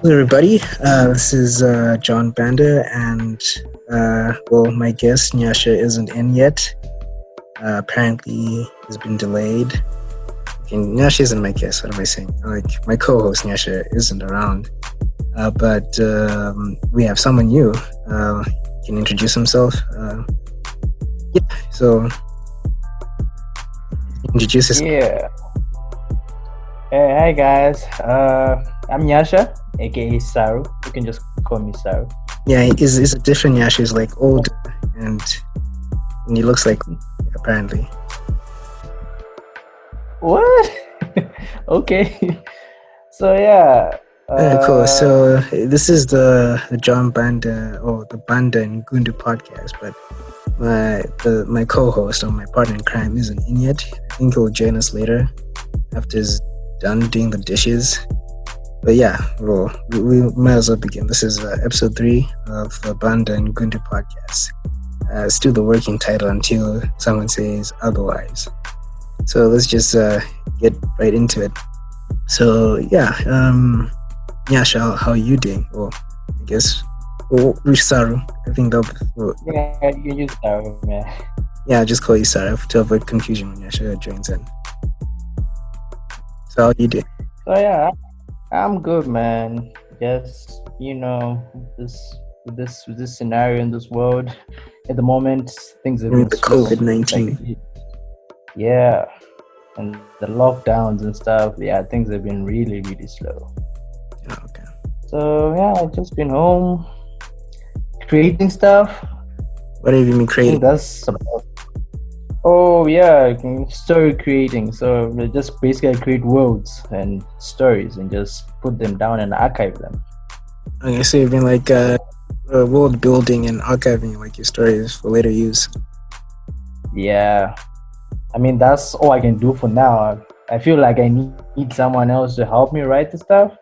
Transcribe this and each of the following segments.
Hello, everybody. This is John Banda, and my guest Nyasha isn't in yet. Apparently, has been delayed. Okay, Nyasha isn't my guest. What am I saying? Like my co-host Nyasha isn't around, but we have someone new. He can introduce himself. So introduce yourself. Yeah. Hey, hi guys. I'm Nyasha, aka Saru. You can just call me Saru. Yeah, is a different Nyasha. He's like older, and he looks like me, apparently. What? Okay. So yeah. Cool. So this is the John Banda or the Banda Ngundu podcast, but my co-host or my partner in crime isn't in yet. I think he'll join us later after he's done doing the dishes. But yeah, well, we might as well begin. This is episode 3 of the Banda Ngundu podcast. Still the working title until someone says otherwise. So let's just get right into it. So yeah, Nyasha, how are you doing? Well, I guess, Saru. I think that'll be, yeah, you can use Saru, man. yeah, I'll just call you Saru to avoid confusion when Nyasha joins in. So how are you doing? So yeah, I'm good, man. Yes, this scenario in this world at the moment, things have been The slow. COVID-19. Yeah, and the lockdowns and stuff. Yeah, things have been really, really slow. Oh, okay. So yeah, I've just been home creating stuff. What have you been I think creating? that's about. Oh yeah, story creating. So we just basically create worlds and stories and just put them down and archive them. Okay, so you've been like world building and archiving like your stories for later use. Yeah, I mean that's all I can do for now. I feel like I need someone else to help me write the stuff.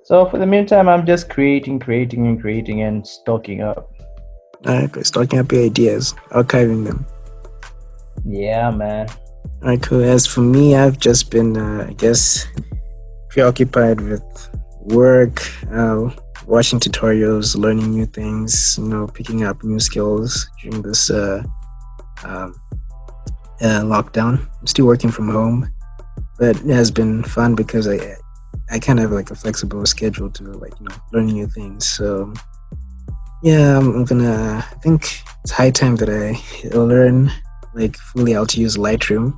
So for the meantime, I'm just creating and stocking up. Alright, good. Stocking up your ideas, archiving them. Yeah, man. Alright, cool. As for me, I've just been, I guess, preoccupied with work, watching tutorials, learning new things, picking up new skills during this lockdown. I'm still working from home, but it has been fun because I kind of have like a flexible schedule to learn new things. So yeah, I think it's high time that I learn like fully how to use Lightroom.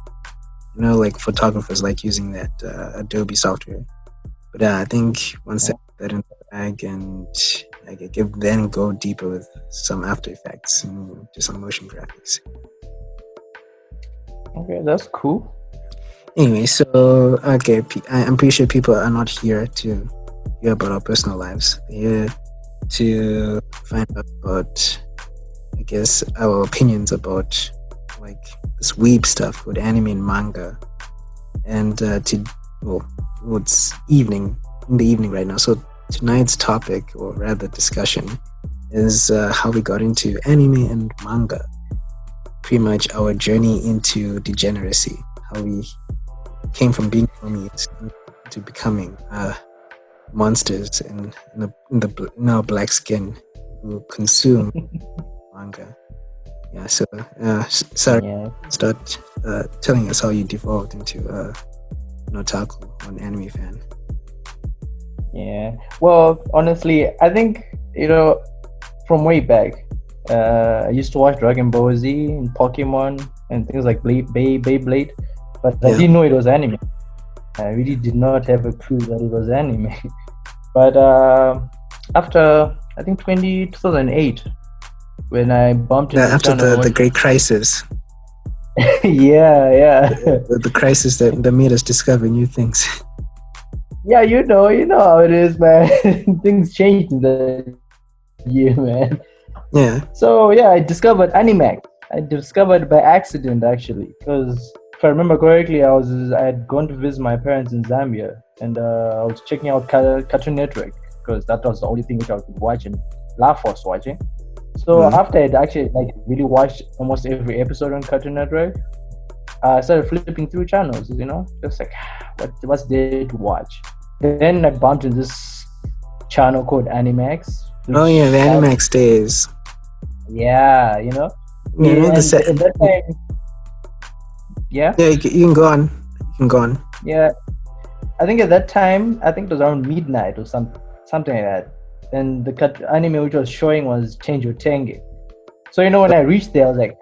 Like photographers like using that Adobe software. But I think once I put that in the bag and I can then go deeper with some After Effects and do some motion graphics. Okay, that's cool. Anyway, so okay, I'm pretty sure people are not here to hear about our personal lives. They're here to find out about, I guess, our opinions about like this weeb stuff with anime and manga. And it's in the evening right now. So tonight's topic, or rather discussion, is how we got into anime and manga. Pretty much our journey into degeneracy, how we came from being normies to becoming monsters in our black skin who consume manga. Yeah, so sorry, Yeah. start telling us how you devolved into an otaku or an anime fan. Yeah. Well, honestly, I think from way back, I used to watch Dragon Ball Z and Pokemon and things like Beyblade, but I didn't know it was anime. I really did not have a clue that it was anime. But after I think 2008, when I bumped into After the Great Crisis. yeah. The crisis that made us discover new things. Yeah, you know how it is, man. Things changed in the year, man. Yeah. So yeah, I discovered Animax. I discovered by accident actually, because if I remember correctly, I had gone to visit my parents in Zambia, and I was checking out Cartoon Network because that was the only thing which I could watch and laugh was watching. So after I'd actually really watched almost every episode on Cartoon Network, I started flipping through channels, just like what's there to watch. Then I bumped into this channel called Animax, Oh yeah, the which has, Animax days. yeah, you know, You know the and set. at that time, yeah, Yeah, you can go on. You can go on. yeah, I think at that time, I think it was around midnight or something like that. And the anime which was showing was Change Your Tenge. So when I reached there, I was like,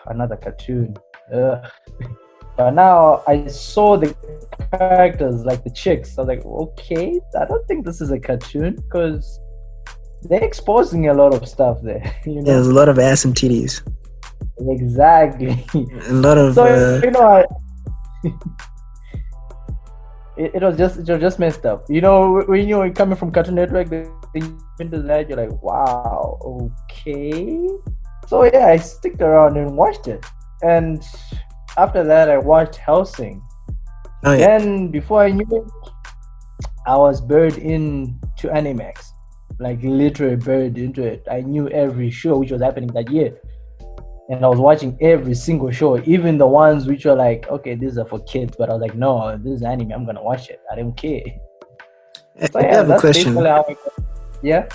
another cartoon. Ugh. But now I saw the characters, like the chicks. I was like, okay, I don't think this is a cartoon because they're exposing a lot of stuff there. Yeah, there's a lot of ass and titties. Exactly. A lot of. So it was just messed up. When you're coming from Cartoon Network, into that, you're like, wow, okay. So yeah, I sticked around and watched it, and after that, I watched Helsing. Oh yeah. Then before I knew it, I was buried into Animax, like literally buried into it. I knew every show which was happening that year, and I was watching every single show, even the ones which were like, okay, these are for kids, but I was like, no, this is anime. I'm gonna watch it. I don't care. So I yeah, have a that's question. basically how I got. Yeah.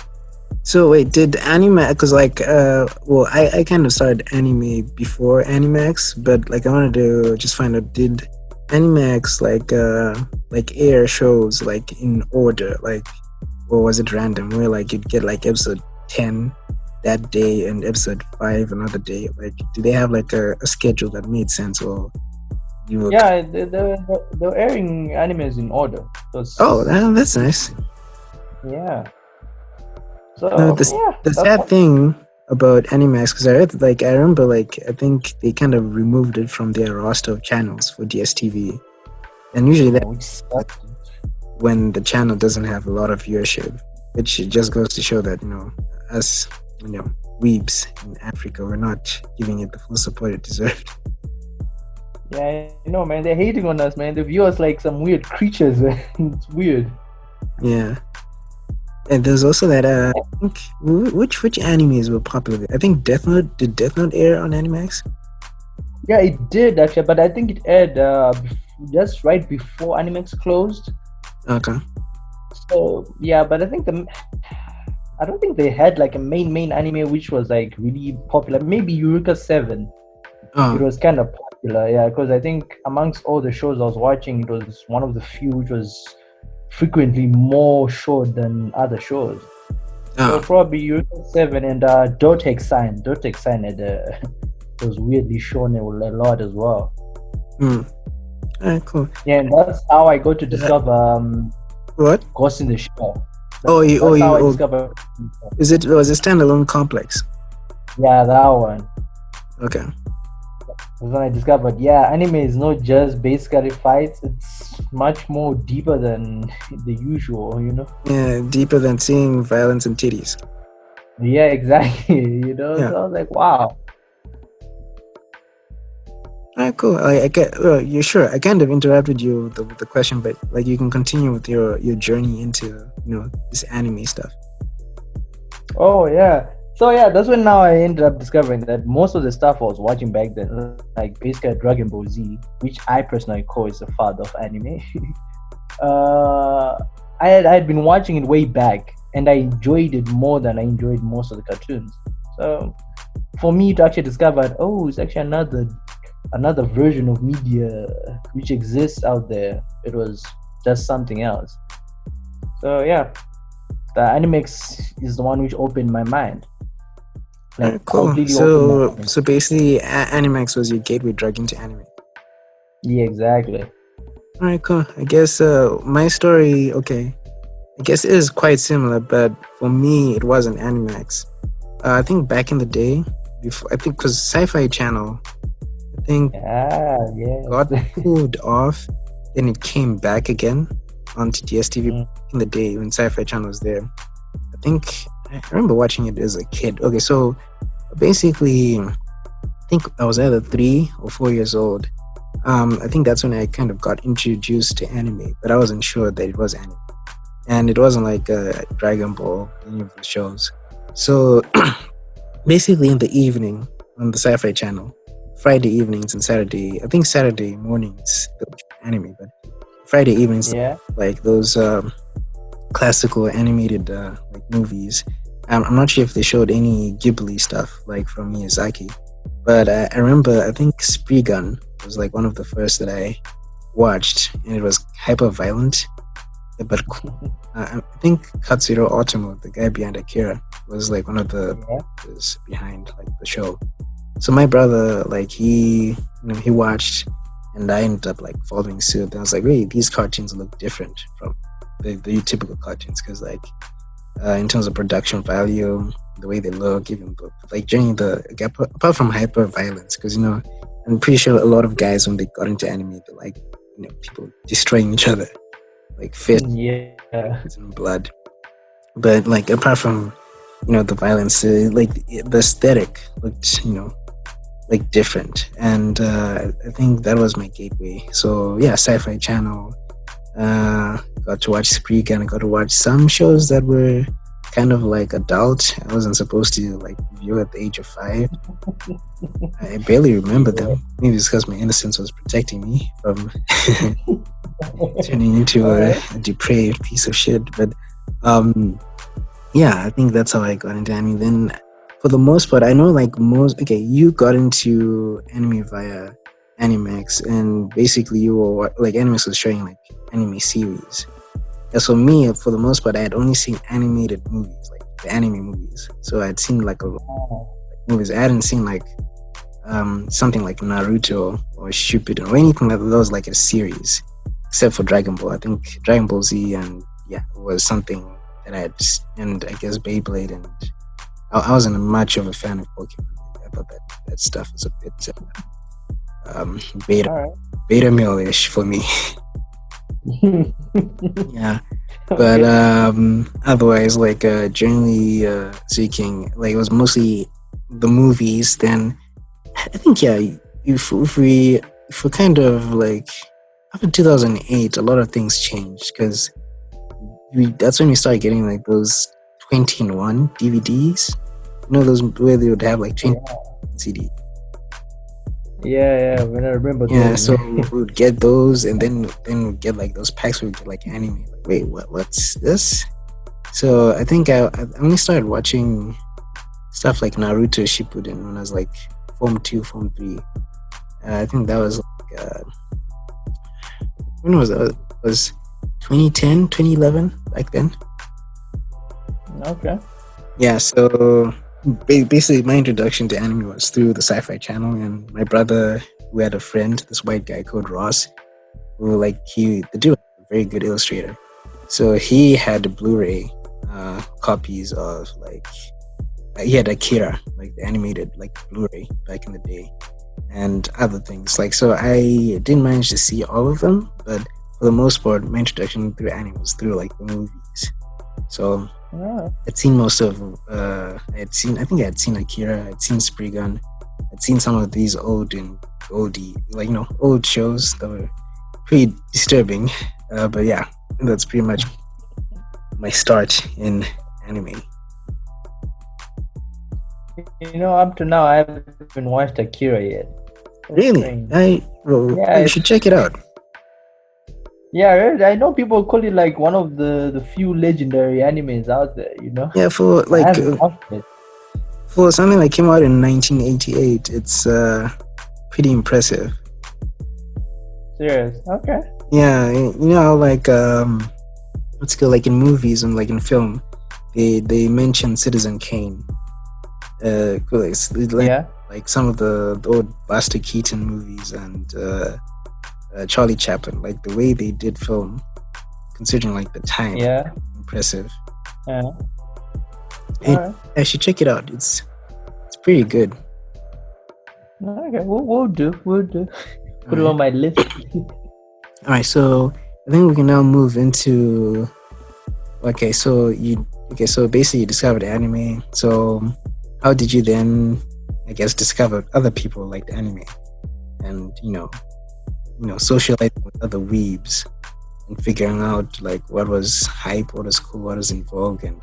So wait, did anime? Because well, I kind of started anime before Animax, but like I wanted to just find out, did Animax like air shows like in order, like, or was it random? Where like you'd get like episode 10 that day and episode 5 another day? Like, do they have like a schedule that made sense, or you were? Yeah, they're airing animes in order. Oh, that's nice. Yeah. So No, yeah, the sad thing about Animax, because I remember like I think they kind of removed it from their roster of channels for DSTV, and usually that's when the channel doesn't have a lot of viewership, which just goes to show that us weebs in Africa, we're not giving it the full support it deserved. Yeah, man, they're hating on us, man. They view us like some weird creatures. It's weird. Yeah. And there's also that I think which animes were popular. I think Death Note, did Death Note air on Animax? Yeah, it did actually, but I think it aired just right before Animax closed. Okay. So yeah, but I don't think they had like a main anime which was like really popular. Maybe Eureka 7. Oh. It was kind of popular, yeah, because I think amongst all the shows I was watching, it was one of the few which was frequently more short than other shows. So probably Eureka 7 and Dotek Sign. Dotek Sign had was weirdly shown a lot as well. Alright, cool. Yeah, and that's how I got to discover what? Ghost in the Shell. I discovered. Was it standalone complex? Yeah, that one. Okay. That's when I discovered, anime is not just basically fights, it's much more deeper than the usual, Yeah, deeper than seeing violence and titties. Yeah, exactly. So I was like, wow. Alright, cool. You're sure. I kind of interrupted you with the question, but like you can continue with your journey into this anime stuff. Oh yeah. So yeah, that's when now I ended up discovering that most of the stuff I was watching back then, like basically Dragon Ball Z, which I personally call is the father of anime. I had been watching it way back, and I enjoyed it more than I enjoyed most of the cartoons. So for me to actually discover, it's actually another version of media which exists out there. It was just something else. So yeah, the Animax is the one which opened my mind. Like, cool. So basically, Animax was your gateway drug into anime. Yeah, exactly. All right, cool. I guess my story, I guess it is quite similar, but for me, it wasn't Animax. I think back in the day, because Sci-Fi Channel, got pulled off, then it came back again onto DSTV in the day when Sci-Fi Channel was there. I remember watching it as a kid. Okay, so basically, I think I was either 3 or 4 years old. I think that's when I kind of got introduced to anime, but I wasn't sure that it was anime. And it wasn't like Dragon Ball, any of the shows. So basically in the evening on the Sci-Fi Channel, Friday evenings and Saturday, I think Saturday mornings, anime, but Friday evenings, like those classical animated like movies. I'm not sure if they showed any Ghibli stuff like from Miyazaki, but I remember I think Spree was like one of the first that I watched, and it was hyper violent. But I think Katsuro Otomo, the guy behind Akira, was like one of the Yeah. producers behind like the show. So my brother, like he watched, and I ended up like following suit. And I was like, wait, these cartoons look different from the typical cartoons, because like in terms of production value, the way they look, even like during apart from hyper violence, because I'm pretty sure a lot of guys when they got into anime, they like people destroying each other, like fists Yeah. and blood. But like apart from the violence, like the aesthetic looked like different, and I think that was my gateway. So yeah, Sci-Fi Channel. Got to watch Spreak, and I got to watch some shows that were kind of like adult. I wasn't supposed to like view at the age of 5. I barely remember them. Maybe it's because my innocence was protecting me from turning into a depraved piece of shit. But yeah, I think that's how I got into anime. Then, for the most part, I know like you got into anime via Animax, and basically you were like Animax was showing like anime series. And so me, for the most part, I had only seen animated movies, like the anime movies. So I'd seen like a lot of movies. I hadn't seen like something like Naruto or Shippuden or anything that was like a series, except for Dragon Ball. I think Dragon Ball Z, and yeah, was something that I had, and I guess Beyblade, and I wasn't much of a fan of Pokemon. I thought that stuff was a bit beta male-ish for me. Yeah, but otherwise, like generally speaking, like it was mostly the movies. Then I think if we kind of like after 2008, a lot of things changed, because that's when we started getting like those 20-in-1 DVDs. Those where they would have like 20 CD. Yeah, when I remember those. Yeah, so we would get those, and then we'd get like those packs. We'd get like anime. Like, wait, what's this? So I think I only started watching stuff like Naruto Shippuden when I was like Form 2, Form 3. I think that was like when was that? It was 2010, 2011 back then. Okay. Yeah, so basically my introduction to anime was through the Sci-Fi Channel, and my brother, who had a friend, this white guy called Ross, who the dude was a very good illustrator. So he had the Blu-ray copies of like he had Akira, like the animated like Blu-ray back in the day, and other things. Like, so I didn't manage to see all of them, but for the most part, my introduction through anime was through like the movies. So I'd seen most of I think I had seen Akira, I'd seen Spree, I'd seen some of these old shows that were pretty disturbing. But yeah, that's pretty much my start in anime. Up to now I haven't even watched Akira yet. Really? You should check it out. Yeah, I know people call it like one of the few legendary animes out there, Yeah, for like for something that came out in 1988, it's pretty impressive. Serious? Okay. Yeah, like let's go like in movies and like in film, they mention Citizen Kane. Like some of the old Buster Keaton movies and Charlie Chaplin, like the way they did film, considering like the time. Yeah. Impressive. Yeah. I should check it out. It's pretty good. Okay, we'll do. Put it on my list. All right, so I think we can now move into. So basically you discovered anime. So how did you then, I guess, discover other people liked anime, and socializing with other weebs and figuring out like what was hype, what was cool, what was in vogue, and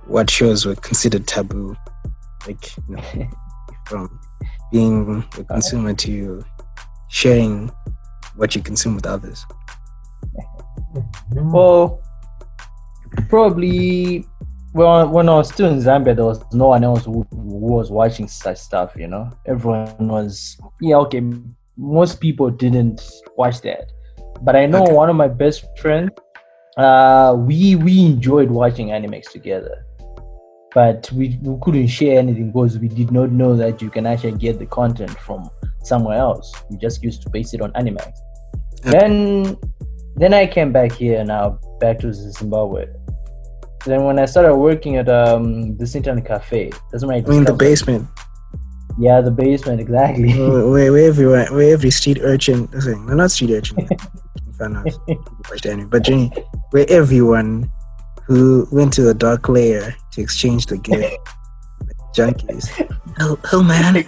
what shows were considered taboo, like from being a consumer to sharing what you consume with others. Well, probably when I was still in Zambia, there was no one else who was watching such stuff. Everyone was okay. Most people didn't watch that, but I know Okay. one of my best friends. We enjoyed watching animes together, but we couldn't share anything because we did not know that you can actually get the content from somewhere else. We just used to base it on anime. Okay. Then I came back here now, back to Zimbabwe. Then when I started working at this internet cafe, that's when I I mean the discovered. basement. Yeah, the basement, exactly. Where every street urchin, no, not street urchin, fan of watch the anime, but Jenny, where everyone who went to the dark layer to exchange the gear, like junkies. Oh man,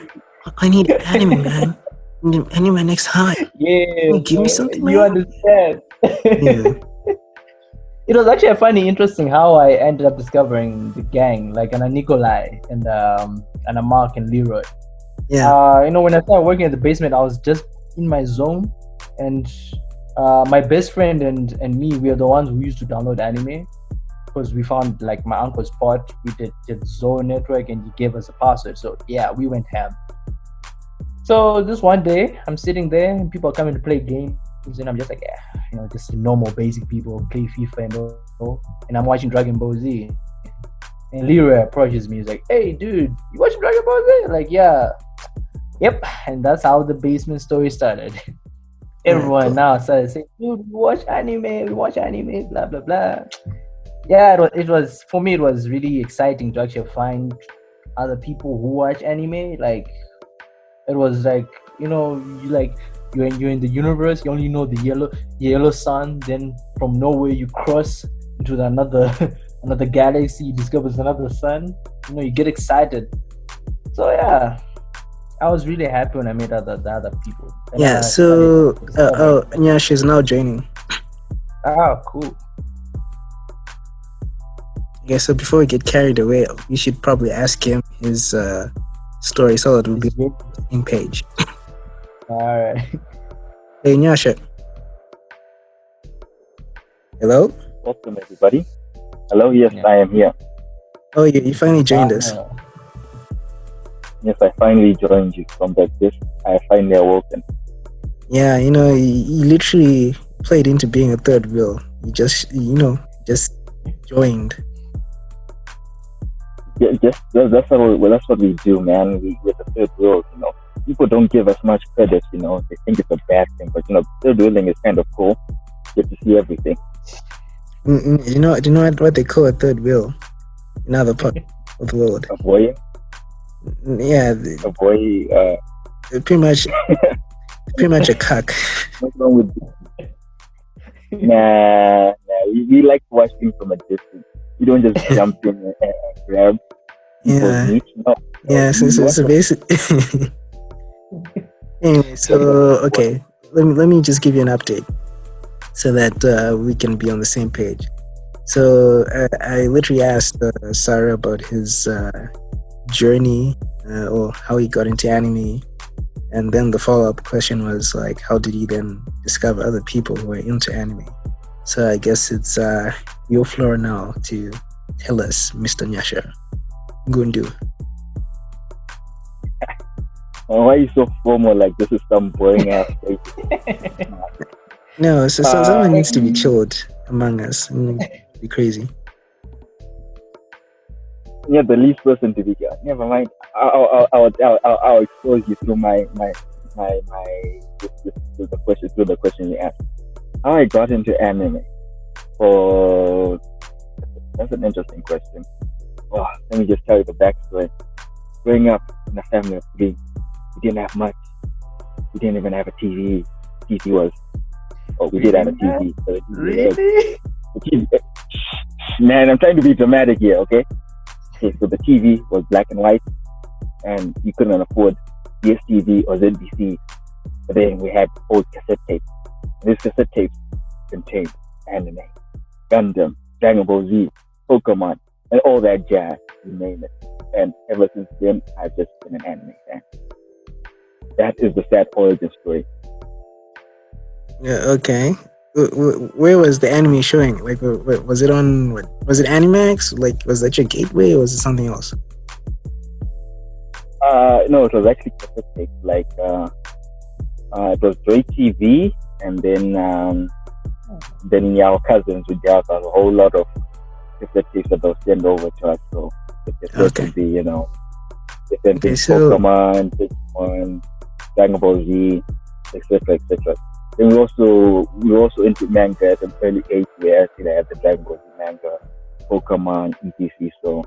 I need anime, man. I need anime next time. Yeah, Can you give me something, you man? understand. Yeah. It was actually funny, interesting how I ended up discovering the gang, like Anna Nikolai and a Mark and Leroy. Yeah. When I started working at the basement, I was just in my zone, and my best friend and me, we are the ones who used to download anime because we found like my uncle's pot. We did Zone network, and he gave us a password. So yeah, we went ham. So this one day, I'm sitting there, and people are coming to play games, and I'm just like, just normal basic people play FIFA and all. And I'm watching Dragon Ball Z. And Leroy approaches me. He's like, "Hey, dude, you watching Dragon Ball Z?" Like, yeah. Yep, and that's how the basement story started. Everyone Cool. now started saying, "Dude, we watch anime, blah blah blah." Yeah, it was for me. It was really exciting to actually find other people who watch anime. Like, it was like you're in the universe. You only know the yellow sun. Then from nowhere you cross into another another galaxy. You discover another sun. You get excited. So yeah. I was really happy when I met the other people. And Yeah. I So, started discovering. yeah, she's now joining. Cool. Yeah. So before we get carried away, we should probably ask him his story so that we'll be on the same page. All right. Hey, Nyasha. Hello? Welcome, everybody. Hello, yes, Yeah. I am here. Oh, you finally joined us. Yes, I finally joined you from that gift. I finally awoken. Yeah, you literally played into being a third wheel. You just joined. Yeah, that's what we do, man. We're the third wheel, People don't give us much credit, They think it's a bad thing, but third wheeling is kind of cool. You get to see everything. You know what they call a third wheel? Another part of the world. A boy, Yeah, pretty much a cock. what's wrong with Nah. We like to watch things from a distance. You don't just jump in and grab people's meat. No. Yeah, so basically. Anyway, so okay, let me just give you an update so that we can be on the same page. So I literally asked Sarah about his journey or how he got into anime, and then the follow-up question was like, how did he then discover other people who are into anime? So I guess it's your floor now to tell us, Mr. Nyasha Ngundu. Why are you so formal? Like this is some boring ass place. No, so someone needs to be chilled among us. Be crazy. You're the least person to be here. Never mind. I'll expose you through the question you asked. How I got into anime? Oh, that's an interesting question. Oh, let me just tell you the backstory. Growing up in a family of three, we didn't have much. We didn't even have a TV. TV was. Oh, we did have a TV. So Really? the TV, man, I'm trying to be dramatic here, okay? Okay, so the TV was black and white, and you couldn't afford DSTV or ZBC. But then we had old cassette tapes. And these cassette tapes contained anime, Gundam, Dragon Ball Z, Pokemon, and all that jazz, you name it. And ever since then, I've just been an anime fan. That is the sad origin story. Yeah, okay. Where was the anime showing? Like, was it on? What, was it Animax? Like, was that your gateway, or was it something else? No, it was actually Pacific. Like, it was Joy TV, and then our cousins would have a whole lot of different tapes that they'll send over to us. So the cassette Okay. would be, different Okay, things, so Pokemon, Digimon, Dragon Ball Z, etc., etc. Then we were also into manga at an early age, where I had the Dragon Ball Z manga, Pokemon, etc. So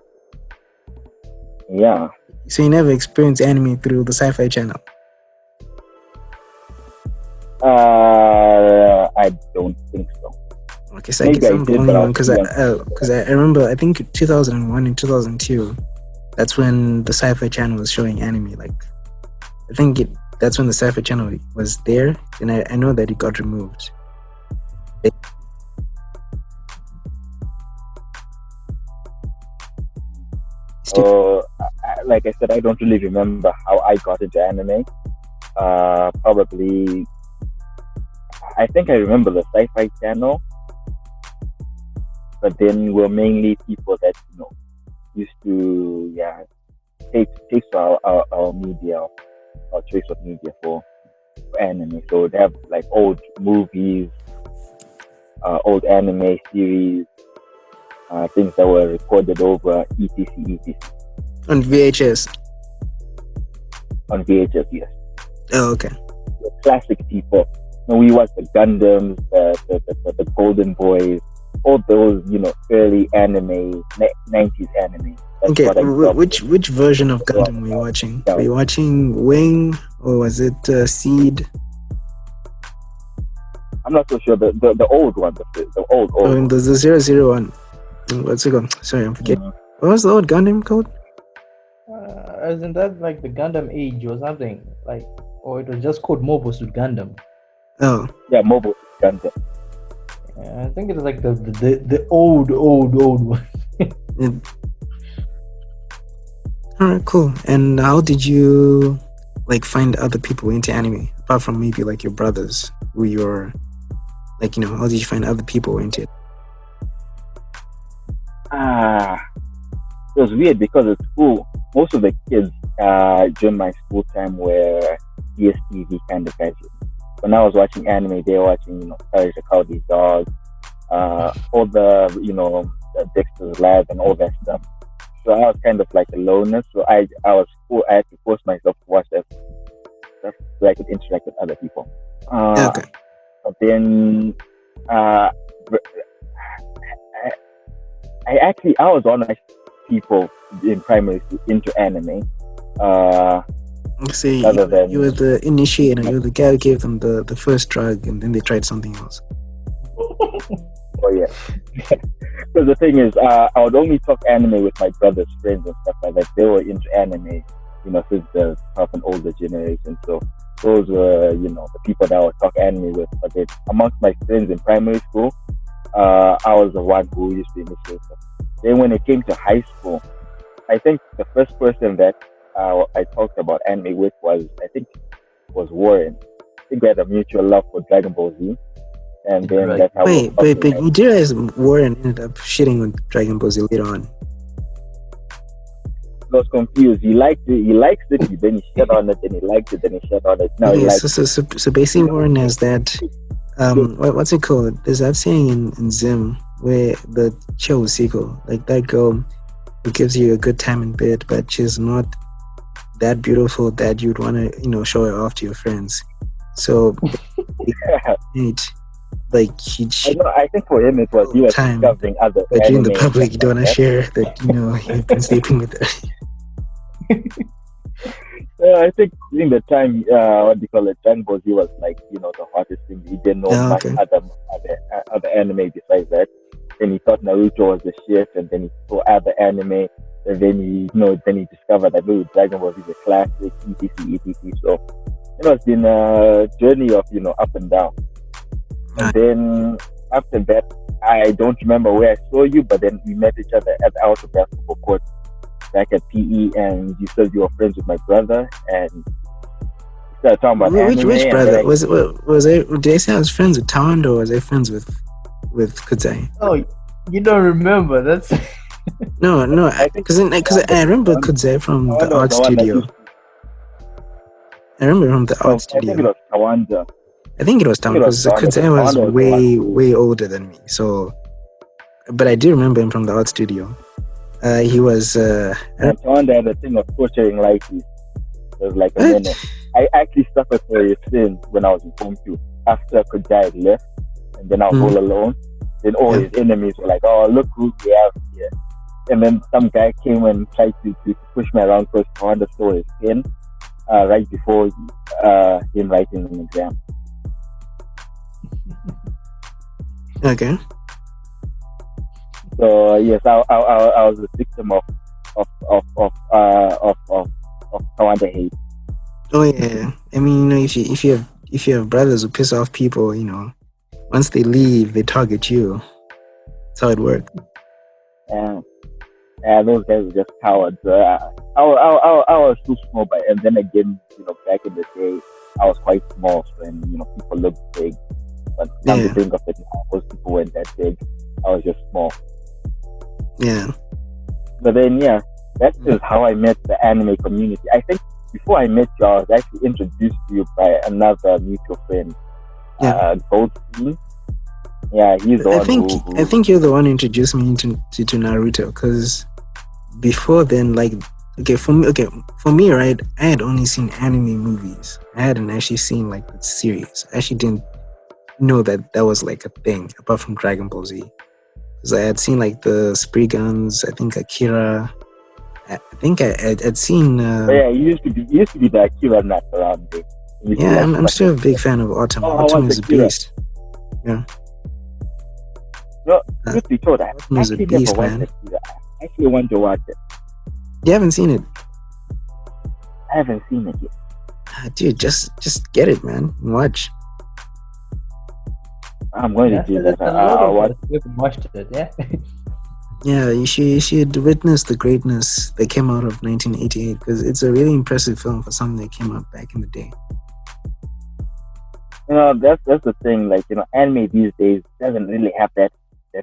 yeah. so you never experienced anime through the Sci-Fi Channel. I don't think so. Okay, so I Maybe guess I I'm the did, only but I one was because too young. I remember I think 2001 and 2002. That's when the Sci-Fi Channel was showing anime. Like, I think that's when the Sci-Fi Channel was there, and I know that it got removed. So, like I said, I don't really remember how I got into anime. Probably, I think I remember the Sci-Fi Channel, but then we're mainly people that used to take our media, our choice of media for anime. So they have like old movies, old anime series, things that were recorded over etc. On VHS. On VHS, yes. Oh, okay. The classic people. We watched the Gundams, the Golden Boys, all those early anime, 90s anime. That's Okay, what I grew up with. which version of Gundam were you watching? Were you watching Wing, or was it Seed? I'm not so sure. The old one, the old Oh, one. the 001. What's it called? Sorry, I'm forgetting. What was the old Gundam called? Isn't that like the Gundam Age or something? Like, or it was just called Mobile Suit Gundam? Oh, Yeah, Mobile Gundam. I think it's like the old one. All right, cool. And how did you like find other people into anime apart from maybe like your brothers, who you're like, how did you find other people into it? It was weird because at school, most of the kids during my school time were DSTV kind of guys. When I was watching anime, they were watching, Courage the Cowardly Dog, all the, Dexter's Lab and all that stuff. So I was kind of like a loner. So I had to force myself to watch that stuff so I could interact with other people. Okay. But then I was one of people in primary school into anime. So Other than you were the initiator, you were the guy who gave them the first drug, and then they tried something else. Oh yeah. Because the thing is, I would only talk anime with my brother's friends and stuff like that. They were into anime, since they're of an older generation. So those were, the people that I would talk anime with. But then amongst my friends in primary school, I was the one who used to initiate them. Then when it came to high school, I think the first person that I talked about anime with was Warren. I think we had a mutual love for Dragon Ball Z. And then Right. that's how Wait, you do realize Warren ended up shitting on Dragon Ball Z later on? I was confused. He liked it, then he shit on it, then he liked it, then he shit on it. Now he likes it. So basically Warren has that what's it called? There's that saying in Zim where the chill sequel, like that girl who gives you a good time in bed, but she's not that beautiful that you'd want to, show her off to your friends. So like I think for him it was he was time, discovering other but you in the anime public you don't want to like share that you've been sleeping with her. I think during the time, what do you call it, Dragon Ball Z was like, the hottest thing. He didn't know much other anime besides that. Then he thought Naruto was the shit, and then he saw other anime, and then he discovered that Dragon Ball Z is a classic, etc. So it's been a journey of up and down. And then after that, I don't remember where I saw you, but then we met each other at the outdoor basketball court back at PE, and you said you were friends with my brother, and talking about anime, Which and brother then was I? Did I say I was friends with Tawanda, or was I friends with Kudzai? Oh, you don't remember? That's No, I think because I remember Kudzai from the Tawanda was art the one that studio. used I remember from the art I think it studio. was Tawanda. I think it was Tawanda because Kudzai was Tawanda was the one way who, older than me. So, but I do remember him from the art studio. He was. and Tawanda had a thing of torturing lifeys. It was like a What? minute. I actually suffered for his sins when I was in Home 2. After Kojai had left, and then I was all alone. Then all his enemies were like, "Oh, look who we have here." And then some guy came and tried to push me around because Tawanda saw his pen right before him writing an exam. Okay. So yes, I was a victim of Tawanda hate. Oh yeah. I mean, if you have brothers who piss off people, once they leave, they target you. That's how it works. And those guys were just cowards. I was too small, and then again, back in the day, I was quite small, and people looked big. But come to think of it, most people weren't that big. I was just small. Yeah. But then, that is how I met the anime community. I think before I met you, I was actually introduced to you by another mutual friend, Goldstein. Yeah, he's the one. I think you're the one who introduced me to Naruto, because before then, for me, right, I had only seen anime movies. I hadn't actually seen like the series. I actually didn't know that was like a thing apart from Dragon Ball Z, because I had seen like the Spree Guns, I think Akira. I think I'd seen. You used to be the Akira nut around there. Yeah, I'm still a big fan of Autumn. Autumn is a beast. Yeah. No, truth be told, I is a beast, man. I actually want to watch it. You haven't seen it? I haven't seen it yet. Dude, just get it, man. Watch. I'm going to do that. I'll watch it, yeah. Yeah, you should witness the greatness that came out of 1988, because it's a really impressive film for something that came out back in the day. That's the thing. Like, anime these days doesn't really have that the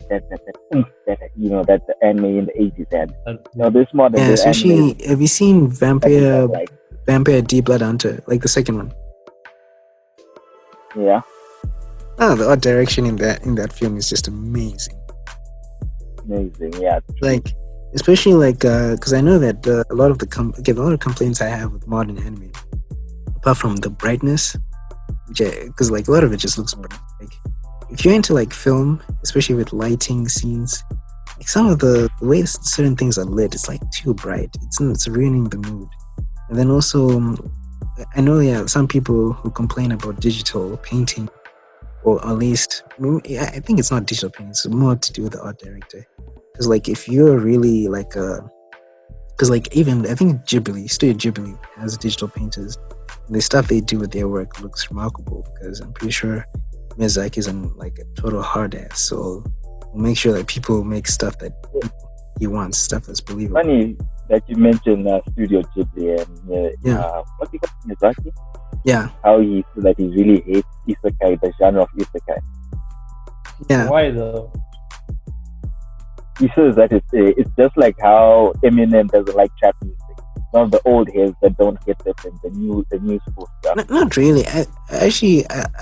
anime in the 80s had. This modern day especially, anime. have you seen Vampire D Blood Hunter, like the second one? Yeah. The art direction in that film is just amazing. Amazing, yeah. Like, especially like, because I know that a lot of complaints I have with modern anime, apart from the brightness, because like a lot of it just looks bright. Like, if you're into like film, especially with lighting scenes, like some of the way certain things are lit, it's like too bright. It's ruining the mood. And then also, I know some people who complain about digital painting, or at least I think it's not digital painting. It's more to do with the art director. Because like if you're really like because like even I think Studio Ghibli has digital painters. And the stuff they do with their work looks remarkable, because I'm pretty sure Miyazaki isn't like a total hard ass, so we'll make sure that people make stuff that he wants, stuff that's believable. Funny that you mentioned Studio Ghibli and what do you call Miyazaki? Yeah. How he said that he really hates isekai, the genre of isekai. Yeah. Why though? He says that it's just like how Eminem doesn't like trap music. Some of the old heads that don't get it, and the new school stuff. Not really.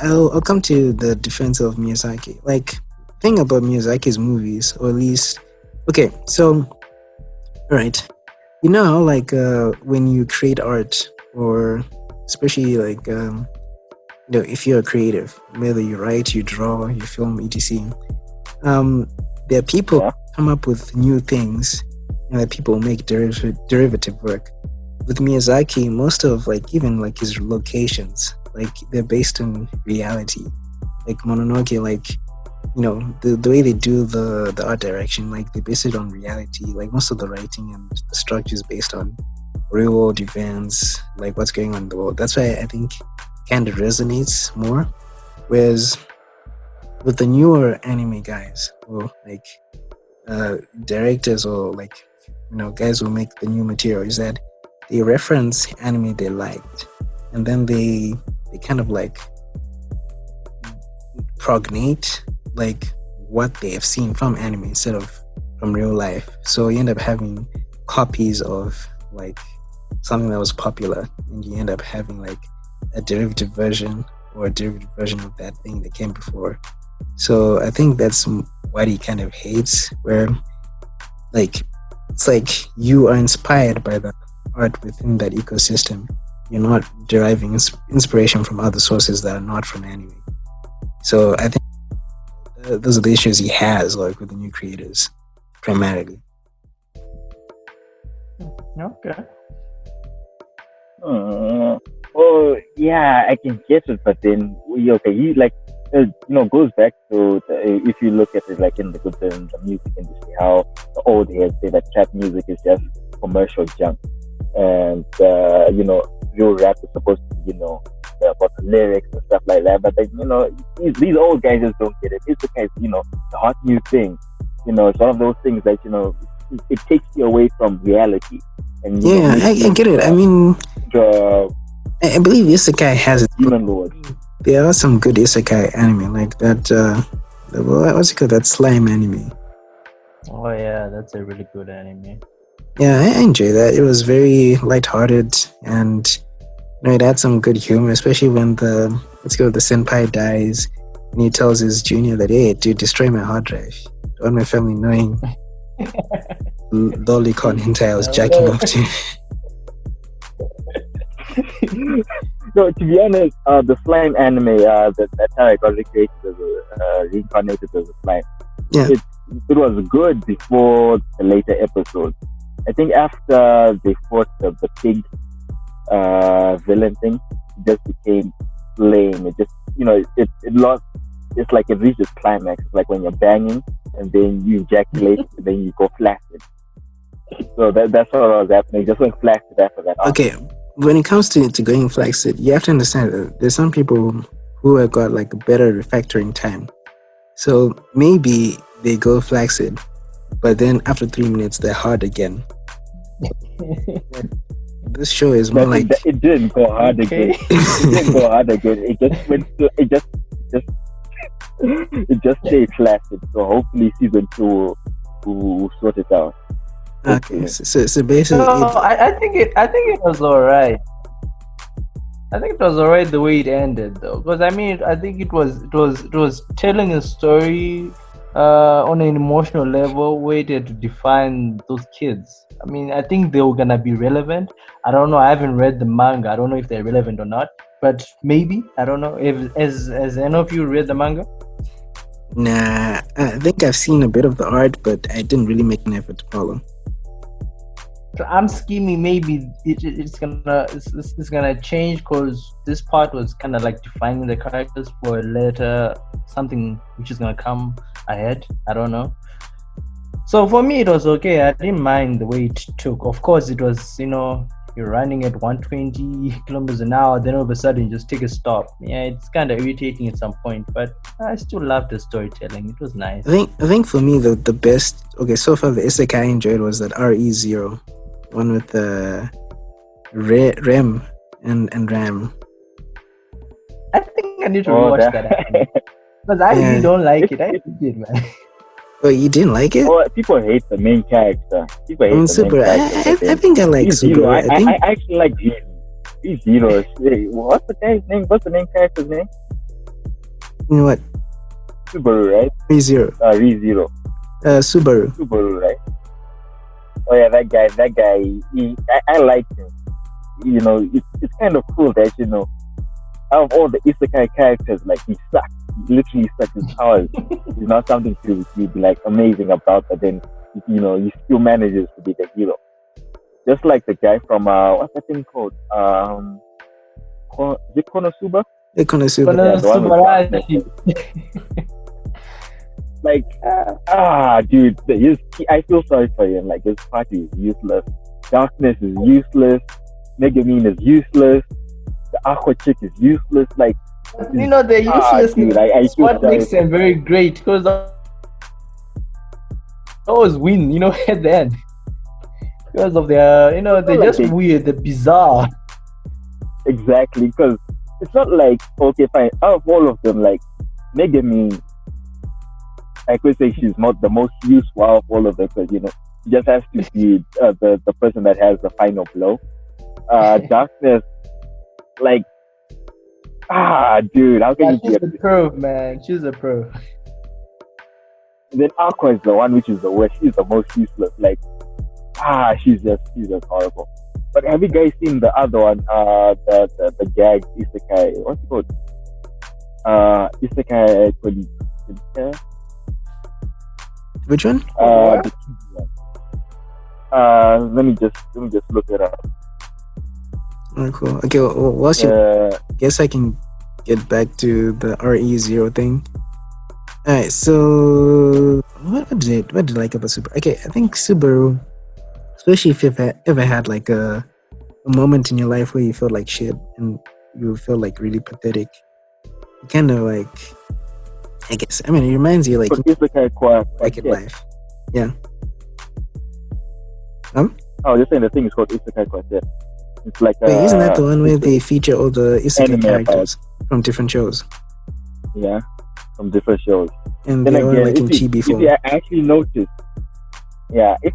I'll come to the defense of Miyazaki. Like, thing about Miyazaki's movies, or at least, okay. So, all right, how like when you create art, or especially like if you're a creative, whether you write, you draw, you film, etc. There are people who come up with new things, and that people make derivative work. With Miyazaki, most of like even like his locations, like they're based on reality. Like Mononoke, like the way they do the art direction, like they base it on reality. Like most of the writing and the structure is based on real world events, like what's going on in the world. That's why I think kind of resonates more. Whereas with the newer anime guys, or like directors, or like guys who make the new material, is that they reference anime they liked. and then they kind of like prognate like what they have seen from anime instead of from real life. So you end up having copies of like something that was popular, and you end up having like a derivative version or a derivative version of that thing that came before. So I think that's what he kind of hates, where like it's like you are inspired by the art within that ecosystem. You're not deriving inspiration from other sources that are not from anime. So I think those are the issues he has, like with the new creators, primarily. Okay. Oh yeah, I can get it, but then okay, he like goes back to if you look at it like in the music industry, how the old heads say that trap music is just commercial junk, and real rap is supposed to be about the lyrics and stuff like that. But like, these old guys just don't get it. It's the guys, the hot new thing. It's one of those things that it takes you away from reality. And I get it. I mean, I believe Isekai has it. Demon Lord. There are some good Isekai anime like that. What's it called? That slime anime. Oh yeah, that's a really good anime. Yeah, I enjoy that. It was very lighthearted, and it had some good humor, especially when the senpai dies and he tells his junior that, hey, dude, destroy my hard drive. Don't want my family knowing lolicon hentai I was jacking off to. So to be honest, the slime anime, that's how I got recreated as reincarnated as a slime. Yeah. It was good before the later episodes. I think after they fought the pig villain thing, it just became lame. It just it lost. It's like it reached its climax. It's like when you're banging and then you ejaculate and then you go flaccid. So that's what was happening. Just went flaccid after that. Okay, when it comes to going flaccid, you have to understand that there's some people who have got like a better refactoring time. So maybe they go flaccid, but then after 3 minutes they're hard again. This show is more like it didn't go hard again. It didn't go hard again. It just went to it just stayed flaccid. So hopefully season 2 will sort it out. Okay, so basically, I think it was alright. I think it was alright the way it ended, though, because I mean, I think it was telling a story on an emotional level, where they had to define those kids. I mean, I think they were gonna be relevant. I don't know. I haven't read the manga. I don't know if they're relevant or not. But maybe, I don't know. If has any of you read the manga? Nah, I think I've seen a bit of the art, but I didn't really make an effort to follow. So I'm scheming. Maybe it's gonna change, because this part was kind of like defining the characters for later, something which is gonna come ahead. I don't know. So for me, it was okay. I didn't mind the way it took. Of course, it was you're running at 120 kilometers an hour, then all of a sudden you just take a stop. Yeah, it's kind of irritating at some point, but I still love the storytelling. It was nice. I think for me the best. Okay, so far the isekai I enjoyed was that RE0, one with the Rem and Ram. I think I need to watch that because I really don't like it. I did, man. Oh, you didn't like it? Oh, people hate the main character. People hate the Super. main character. I think I like Super. I actually like Zero. He's Zero. What's the guy's name? What's the main character's name? You know what? Subaru, right? ReZero. ReZero. Subaru. Subaru, right? Oh yeah, that guy. I like him. It's kind of cool that out of all the isekai characters, like he sucks. He literally sucks. His powers. It's not something to be like amazing about, but then he still manages to be the hero. Just like the guy from what's that thing called? Is it Konosuba? Konosuba. Dude, I feel sorry for him. Like his party is useless. Darkness is useless. Megumin is useless. The Aqua chick is useless. Like they're useless. Dude, it's what makes them very great, because they always win. At the end, because of their they're just weird, they're bizarre. exactly, because it's not like, okay, fine. Out of all of them, like Megami, I could say she's not the most useful out of all of them, because she just has to be the person that has the final blow. Darkness, like, dude, how can you She's be a pro, man. She's a pro. Then Aqua is the one which is the worst. She's the most useless. Like, she's just horrible. But have you guys seen the other one? The gag isekai. What's it called? Isekai Kodika? Which one? The TV one. Let me just look it up. Oh, cool. Okay, well, whilst you guess I can get back to the RE0 thing. Alright, so what did I like about Subaru? Okay, I think Subaru, especially if you've ever had like a moment in your life where you felt like shit and you feel like really pathetic, kind of like, I guess, I mean, it reminds you like in life. Yeah. Oh, you're saying the thing is called Isekai Quartet. It's like wait, isn't that the one where they feature all the isekai characters from different shows? Yeah, from different shows. And then again, like in chibi form. If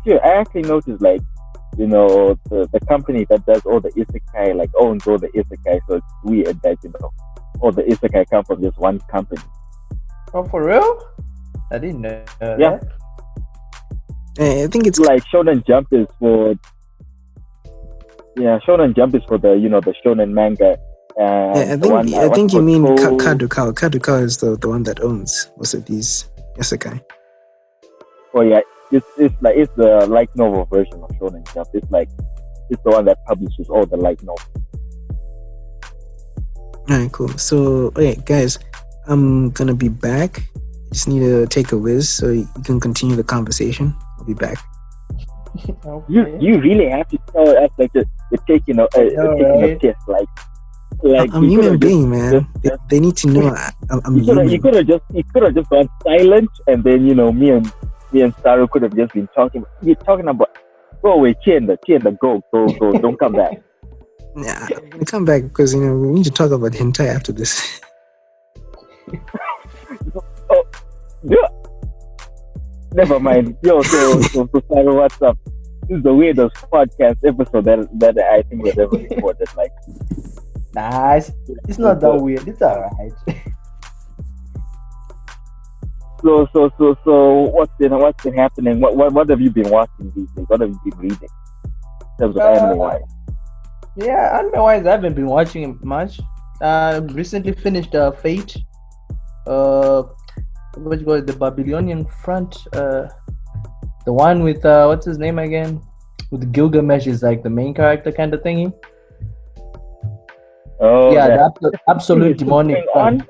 you actually notice, like, the company that does all the isekai, like, owns all the isekai, so it's weird that, all the isekai come from just one company. Oh, for real? I didn't know yeah. that. I think it's like Shonen Jump is for the the shonen manga. I think you mean Kadokawa. Kadokawa is the one that owns most of these isekai. Oh yeah, it's the light novel version of Shonen Jump. It's the one that publishes all the light novels. Alright, cool. So, okay, guys, I'm gonna be back. Just need to take a whiz so you can continue the conversation. I'll be back. Okay. You really have to tell us like you're taking a test, like I'm a human being, man. They need to know I'm human. You could have just gone silent, and then me and Saru could have just been talking. You're talking about go away, Tienda, go, don't come back. Yeah, I'm gonna come back because we need to talk about hentai after this. Yeah. Never mind. Yo, so Saru, what's up? This is the weirdest podcast episode that I think we've ever recorded. Like, nah, it's not that weird. It's alright. So what's been happening? What have you been watching these days? What have you been reading in terms of anime wise? Yeah, anime wise, I haven't been watching much. Recently finished Fate. What you call it? The Babylonian Front. The one with what's his name again? With Gilgamesh is like the main character kind of thingy. Oh yeah, the absolute demonic one.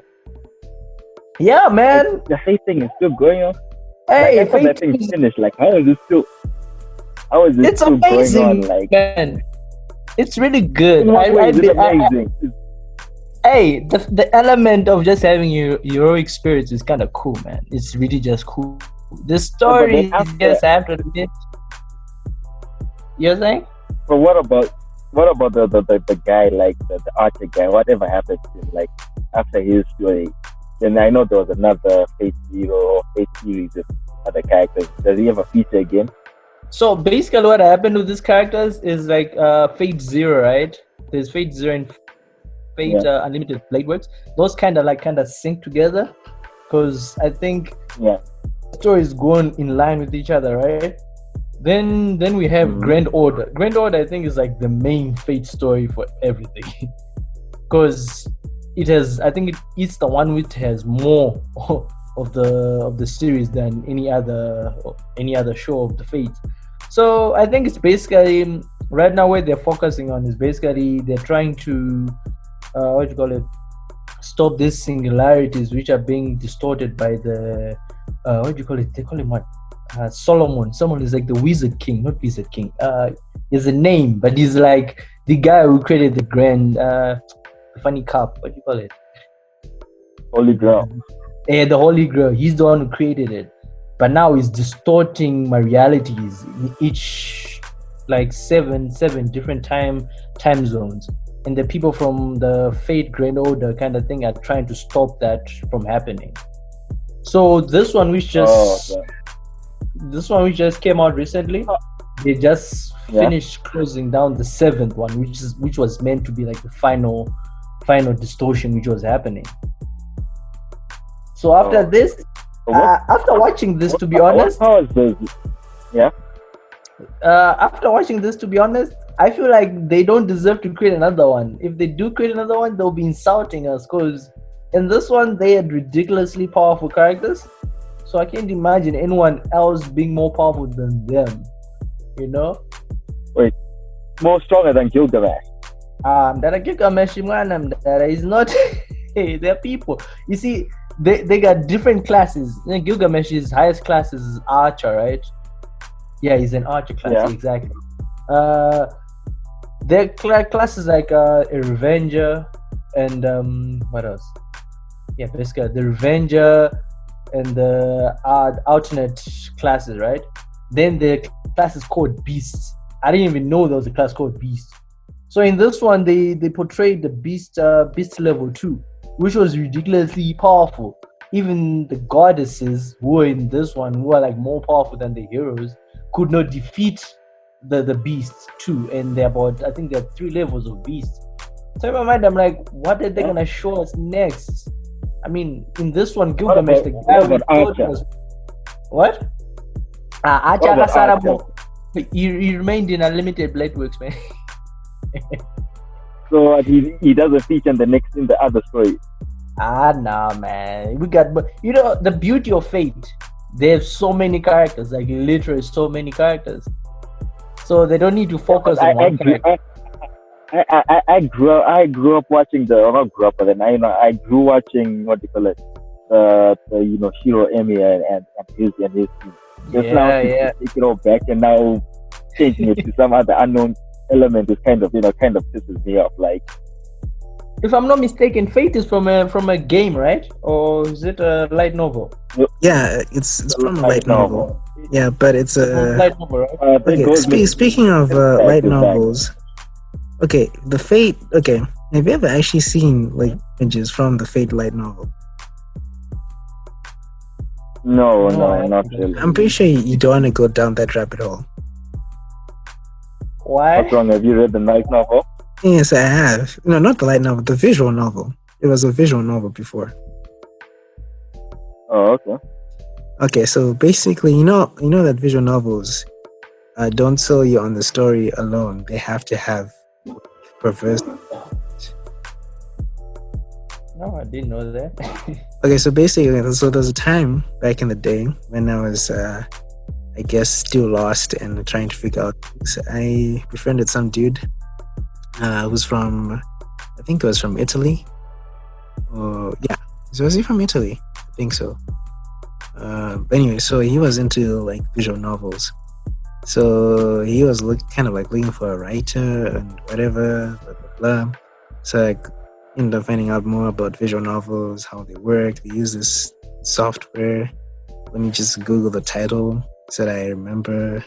Yeah, man. The Fate thing is still going on. Hey, like, that thing finished. Like, how is it still? It's still amazing, going on? Like, man. It's really good. Amazing. Hey, the element of just having your heroic spirits is kind of cool, man. It's really just cool. The story is just after the bit. You're saying? But what about the guy, like the archer guy? Whatever happened to him, like after his story? Then I know there was another Fate Zero or Fate series with other characters. Does he ever feature again? So basically, what happened with these characters is like Fate Zero, right? There's Fate Zero and Fate Unlimited Blade Works. Those kind of sync together because I think stories going in line with each other, right? Then we have Grand Order. Grand Order, I think, is like the main Fate story for everything because it's the one which has more of the series than any other show of the Fate. So I think it's basically right now where they're focusing on is basically they're trying to stop these singularities which are being distorted by the they call him what? Solomon. Someone is like the Wizard King, not Wizard King. He's a name, but he's like the guy who created the grand funny cup. What do you call it? Holy Grail. Yeah, the Holy Grail. He's the one who created it. But now he's distorting my realities in each like seven different time zones. and the people from the Fate Grand Order kind of thing are trying to stop that from happening. So this one which just came out recently, they just finished closing down the 7th one, which was meant to be like the final distortion which was happening. So after this, after watching this, to be honest, after watching this, to be honest, I feel like they don't deserve to create another one. If they do create another one, they'll be insulting us, because in this one they had ridiculously powerful characters. So I can't imagine anyone else being more powerful than them. You know? Wait, more stronger than Gilgamesh? That Gilgamesh that is not. They're people. You see, they got different classes. Gilgamesh's highest class is Archer, right? Yeah, he's an Archer class, exactly. Their classes like a Revenger and what else? Yeah, basically the Revenger and the alternate classes, right? Then the class is called Beasts. I didn't even know there was a class called Beast. So in this one, they portrayed the Beast level 2, which was ridiculously powerful. Even the goddesses who were in this one, who are like more powerful than the heroes, could not defeat the Beasts too. And there are I think there are 3 levels of Beasts. So in my mind, I'm like, what are they gonna show us next? I mean, in this one, Gilgamesh, the guy we thought was what? Archer. He remained in Unlimited Blade Works, man. So he doesn't feature in the other story. Nah, man. We got, but you know, the beauty of Fate, they have so many characters, like literally so many characters. So they don't need to focus on one character. I grew up watching I grew watching what do you call it, the Shiro Emi and his team. Just now take it all back and now changing it to some other unknown element is kind of pisses me off. Like, if I'm not mistaken, Fate is from a game, right? Or is it a light novel? Yeah, it's from a light novel. Yeah, but it's a light novel, right? Okay, speaking of light novels. Okay, the Fate. Okay, have you ever actually seen like images from the Fate light novel? No, not really. I'm pretty sure you don't want to go down that rabbit hole. Why? What's wrong? Have you read the light novel? Yes, I have. No, not the light novel, the visual novel. It was a visual novel before. Oh, okay. Okay, so basically, you know that visual novels don't sell you on the story alone. They have to have perverse. No, I didn't know that. Okay, so basically, there was a time back in the day when I was, I guess, still lost and trying to figure out things. I befriended some dude who's from, I think it was from Italy. Yeah, so was he from Italy? I think so. But anyway, so he was into like visual novels. So he was kind of like looking for a writer and whatever, blah, blah, blah. So I ended up finding out more about visual novels, how they work. They use this software. Let me just Google the title so that I remember.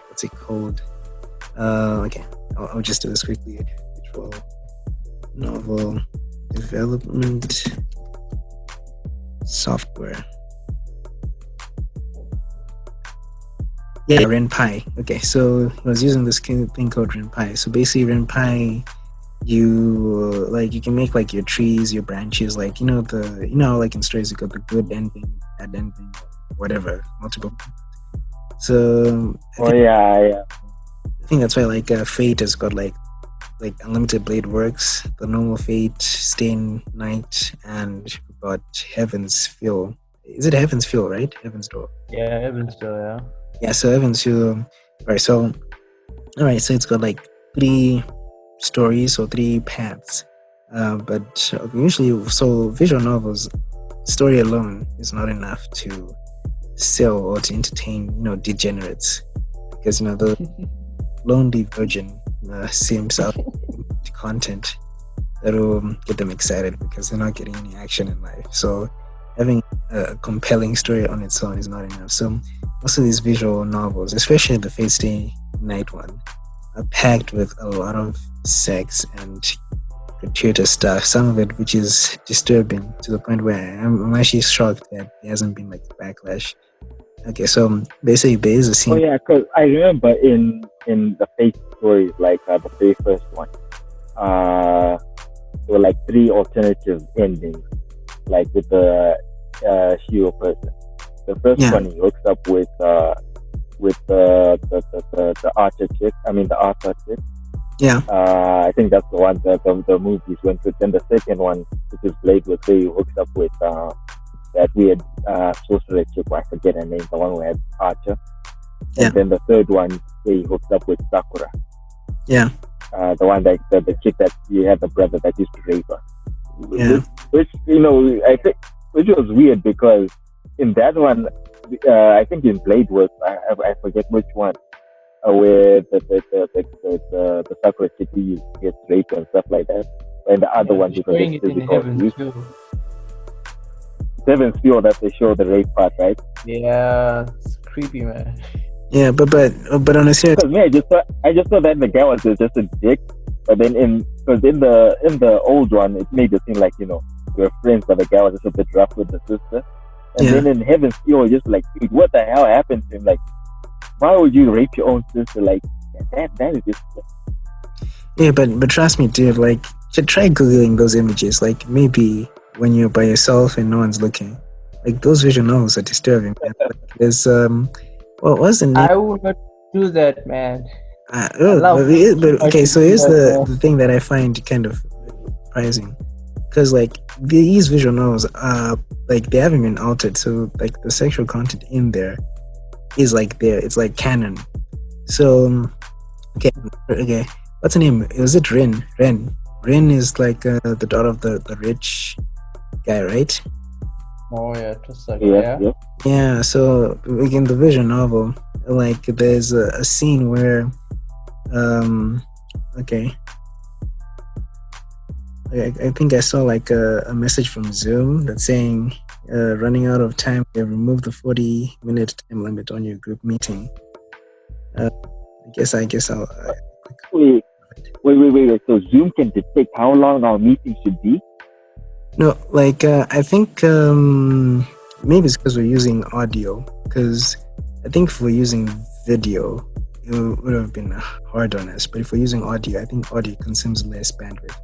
What's it called? Okay, I'll just do this quickly. Visual novel development software. Yeah, RenPy. Okay, so he was using this thing called RenPy. So basically, RenPy, you can make like your trees, your branches, like like in stories you got the good ending, bad ending, whatever, multiple. So I think that's why like Fate has got like Unlimited Blade Works, the normal Fate, Stain Knight, and got Heaven's Feel. Is it Heaven's Feel, right? Heaven's Door. Yeah, Heaven's Door. Yeah. Yeah, so Heaven's Feel. Right. So it's got like 3 stories or 3 paths. But usually, so visual novels, story alone is not enough to sell or to entertain, degenerates, because the lonely virgin seems out content that will get them excited because they're not getting any action in life. So having a compelling story on its own is not enough. So most of these visual novels, especially the Fate Stay Night one, are packed with a lot of sex and gratuitous stuff. Some of it which is disturbing to the point where I'm actually shocked that there hasn't been like backlash. Okay, so basically there is a Oh scene. yeah, because I remember in the fake stories, like the very first one, there were like three alternative endings, like with the Shio person. The first Yeah. one he hooks up with the Archer chick. I mean the Arthur chick. Yeah, I think that's the one that the movies went with. Then the second one, which is Blade, was where he hooks up with that weird sorcerer chick. I forget her name. The one who had Archer. And Yeah. then the third one, where he hooks up with Sakura. yeah, The one that the chick that you had the brother that used to rape her. yeah, Which I think which was weird because in that one, I think in Blade was I forget which one, where the Sakura chick gets raped and stuff like that. And the other one because showing it's it in physical Heaven abuse. too. Seven's Fuel that they show the rape part, right? Yeah, it's creepy, man. yeah. But on a serious, Because me, I just thought that the guy was just a dick. But then in the old one, it made it seem like we were friends, but the guy was just a bit rough with the sister. And Yeah. then in Heaven's Fuel, just like, dude, what the hell happened to him? Like, why would you rape your own sister? Like that is just. yeah. But trust me, dude. Like, try googling those images. Like, maybe when you're by yourself and no one's looking. Like, those visual novels are disturbing. Man. Like, there's what was the name? I would not do that, man. But okay, so here's Yeah. the thing that I find kind of surprising, because like these visual novels are like they haven't been altered, so like the sexual content in there is like there, it's like canon. So okay, what's her name? Was it Rin? Rin is like the daughter of the rich guy, right? Oh yeah, just like Yeah. Yeah, so like in the visual novel, like there's a scene where okay, I think I saw like a message from Zoom that's saying running out of time, they removed the 40-minute time limit on your group meeting. I guess I'll Wait. So Zoom can detect how long our meeting should be? no, like I think maybe it's because we're using audio, because I think if we're using video it would have been hard on us, but if we're using audio, I think audio consumes less bandwidth.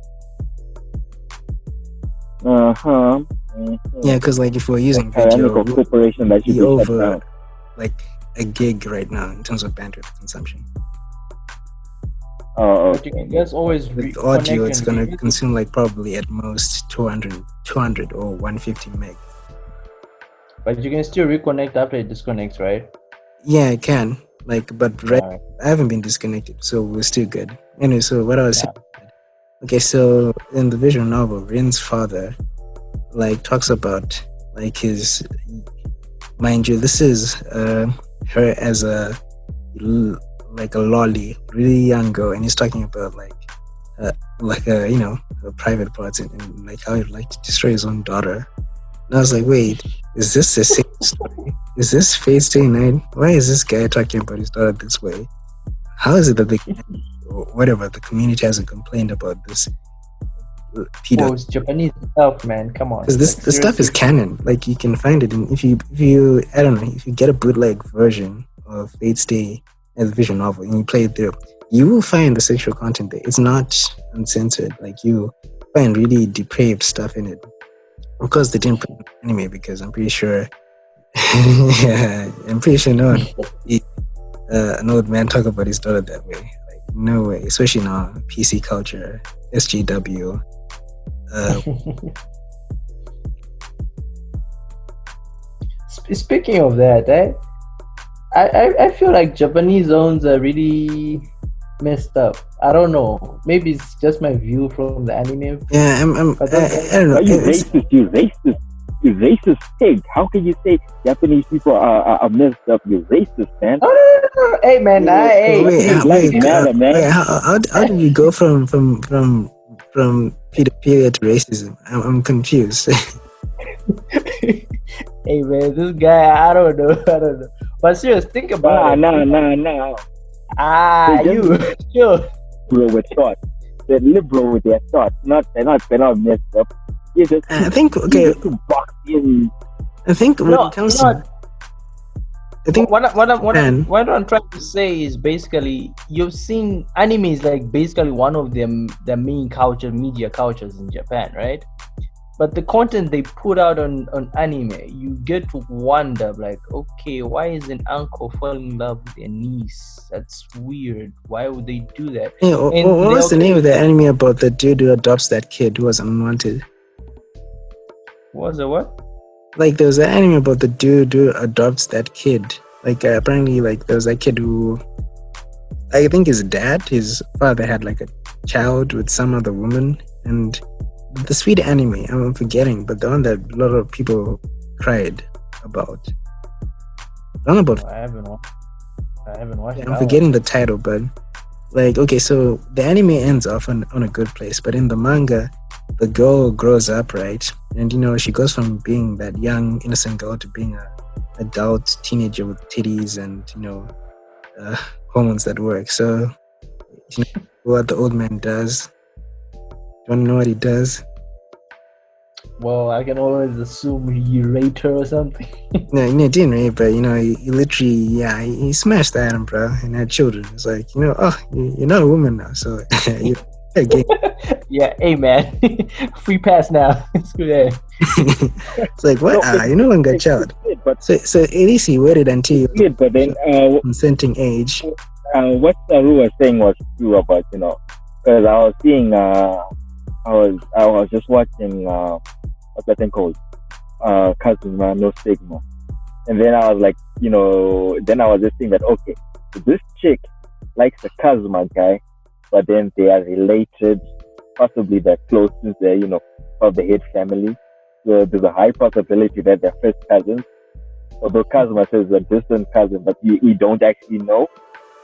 Yeah, because like if we're using video, Tyrannical corporation that should be be shut over down. like a gig right now in terms of bandwidth consumption. Oh, But you can just always With audio, reconnect it's and gonna revisit. consume like probably at most 200 or 150 meg. But you can still reconnect after it disconnects, right? Yeah, I can. Like, but right, Alright. I haven't been disconnected, so we're still good. Anyway, so what I was saying. Okay, so in the visual novel, Rin's father like talks about like his, mind you, this is her as a like a lolly, really young girl, and he's talking about like her private parts and like how he'd like to destroy his own daughter. And I was like, wait, is this the same story? Is this Phase 29? Why is this guy talking about his daughter this way? How is it that the community hasn't complained about this pedo? Oh, it's Japanese stuff, man. Come on. Because this Like, the stuff is seriously. canon. Like you can find it in if you I don't know, if you get a bootleg version of Fate Stay as a visual novel and you play it through, you will find the sexual content there. It's not uncensored. Like you find really depraved stuff in it. Of course, they didn't put it in anime because I'm pretty sure. I'm pretty sure no one an old man talk about his daughter that way. Like no way, especially now PC culture, SJW. Speaking of that, I feel like Japanese zones are really messed up. I don't know. Maybe it's just my view from the anime. Yeah, I don't know. Are you racist? You racist pig. How can you say Japanese people are messed up? You racist, man. Oh, hey man, How did we go from pedophilia to racism? I'm confused. Hey man, this guy, I don't know. But serious, think about it. No. You sure? Bro, with thought. they're liberal with their thoughts. They're not messed up. It's just I think easy to box in. I think when it comes to I think what I'm trying to say is basically you've seen anime is like basically one of the main media cultures in Japan, right? But the content they put out on anime, you get to wonder like, okay, why is an uncle falling in love with their niece? That's weird. Why would they do that? Yeah, what was the name of the anime about the dude who adopts that kid who was unwanted? What was the what? Like there was an anime about the dude who adopts that kid. Like apparently, like there was that kid who, I think his father had like a child with some other woman, and the sweet anime I'm forgetting, but the one that a lot of people cried about. I don't know about. I haven't watched. Yeah, I'm forgetting the title, but like okay, so the anime ends off on a good place, but in the manga, the girl grows up, right? And she goes from being that young innocent girl to being a adult teenager with titties and hormones that work. So what the old man does. You want to know what he does? Well, I can always assume he raped her or something. No, he didn't rape, but he literally, he smashed Adam, bro, and had children. It's like, you're not a woman now, so you're gay. Yeah, hey man, free pass now. Screw that. It's like what? You no longer a child. So at least he waited until you but then consenting age. What Saru was saying was true about because I was seeing I was just watching what's that thing called Kazuma no Stigma, and then I was like then I was just thinking that okay, so this chick likes the Kazuma guy, but then they are related, possibly they're close since they're of the head family. So there's a high possibility that they're first cousins. Although Kazuma says a distant cousin, but we don't actually know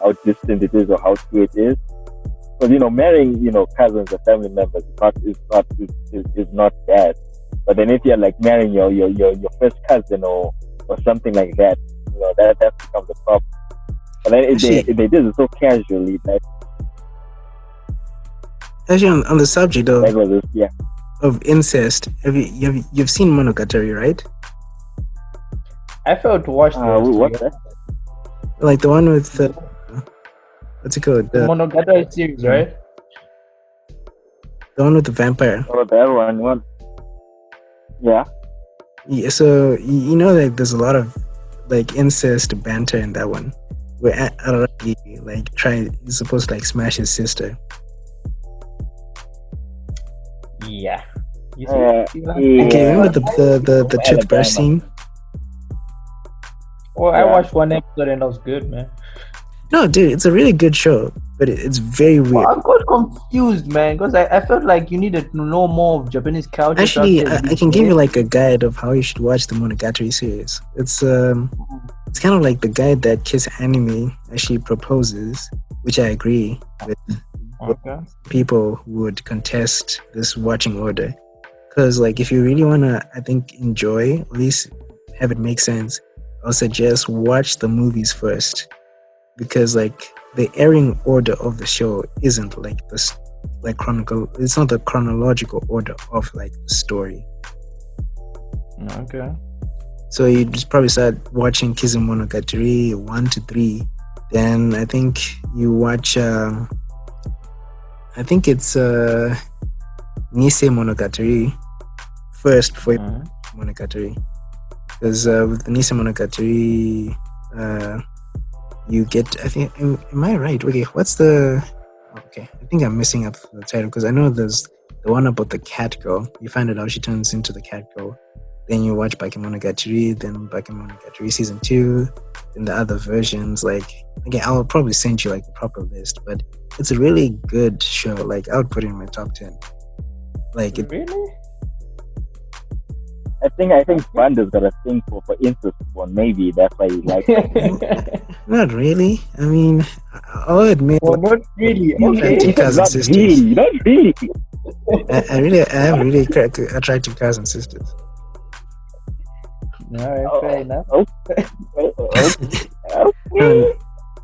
how distant it is or how true it is. Because marrying cousins or family members is not bad. But then if you're like marrying your first cousin or something like that, that becomes a problem. But then if they did it so casually that. Actually, on the subject of of incest, you've seen Monogatari, right? I failed to watch what's that? Like the one with what's it called? The Monogatari series, right? The one with the vampire. Oh, that one. Yeah. Yeah. So like there's a lot of like incest banter in that one, where Araragi he's supposed to like smash his sister. Yeah. Okay, remember the toothbrush scene? Well, I watched one episode and that was good, man. No, dude, it's a really good show, but it's very weird. Well, I got confused, man, because I felt like you needed to know more of Japanese culture. Actually, I can give you like a guide of how you should watch the Monogatari series. It's kind of like the guide that Kiss Anime actually proposes, which I agree with. Okay. People would contest this watching order, because like if you really wanna, I think, enjoy, at least have it make sense, I'll suggest watch the movies first, because like the airing order of the show isn't like this, like it's not the chronological order of like the story. Okay. So you just probably start watching Kizumonogatari 1 to 3, then I think you watch I think it's Nisei Monogatari first for Monogatari, because with the Nisei Monogatari you get, I think, am I right? Okay, I think I'm messing up the title, because I know there's the one about the cat girl. You find out how she turns into the cat girl. Then you watch Bakemonogatari, then Bakemonogatari season 2, then the other versions. Like, again, I'll probably send you like the proper list, but it's a really good show. Like, I would put it in my top 10. Like, Really? I think Banda's got a thing for incest one. Maybe that's why he likes it. Not really. I mean, I'll admit. Well, not really. Okay. Two cousin sisters. Not really. I have really attractive cousin sisters. Alright, fair enough. Okay.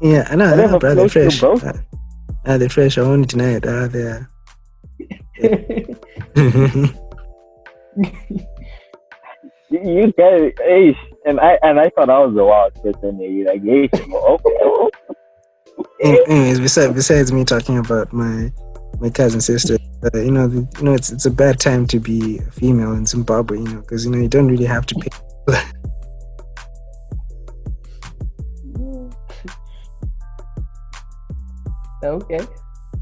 Yeah, I know. Whatever Bro, they're fresh. floats your boat. They're fresh. I won't deny it. They're You guys, hey, and I thought I was the wild person. You're like, hey, okay. Anyways, besides me talking about my cousin sister, it's a bad time to be a female in Zimbabwe, because you don't really have to pay. Okay.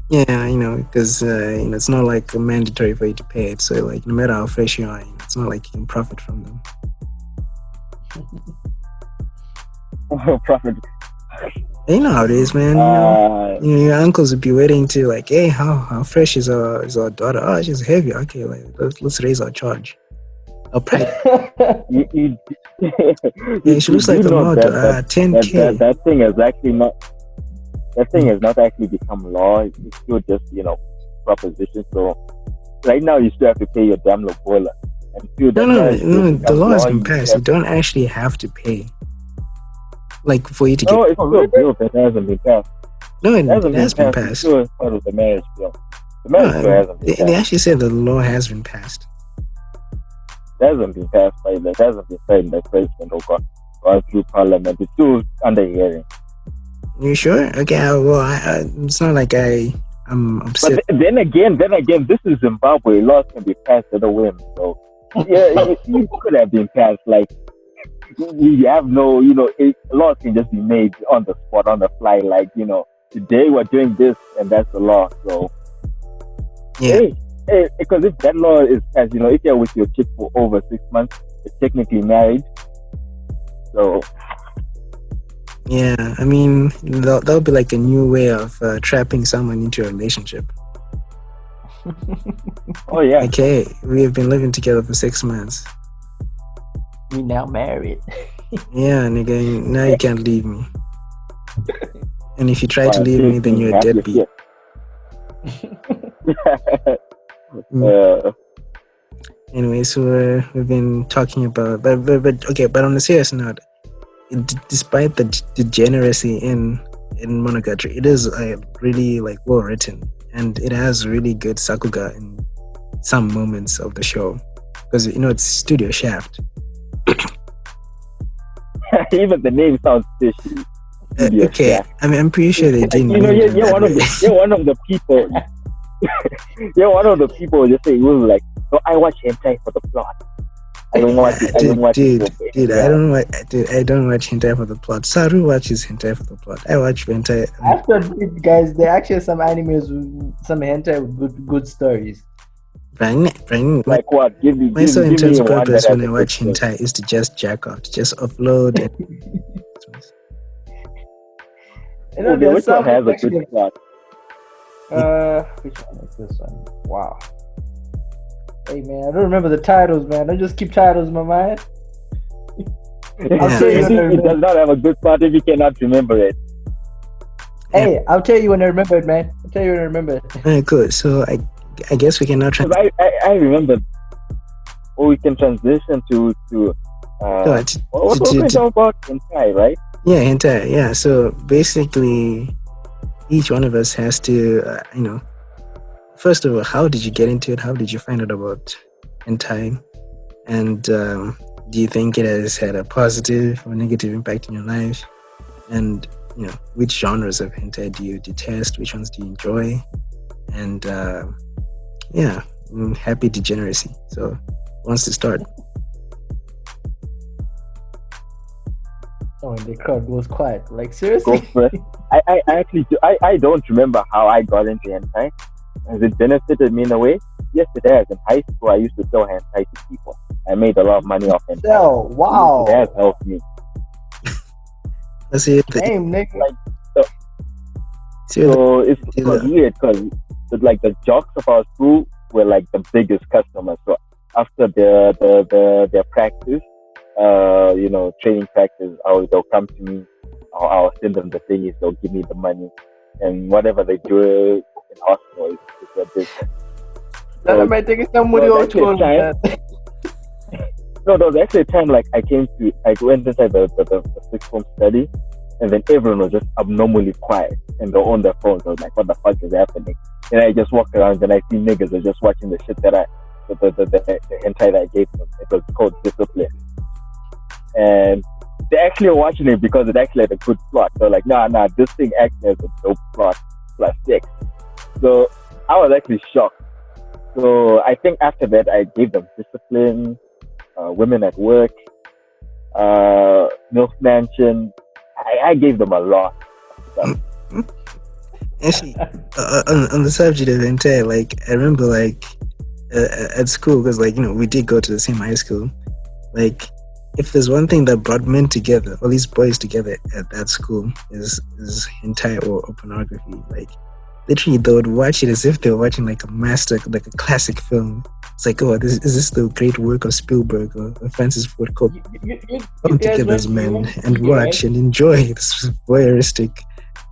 Yeah, because it's not like mandatory for you to pay it. So like, no matter how fresh you are, it's not like you can profit from them. Profit. You know how it is, man. Your uncles would be waiting to like, hey, how fresh is our daughter? Oh, she's heavy. Okay, like let's raise our charge. Our price. Yeah, she looks like a model. 10K. That thing is actually not. That thing has not actually become law. It's still just proposition. So right now you still have to pay your damn lobola. No. The law has been passed. You don't actually have to pay. Like for you to get. No, it's still a bill that hasn't been passed. No, it has been passed. It's still part of the marriage bill. The marriage bill hasn't been passed. They actually said the law has been passed. It hasn't been passed by the. It hasn't been signed by president or gone through parliament. It's still under hearing. You sure? Okay. Well, it's not like I'm upset. But then again, this is Zimbabwe. Laws can be passed at a whim. So yeah, it could have been passed. Like we have no, laws can just be made on the spot, on the fly. Like today we're doing this, and that's the law. So yeah. Hey, because if that law is passed, if you're with your kid for over 6 months, you're technically married. So. Yeah, I mean, that'll be like a new way of trapping someone into a relationship. Oh, yeah. Okay, we have been living together for 6 months. We now married. Yeah, nigga, now you can't leave me. And if you try to leave me, then you're a deadbeat. Anyway, so we've been talking about, but on a serious note, despite the degeneracy in Monogatari, it is really like well written, and it has really good sakuga in some moments of the show, because it's Studio Shaft. Even the name sounds fishy. Okay, Shaft. I mean, I'm pretty sure they didn't. You're one of the people. You're one of the people just saying, like, "No, I watch hentai for the plot. I don't watch it. I don't watch hentai for the plot. Saru watches hentai for the plot. I watch hentai. After guys, there are actually some animes, some hentai with good stories. Brian, like what? My sole intense purpose when I watch hentai is to just jack out, just upload. Which one has a good plot? Which one is this one? Wow. Hey man, I don't remember the titles, man. Don't just keep titles in my mind. I'll tell you it does not have a good plot if you cannot remember it. Hey, I'll tell you when I remember it, man. I'll tell you when I remember it. Alright, cool. So I guess we can now transition. I remember. Or we can transition to what was we talking about? Hentai, right? Yeah, hentai. Yeah. So basically, each one of us has to, first of all, how did you get into it? How did you find out about hentai? And do you think it has had a positive or negative impact in your life? And which genres of hentai do you detest? Which ones do you enjoy? And happy degeneracy. So, who wants to start? Oh, and the crowd goes quiet. Like, seriously? Go for it. I actually do. I don't remember how I got into hentai. Has it benefited me in a way? Yes, it has. In high school, I used to sell hentai to people. I made a lot of money off hentai. Sell? Wow. It has helped me. Let's see. Damn, nigga. So it was weird because like the jocks of our school were like the biggest customers. So after their practice, training practice, they'll come to me. I'll send them the thingies. They'll give me the money, and whatever they do in hospital is their business. That might take some money out to No, there was actually a time like I went inside the sixth form study, and then everyone was just abnormally quiet and they're on their phones. I was like, what the fuck is happening? And I just walked around and I see niggas are just watching the shit that the hentai that I gave them. It was called Discipline. And they actually were watching it because it actually had a good plot. So like, nah, this thing actually has a dope plot plus sex. So I was actually shocked. So I think after that I gave them Discipline, Women at Work, MILF Mansion. I gave them a lot. Actually, on the subject of hentai, like I remember, like at school, because like we did go to the same high school. Like, if there's one thing that brought men together, all these boys together at that school, is hentai or pornography. Like, literally, they would watch it as if they were watching like a classic film. It's like, oh, is this the great work of Spielberg or Francis Ford Coppola? Come together as men and watch and enjoy this voyeuristic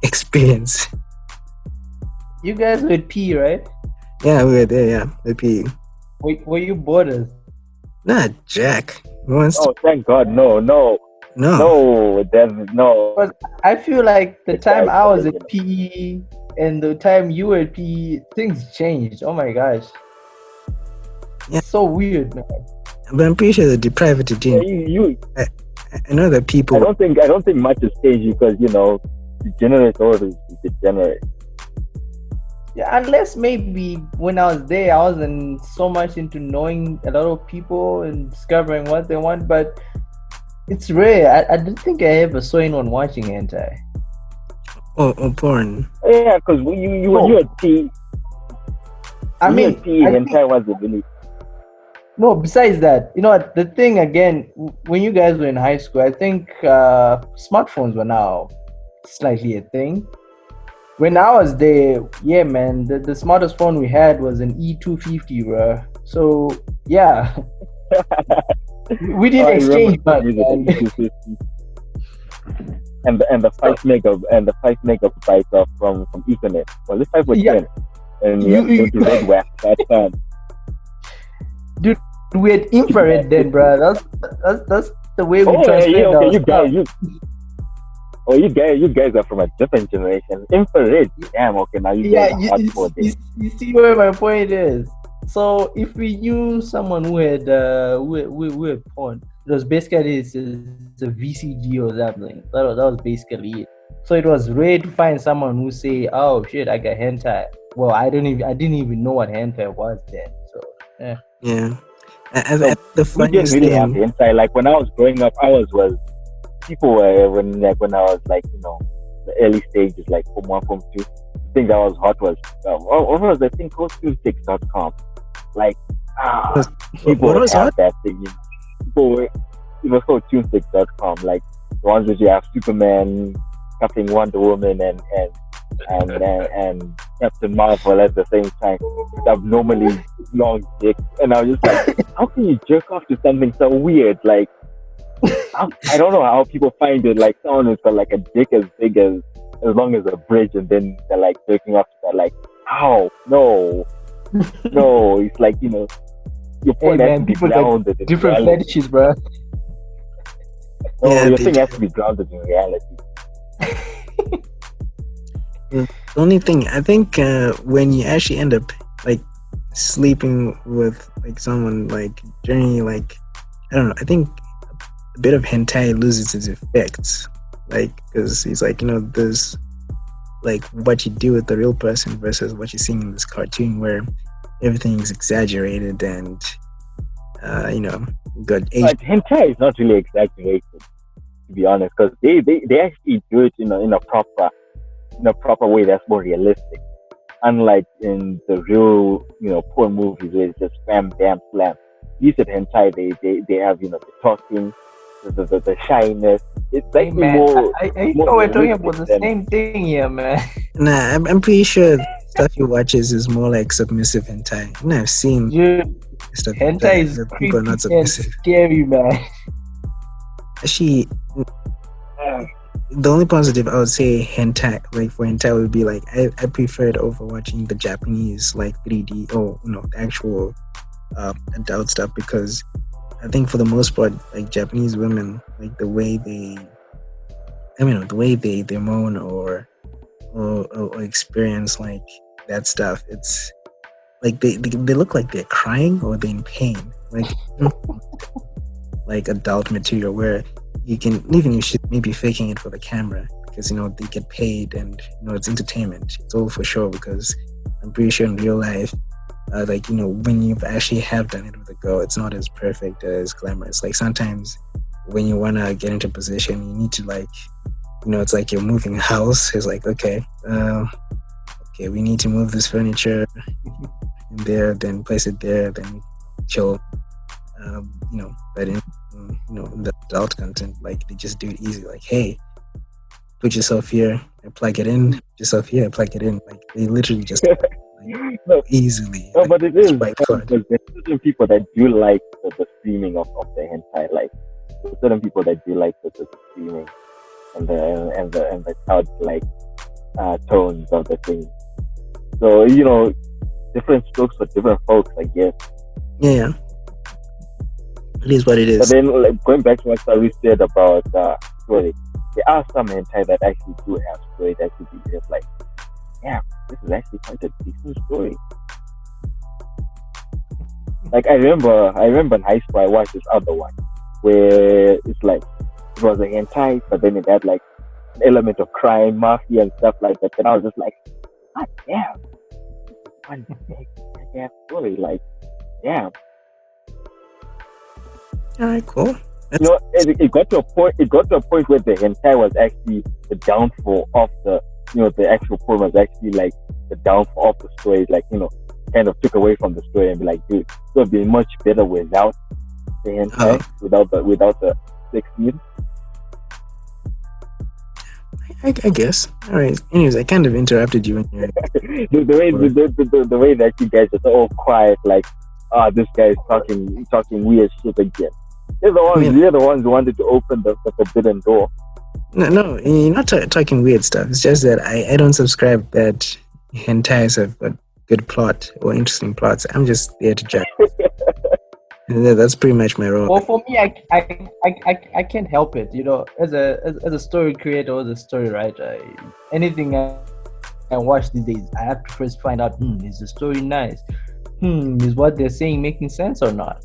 experience. You guys would pee, right? Yeah, we were there. Yeah, we pee. Were you boarders? Nah, Jack. Oh, thank God, no. There's no. But I feel like the time I was at PE and the time you were at PE, things changed. Oh my gosh. Yeah. So weird, man. But I'm pretty sure the depravity didn't. I know that people. I don't think much has changed because degenerate always degenerate. Yeah, unless maybe when I was there, I wasn't so much into knowing a lot of people and discovering what they want. But it's rare. I don't think I ever saw anyone watching hentai. Or porn. Yeah, because you had P. I mean, hentai was the really. No, besides that, the thing again, when you guys were in high school, I think smartphones were now slightly a thing. When I was there, yeah, man, the smartest phone we had was an E250, bro. So, yeah. We didn't exchange much. And the 5 megabytes from Ethernet. Was it 5 or 10? And you have to red wax that time. Dude, we had infrared then, bro. That's the way we transferred. You guys are from a different generation. Infrared. Damn, okay, now you guys are hardcore. You see where my point is. So if we knew someone who had porn, it was basically it's a VCG or something. That was basically it. So it was rare to find someone who say, "Oh shit, I got hentai." Well, I didn't even know what hentai was then. So yeah. Yeah. The funniest thing, have hentai. Like when I was growing up, people were when I was like the early stages, like Form 1, Form 2. The thing that was hot was what was the thing called tunesticks.com. Like people would have that thing. It was called tunesticks.com. Like the ones that you have Superman cuffing Wonder Woman and Captain Marvel at the same time with abnormally long dick. And I was just like, how can you jerk off to something so weird? Like, I don't know how people find it. Like someone who's got like a dick as big as long as a bridge, and then they're like jerking off to that. Like, how? No. It's like your point has to be grounded in different reality. fetishes, bro. No, your thing has to be grounded in reality. The only thing I think when you actually end up like sleeping with like someone like during like I don't know, I think a bit of hentai loses its effects, like because it's like there's like what you do with the real person versus what you're seeing in this cartoon where everything is exaggerated and got age. But hentai is not really exaggerated, to be honest, because they actually do it in a proper way that's more realistic. Unlike in the real porn movies where it's just bam bam slam. These at hentai they have the talking, the shyness. It's like more. We're talking about the same thing here, man. Nah, I'm pretty sure stuff you watches is more like submissive hentai. I've seen stuff hentai is people are not submissive. Scary, man. Actually, the only positive I would say hentai, like for hentai, would be like I preferred over watching the Japanese like 3D or the actual adult stuff, because I think for the most part, like Japanese women, like the way they I mean, the way they moan or experience like that stuff, it's like they look like they're crying or they're in pain. Like adult material where you should maybe faking it for the camera because they get paid and it's entertainment. It's all for sure because I'm pretty sure in real life, when you actually have done it with a girl, it's not as perfect as glamorous. Like sometimes when you wanna get into position, you need to it's like you're moving a house. It's like okay, we need to move this furniture in there, then place it there, then chill. But in the adult content, like they just do it easy. Like, hey, put yourself here and plug it in. Put yourself here, plug it in. Like they literally just No, easily. no, but it is swipe card. because there's certain people that do like the streaming of the hentai. Like there's certain people that do like the streaming and the chart tones of the thing. So different strokes for different folks, I guess. Yeah. It is what it But is. then, going back to what Saru said about story, there are some hentai that actually do have story that could be just like, yeah, this is actually quite a decent story. Like I remember in high school I watched this other one where it's like it was a hentai, but then it had like an element of crime, mafia, and stuff like that. And I was just like, God damn, one big ass story, like, damn. All right, cool. It got to a point. It got to a point where the hentai was actually the downfall of the actual poem was actually like the downfall of the story. Like kind of took away from the story and be like, dude, it would be much better without the hentai, without the sex scene. I guess. All right. Anyways, I kind of interrupted you when you the way that you guys are all quiet, like, this guy is talking weird shit again. They're the ones who wanted to open the forbidden door. No, you're not talking weird stuff. It's just that I don't subscribe that hentais have got good plot or interesting plots. I'm just there to judge. And that's pretty much my role. Well, for me, I can't help it. As a story creator, as a story writer, anything I watch these days, I have to first find out, is the story nice? Is what they're saying making sense or not?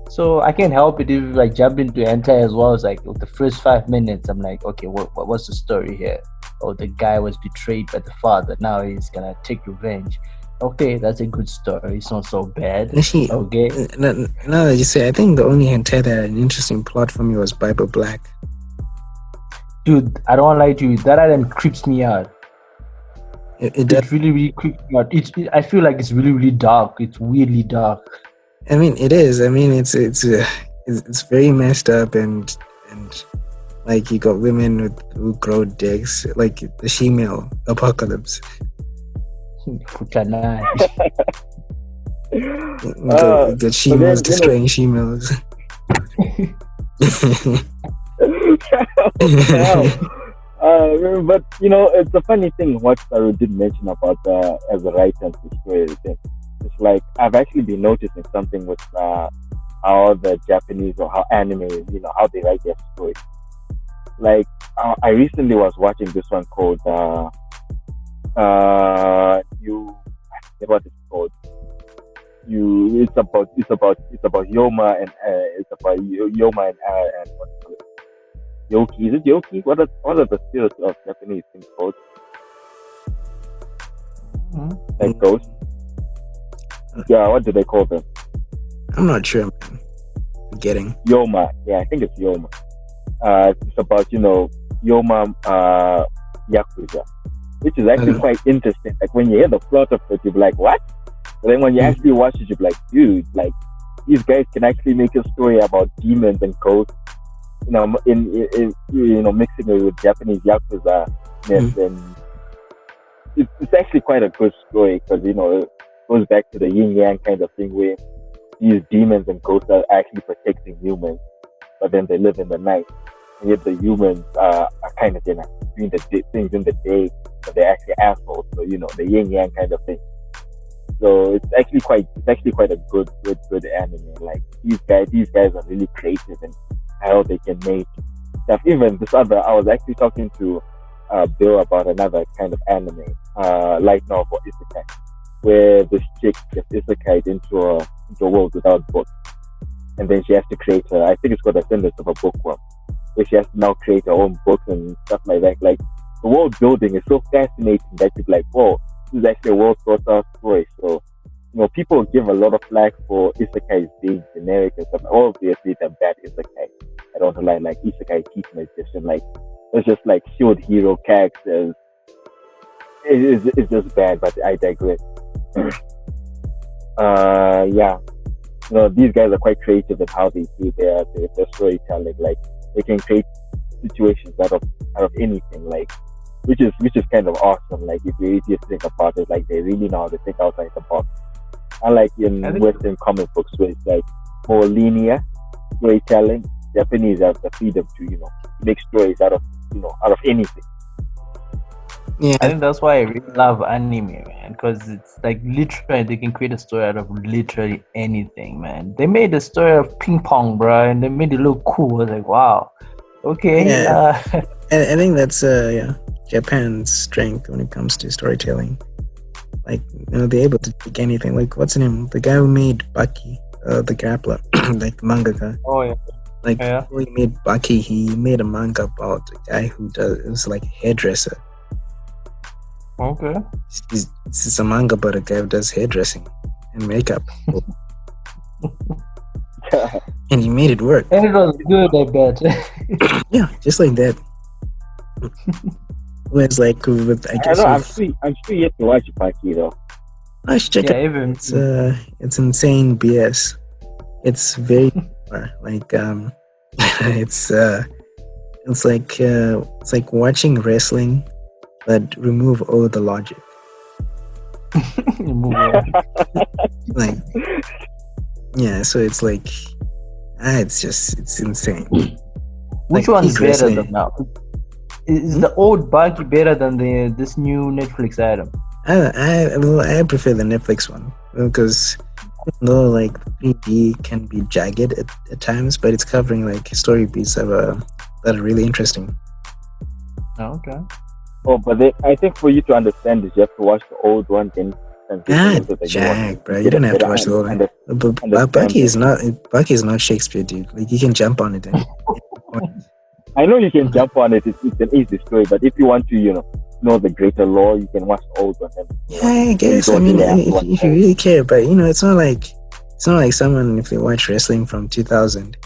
So I can't help it if like jump into hentai as well. It's like the first 5 minutes, I'm like, okay, what's the story here? Oh, the guy was betrayed by the father. Now he's gonna take revenge. Okay, that's a good story. It's not so bad. Actually, okay. Now that you say, I think the only hentai that had an interesting plot for me was Bible Black. Dude, I don't want to lie to you. That item creeps me out. It really, really creeps me out. I feel like it's really, really dark. It's weirdly dark. I mean, it is. I mean, it's very messed up and like you got women who grow dicks, like the she-male apocalypse. The she-males destroying she-males. But it's a funny thing what Saru did mention about as a writer and the story thing. It's like I've actually been noticing something with how the Japanese or how anime, how they write their stories. Like I recently was watching this one called I forget what it's called. It's about Yoma and Yoma and what's it called? Yoki. Is it Yoki? What are the spirits of Japanese things called? Like ghosts. Yeah, what do they call them? I'm not sure, man. Forgetting. Yoma. Yeah, I think it's Yoma. It's about Yoma Yakuza, which is actually quite interesting. Like when you hear the plot of it, you're like, what? But then when you actually watch it, you're like, dude, like these guys can actually make a story about demons and ghosts. In mixing it with Japanese Yakuza, and it's actually quite a good story because it goes back to the yin yang kind of thing where these demons and ghosts are actually protecting humans, but then they live in the night, and yet the humans are kind of doing the things in the day, but they're actually assholes. So the yin yang kind of thing. So it's actually quite a good anime. Like these guys are really creative and how they can make stuff. Even this other, I was actually talking to Bill about another kind of anime, light novel isekai, where this chick gets isekai into a world without books, and then she has to create her. I think it's called Ascendance of a Bookworm, where she has to now create her own books and stuff like that. Like the world building is so fascinating that you're like, whoa, this is actually a well thought out story. So people give a lot of flack for isekais being generic and stuff. Obviously, they're bad isekai. I don't lie, like isekai teach magician, like it's just like shield hero characters. It's just bad, but I digress. Yeah, these guys are quite creative in how they do their storytelling. Like they can create situations out of anything, like which is kind of awesome. Like if you just think about it, like they really know how to think outside the box. Unlike in Western comic books where it's like more linear storytelling, Japanese have the freedom to make stories out of anything. Yeah, I think that's why I really love anime, man, because it's like literally they can create a story out of literally anything, man. They made a story of ping pong, bro, and they made it look cool. I was like, wow, okay. Yeah. I think that's Japan's strength when it comes to storytelling. Like they're able to take anything. Like what's his name? The guy who made Baki, the grappler, like mangaka. Oh yeah. Like before he made Baki, he made a manga about a guy who was like a hairdresser. Okay. It's a manga about a guy who does hairdressing and makeup. And he made it work. And it was good, I bet. Yeah, just like that. Whereas like with I'm still yet to watch Baki though. I should check it. Even It's insane BS. It's very like it's like watching wrestling but remove all the logic. Like so it's like it's insane. Which one's better than now? Is the old Baki better than this new Netflix item? I prefer the Netflix one because though like 3D can be jagged at times, but it's covering like story beats that are really interesting. Oh, okay. Oh, but I think for you to understand this, you have to watch the old one, then Jack, bro, you don't have to watch the old one. But Baki is not Shakespeare, dude. Like you can jump on it. I know you can jump on it. It's an easy story, but if you want to, know the greater lore, you can watch the old one. I guess. I mean, if you really care, but it's not like someone if they watch wrestling from 2000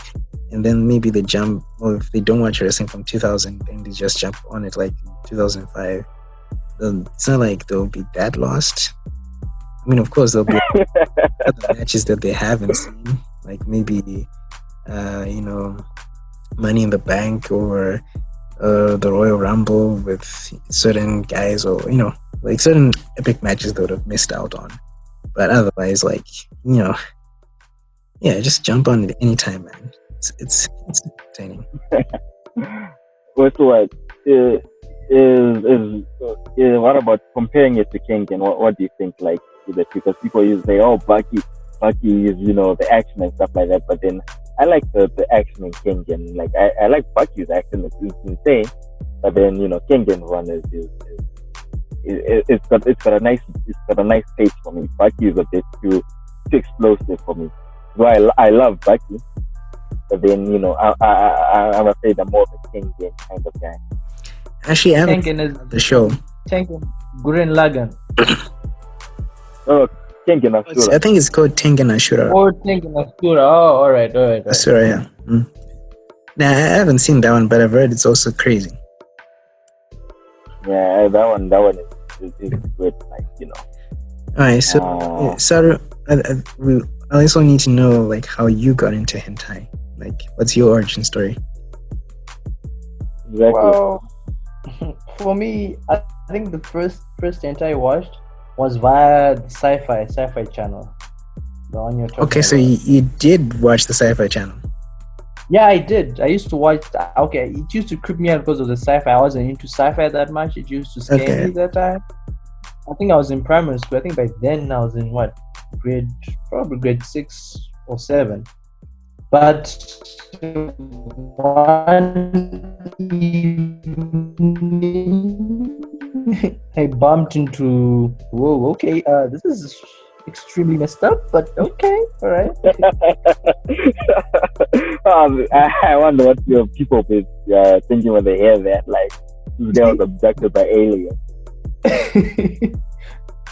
and then maybe they jump, or if they don't watch wrestling from 2000 and they just jump on it like 2005. It's not like they'll be that lost. I mean, of course, there'll be other matches that they haven't seen, like maybe, Money in the Bank or the Royal Rumble with certain guys, or like certain epic matches they would have missed out on. But otherwise, like just jump on it anytime, man. It's entertaining. What's what is what about comparing it to King? And what do you think? Like with it, because people say, "Oh, Baki is the action and stuff like that," but then I like the action in Kengen. Like I like Baki's action; it's insane. But then Kengen's one it's got a nice pace for me. Baki is a bit too explosive for me. So I love Baki, but then I'm afraid I'm more of a Kengen kind of guy. Actually, I haven't seen the show. Kengen Gurren Lagann. Oh. Tengen Ashura. I think it's called Tengen Ashura. Or Tengen Ashura. Oh, all right. Ashura, yeah. Nah, I haven't seen that one, but I've heard it's also crazy. Yeah, that one is good. Like Alright, so Saru, I also need to know like how you got into hentai. Like, what's your origin story? Exactly. Well, for me, I think the first hentai I watched was via the sci-fi channel. The one you're talking Okay, so you did watch the sci-fi channel. Yeah, I did. I used to watch. Okay, it used to creep me out because of the sci-fi. I wasn't into sci-fi that much. It used to scare me that time. I think I was in primary school. I think by then I was in probably grade 6 or 7. But one evening, I bumped into. Whoa, okay. This is extremely messed up, but okay, all right. I wonder what your people is thinking when they hear that. Like, they was abducted by aliens.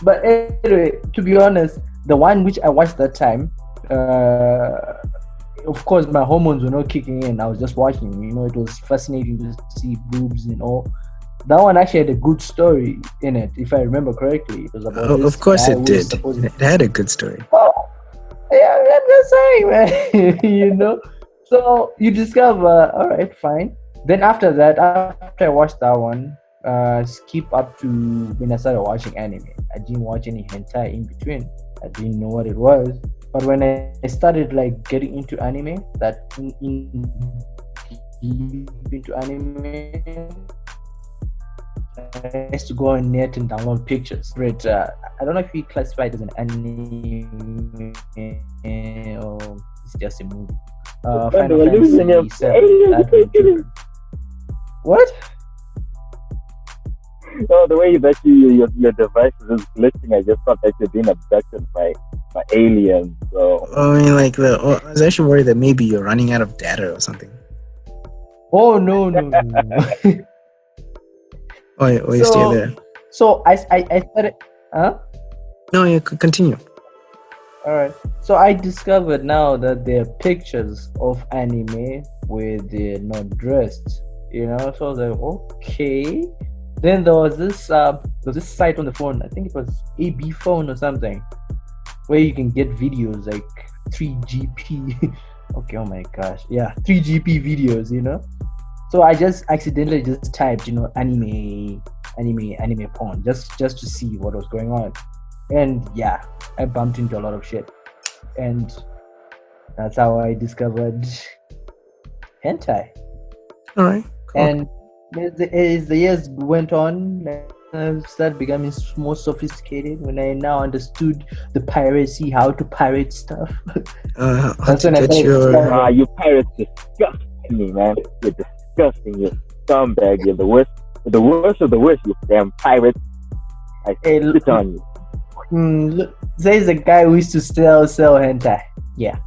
But anyway, to be honest, the one which I watched that time, of course, my hormones were not kicking in. I was just watching. It was fascinating to see boobs and all. That one actually had a good story in it, if I remember correctly. It was about this Of course guy it who did. supposedly- It had a good story. Oh, yeah, I'm just saying, man. So you discover, all right, fine. Then after that, after I watched that one, skip up to when I started watching anime. I didn't watch any hentai in between. I didn't know what it was. But when I started like getting into anime, into anime, I used to go on net and download pictures. But I don't know if you classify it as an anime or it's just a movie. Final Fantasy VII, that one. What? Oh, the way that your device is glitching, I just thought that you're being abducted by aliens. So I mean, I was actually worried that maybe you're running out of data or something. Oh no. Oh, you're still there. So I started. Huh? No, you could continue. All right. So I discovered now that there are pictures of anime where they're not dressed. So I was like, okay. Then there was this site on the phone. I think it was AB phone or something, where you can get videos like 3GP. Okay. Oh my gosh. Yeah, 3GP videos. So I just accidentally just typed, anime porn, just to see what was going on. And yeah, I bumped into a lot of shit. And that's how I discovered hentai. All right. Cool. And as the years went on, I started becoming more sophisticated when I now understood the piracy, how to pirate stuff. How That's to when I get started your... discovering- you pirates disgust me, man. You're disgusting. You're scumbag. You're the worst. The worst of the worst. You damn pirates. I Hey, spit on you. look, there's a guy who used to sell hentai. Yeah.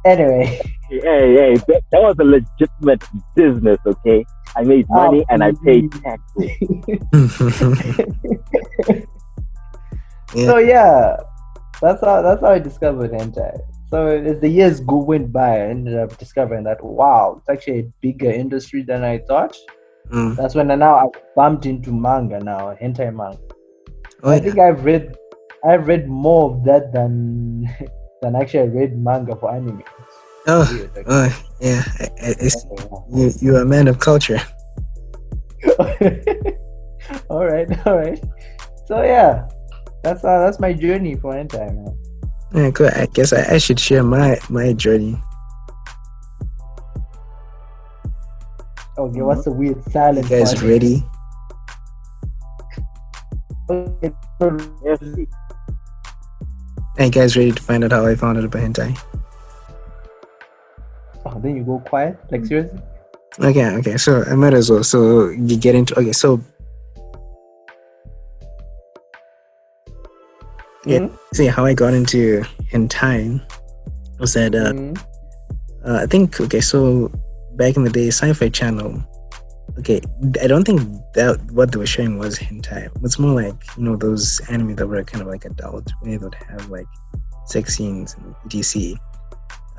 Anyway. Hey, that was a legitimate business, okay? I made money and I paid taxes. Yeah. So yeah, that's how I discovered hentai. So as the years went by, I ended up discovering that wow, it's actually a bigger industry than I thought. Mm. That's when I bumped into manga now, hentai manga. Oh, I yeah. think I've read more of that than actually I read manga for anime. Oh, Weird, like- yeah. I see. You're a man of culture. all right. So yeah, that's my journey for hentai, man. Yeah, cool. I guess I should share my journey. Okay, what's the weird silence? You guys part? ready? Okay, Yes. Are you guys ready to find out how I found out about hentai? oh, then you go quiet. Like seriously? Okay. So I might as well. So you get into so yeah. Mhm. See how I got into hentai was that Mhm. I think so back in the day, Sci-Fi Channel. Okay, I don't think that what they were showing was hentai. It's more like those anime that were kind of like adult, where they would have like sex scenes and etc.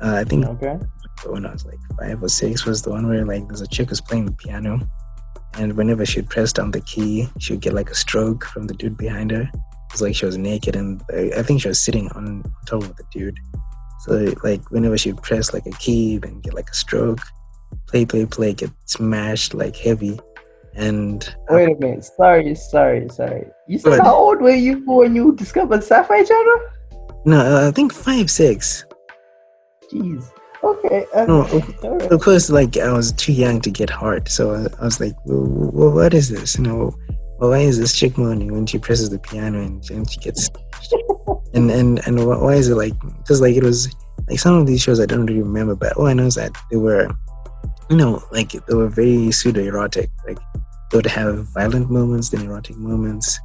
I think Okay. when I was like 5 or 6 was the one where like there's a chick who's playing the piano, and whenever she'd press down the key, she'd get like a stroke from the dude behind her. It's like she was naked, and I think she was sitting on top of the dude. So like whenever she'd press like a key, then get like a stroke, play, get smashed like heavy. And Wait a minute. Sorry. You said What? how old were you when you discovered Sci-Fi Channel? no, I think 5, 6. Jeez. Okay. No, all right. of course, like I was too young to get hard, so I was like, well, what is this? Why is this chick moaning when she presses the piano and she gets and why is it like? Because like it was like some of these shows I don't really remember, but all I know is that they were, like they were very pseudo erotic. Like they would have violent moments, then erotic moments,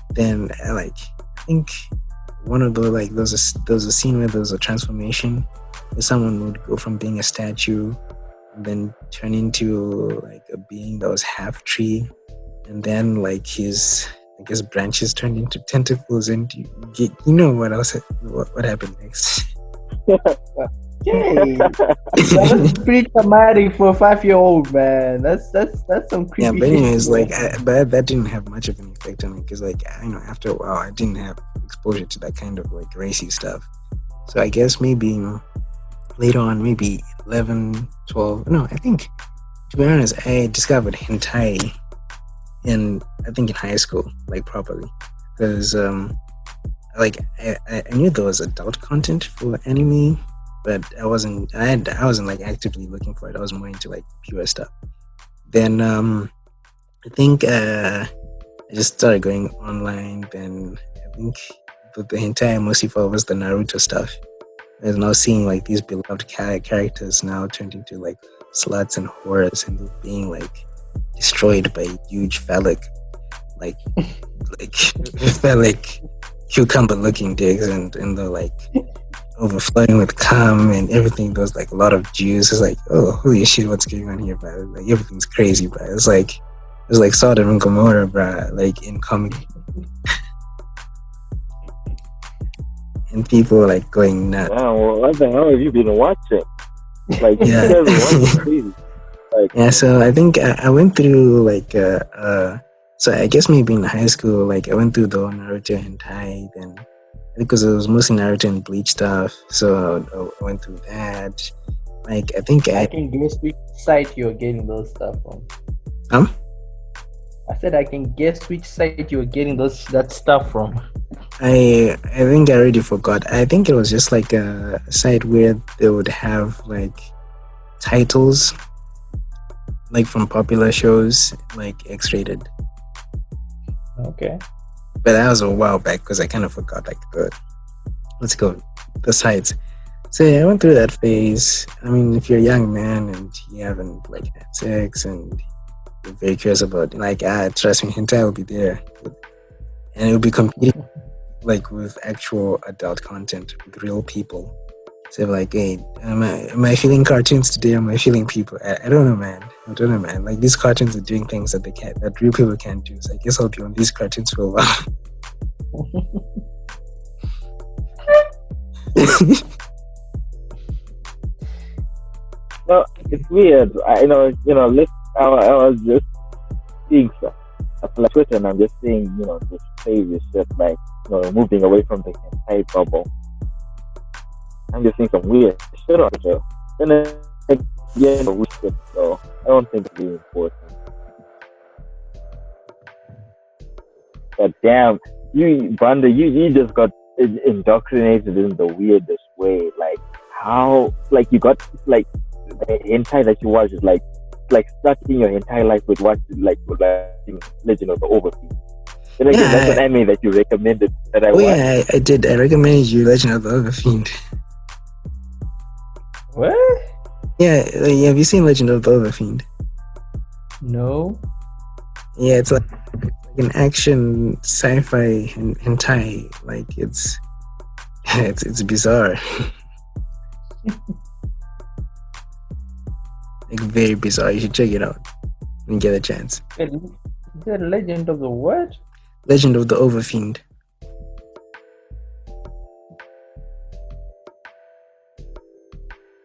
then like I think one of the like there was a scene where there was a transformation where someone would go from being a statue and then turn into like a being that was half tree, and then like his I guess branches turned into tentacles, and you know what else? What happened next? Yay. That's pretty traumatic for a 5-year-old, man. That's some creepy. Yeah, but shit, anyways, bro. but that didn't have much of an effect on me because, like, after a while, I didn't have exposure to that kind of like racy stuff. So I guess maybe later on, maybe 11, 12. No, I think to be honest, I discovered hentai in high school, like properly, because like I knew there was adult content for anime, but I wasn't like actively looking for it. I was more into like pure stuff. Then I think I just started going online. Then I think the hentai I mostly followed was the Naruto stuff. I was now seeing like these beloved characters now turned into like sluts and whores and being like destroyed by huge phallic cucumber looking dicks, and they're like overflowing with cum and everything. There was like a lot of juice. It's like, oh holy shit, what's going on here, bro? Like everything's crazy, bro. It's like Sodom and Gomorrah, bro, like in comedy. And people were like going nuts. Wow, well, what the hell have you been watching? Like, Yeah. you guys are watching crazy. Like, Yeah, so I think I went through like so I guess maybe in high school, like I went through the whole Naruto hentai, then because it was mostly Naruto and Bleach stuff, so I went through that. Like I think I can guess which site you're getting those stuff from. I said I can guess which site you're getting that stuff from. I think I already forgot. I think it was just like a site where they would have like titles like from popular shows, like X-rated. Okay. But that was a while back because I kind of forgot like the sites. So yeah, I went through that phase. I mean, if you're a young man and you haven't like had sex and you're very curious about like trust me, hentai will be there, and it will be competing like with actual adult content with real people. So like, hey, am I feeling cartoons today? Am I feeling people? I don't know, man. Like these cartoons are doing things that that real people can't do. So I guess I'll be on these cartoons for a while. no, it's weird. I was just seeing stuff on Twitter, and I'm just seeing, this crazy shit, like, moving away from the hentai bubble. I'm just seeing some weird shit on the show. Then again, we shit, so I don't think it's really important. But damn, Banda, you just got indoctrinated in the weirdest way. Like how, like you got like the hentai that you watch is like starting your entire life with watching Legend of the Overfiend. Then again, that's an anime that you recommended that I watched. Yeah, I did. I recommended you Legend of the Overfiend. What? Yeah, have you seen Legend of the Overfiend? No. Yeah, it's like an action sci-fi hentai. Like it's bizarre. Like very bizarre. You should check it out when you get a chance. The Legend of the what? Legend of the Overfiend.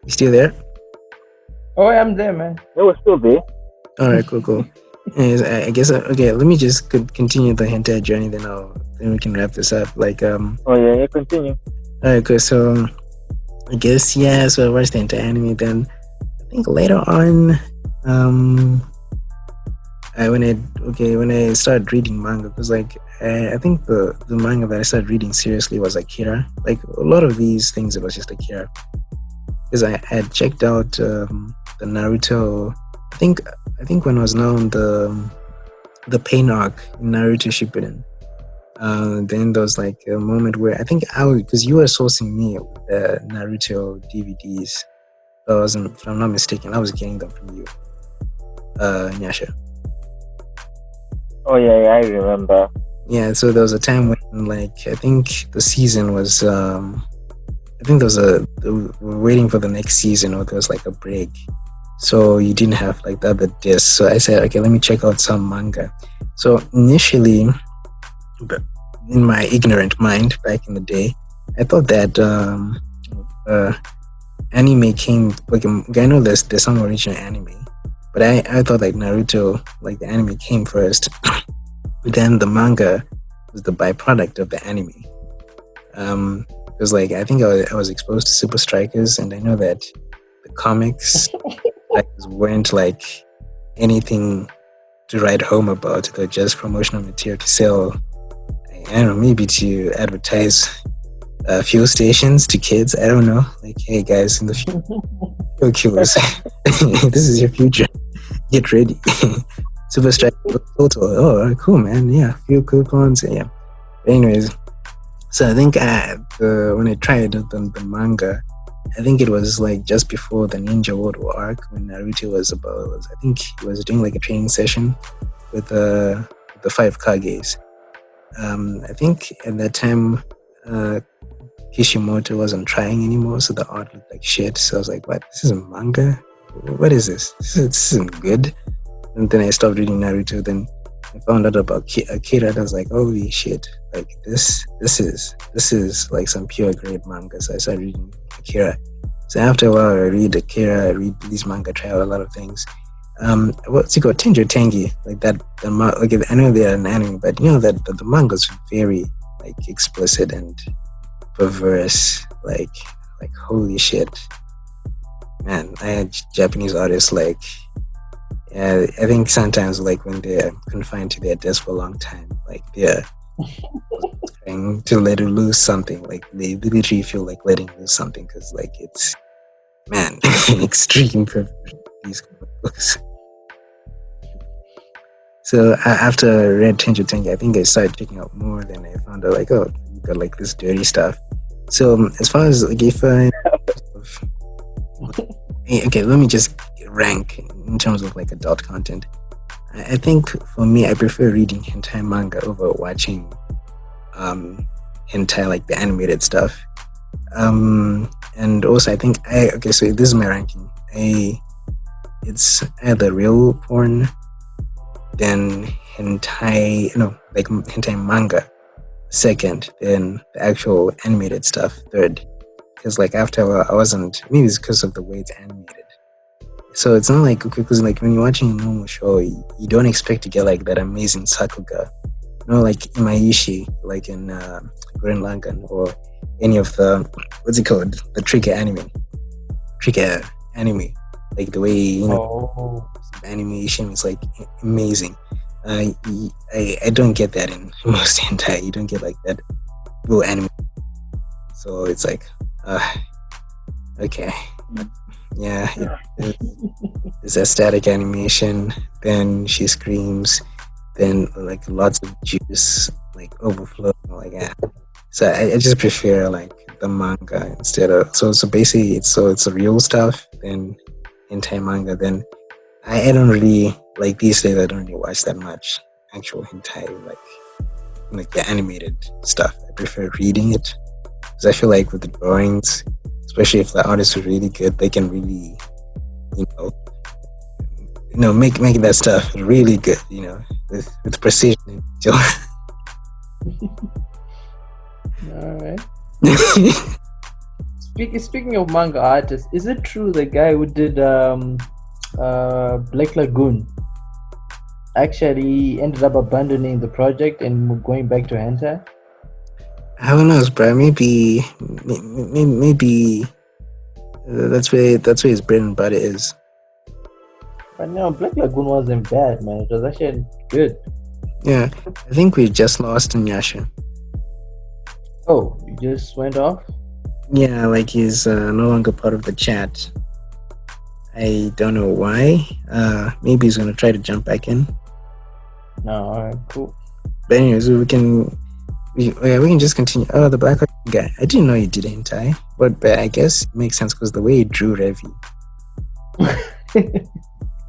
You still there? Oh, I'm there, man. No, we're still there. All right, cool. Anyways, I guess okay. Let me just continue the hentai journey, then we can wrap this up. Like Oh yeah, continue. All right, good. So I guess yeah. So I watched the entire anime. Then I think later on, when I started reading manga, because like I think the manga that I started reading seriously was Akira. Like a lot of these things, it was just Akira. Because I had checked out the Naruto. I think when I was now on the pain arc in Naruto Shippuden. Then there was like a moment where I think because you were sourcing me with the Naruto DVDs. If I'm not mistaken, I was getting them from you, Nyasha. Oh yeah, I remember. Yeah, so there was a time when, like, I think the season was, I think we were waiting for the next season, or there was like a break. So you didn't have like the other discs. So I said, okay, let me check out some manga. So initially, in my ignorant mind back in the day, I thought that anime came, like, I know there's some original anime, but I thought like Naruto, like the anime came first. Then the manga was the byproduct of the anime. Because like I think I was exposed to Super Strikers, and I know that the comics weren't like anything to write home about. They're just promotional material to sell. I don't know, maybe to advertise fuel stations to kids. I don't know. Like, hey guys, in the future, fuel killers, this is your future. Get ready. Super Strike Total. Oh, cool, man. Yeah, few coupons. Yeah. But anyways, so I think when I tried the manga, I think it was like just before the Ninja World War arc, when Naruto was I think he was doing like a training session with the 5 Kages. I think at that time, Kishimoto wasn't trying anymore, so the art looked like shit. So I was like, what? This is a manga? What is this? This isn't good. And then I stopped reading Naruto. Then I found out about Akira, and I was like, holy shit! Like this is like some pure grade manga. So I started reading Akira. So after a while, I read Akira, I read these manga, try out a lot of things. What's it called? Tenjo Tengi, like that. Okay, I know they're an anime, but you know that the manga's very like explicit and perverse. Like holy shit, man! I had Japanese artists like. I think sometimes, like when they're confined to their desk for a long time, like they're trying to let loose something. Like they literally feel like letting loose something, because like it's, man, extreme perversion. These books. So after I read Tenjo Tengi, I think I started checking out more. Then I found out like, oh, you got like this dirty stuff. So as far as like if okay, let me just rank in terms of like adult content. I think for me, I prefer reading hentai manga over watching hentai, like the animated stuff. And also I think so this is my ranking. It's either real porn, then hentai manga second, then the actual animated stuff third. Because like after a while, I wasn't, maybe it's because of the way it's animated. So it's not like, because like when you're watching a normal show, you don't expect to get like that amazing sakuga. You know, like Imaishi, like in Gurren Lagann, or any of the, what's it called? The trigger anime. Like the way, you know, animation is like amazing. I don't get that in most hentai. You don't get like that real anime. So it's like, okay. Yeah, it's a static animation, then she screams, then like lots of juice like overflow, like yeah. So I just prefer like the manga instead of, so basically it's a real stuff, then hentai manga. Then I don't really, like these days I don't really watch that much actual hentai, like the animated stuff. I prefer reading it, because I feel like with the drawings, especially if the artists are really good, they can really, make that stuff really good, with precision. All right. Speaking of manga artists, is it true the guy who did Black Lagoon actually ended up abandoning the project and going back to hentai? Who knows, bro? Maybe that's where his bread and butter is. But no, Black Lagoon wasn't bad, man. It was actually good. Yeah, I think we just lost Nyasha. Oh, you just went off? Yeah, like he's no longer part of the chat. I don't know why. Maybe he's gonna try to jump back in. No, alright, cool. But anyways, we can we can just continue. Oh, the black guy. I didn't know you did hentai, but I guess it makes sense because the way he drew Revi.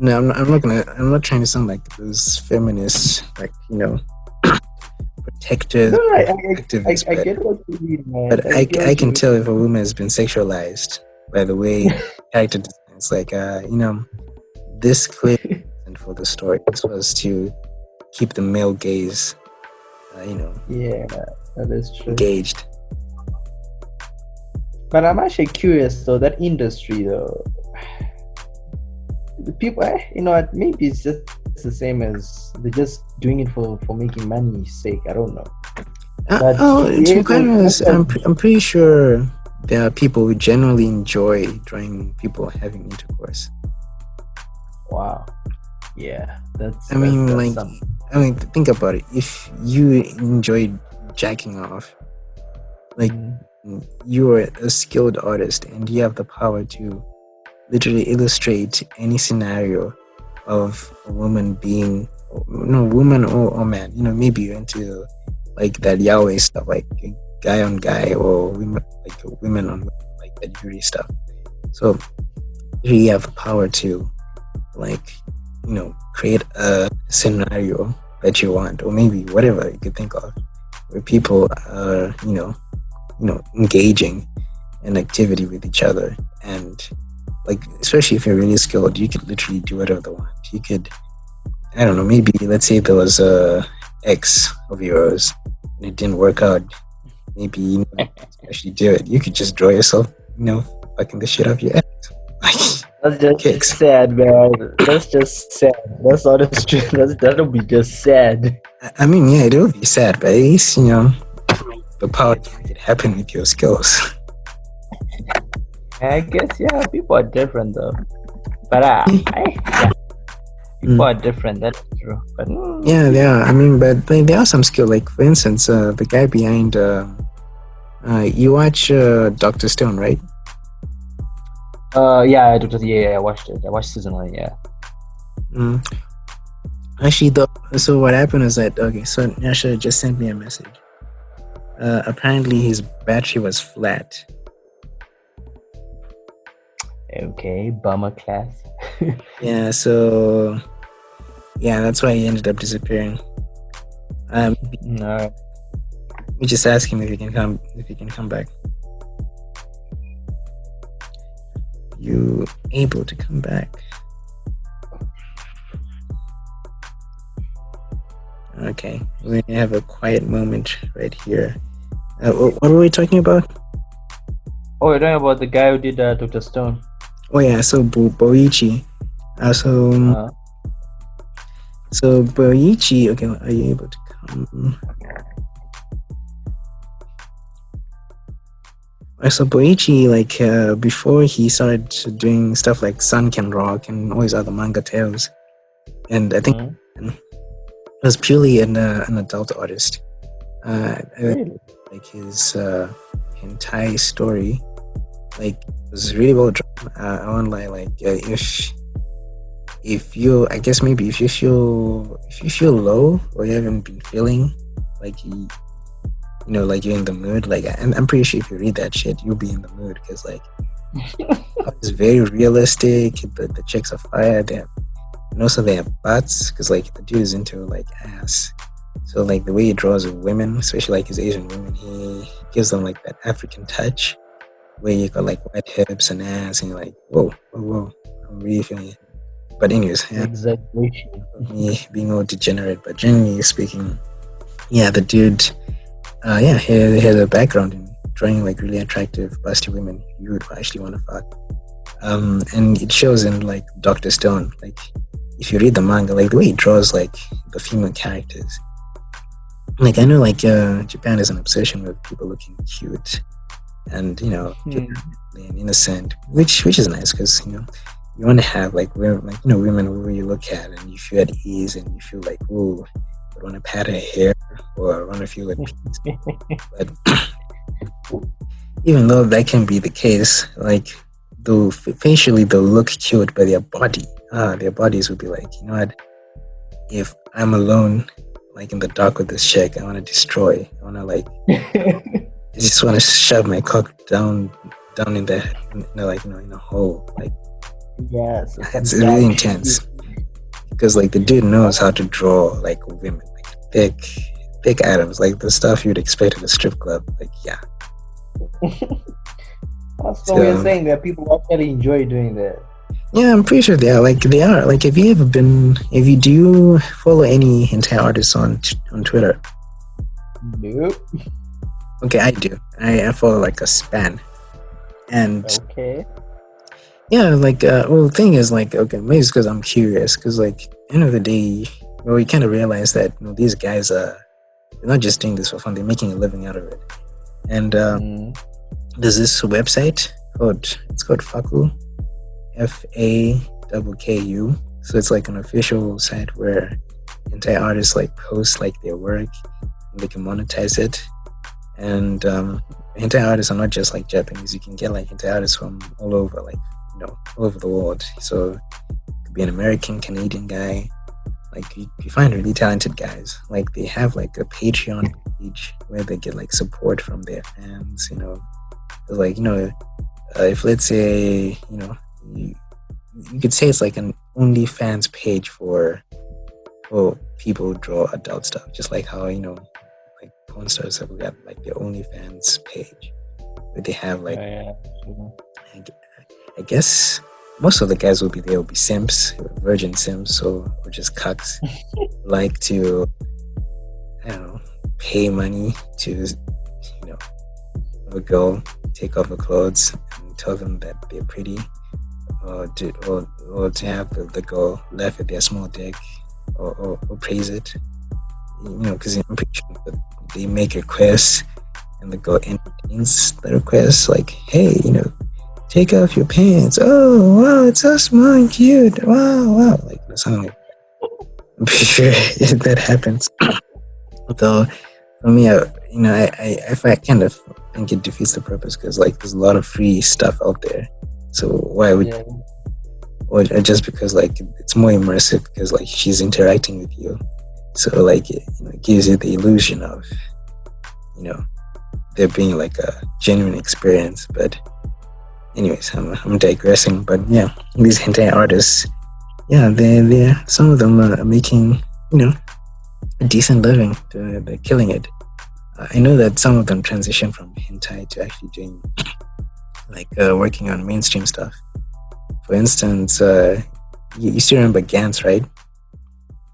No, I'm not trying to sound like those feminists, like protectors. No, I activists, get what you mean, man. but I get what can you tell if a woman has been sexualized by the way character design. It's like this clip isn't for the story. This was to keep the male gaze, Yeah, that is true. engaged. But I'm actually curious though, that industry though, the people, maybe it's just the same as they're just doing it for making money's sake. I don't know. To be quite honest, I'm pretty sure there are people who genuinely enjoy drawing people having intercourse. Wow. Yeah, that's. Think about it. If you enjoy jacking off, like you're a skilled artist and you have the power to literally illustrate any scenario of a woman being, woman or man. Maybe you're into like that yaoi stuff, like guy on guy, or women on women, like that yuri stuff. So you have the power to, create a scenario that you want, or maybe whatever you could think of, where people are, engaging in activity with each other, and especially if you're really skilled, you could literally do whatever they want. You could, I don't know, maybe let's say there was a ex of yours and it didn't work out. Maybe you actually do it. You could just draw yourself, fucking the shit up your ex. That's just kicks. Sad, man. That's just sad. That's honest truth. That'll be just sad. I mean, yeah, it will be sad, but at least the power to make it happen with your skills. I guess people are different though. But people are different. That's true. But yeah, they are. I mean, but there are some skill. Like for instance, the guy behind. You watch Dr. Stone, right? Yeah, I watched it. I watched season 1. Yeah. Actually, so what happened is that so Nyasha just sent me a message. Apparently, his battery was flat. Okay, bummer class. Yeah, so that's why he ended up disappearing. No. We just ask him if he can come back. You able to come back? Okay, we're gonna have a quiet moment right here. What were we talking about? Oh, you're talking about the guy who did Dr. Stone. Oh yeah, so Boichi. So Boichi. Okay, are you able to come? So Boichi, before he started doing stuff like Sun Can Rock and all his other manga tales, and I think it was purely an adult artist. Really? Like his hentai story, was really well drawn. I won't lie. If you, I guess maybe if you feel low or you haven't been feeling like you're in the mood, I'm pretty sure if you read that shit, you'll be in the mood, because it's very realistic. The chicks are fire. And also they have butts, because the dude is into ass. So the way he draws women, especially his Asian women, he gives them that African touch, where you got white hips and ass, and you're like, whoa, I'm really feeling it. But anyways, Exaggeration. Me being all degenerate, but generally speaking, the dude, he had a background in drawing really attractive, busty women you would actually want to fuck. And it shows in Dr. Stone. If you read the manga, the way he draws the female characters. I know Japan is an obsession with people looking cute and and innocent, which is nice, because you want to have women who you look at and you feel at ease and you feel ooh, I want to pat her hair or I want to feel at peace. But even though that can be the case, though facially they'll look cute, but their bodies would be you know what, if I'm alone, like in the dark with this chick. I want to destroy. I want to like. I just want to shove my cock down in the like in a hole. Like Yes, it's really intense because like the dude knows how to draw like women, like thick items, like the stuff you'd expect at a strip club. Like yeah. So we're saying that people actually enjoy doing that. Yeah, I'm pretty sure they are. Like they are. Like, have you ever been? If you do follow any hentai artists on Twitter? Nope. Okay, I do. I follow like a span, and okay. Yeah, like well, the thing is like okay, maybe it's because I'm curious. Because like end of the day, well, you kind of realize that these guys are they're not just doing this for fun; they're making a living out of it. And there's this website it's called Faku. FAKKU. So it's like an official site where hentai artists like post like their work and they can monetize it. And hentai artists are not just like Japanese. You can get like hentai artists from all over, like all over the world. So it could be an American, Canadian guy. Like you find really talented guys. Like they have like a Patreon page where they get like support from their fans. Like if let's say you could say it's like an OnlyFans page for people who draw adult stuff, just like how like porn stars have got like their OnlyFans page, where they have like I guess most of the guys will be simps, virgin simps, or just cucks, like to pay money to have a girl take off her clothes and tell them that they're pretty. Or to have the girl laugh at their small dick or praise it, because I'm pretty sure that they make requests and the girl entertains the request, like, hey, take off your pants. Oh wow, it's so small and cute. Wow, like something like that. I'm pretty sure that happens. Though for me, I kind of think it defeats the purpose because like there's a lot of free stuff out there. So why would or just because like it's more immersive because like she's interacting with you, so like it gives you the illusion of there being like a genuine experience. But anyways, I'm digressing. But yeah, these hentai artists, they're some of them are making a decent living. They're killing it. I know that some of them transition from hentai to actually doing like working on mainstream stuff. For instance, you still remember Gantz, right?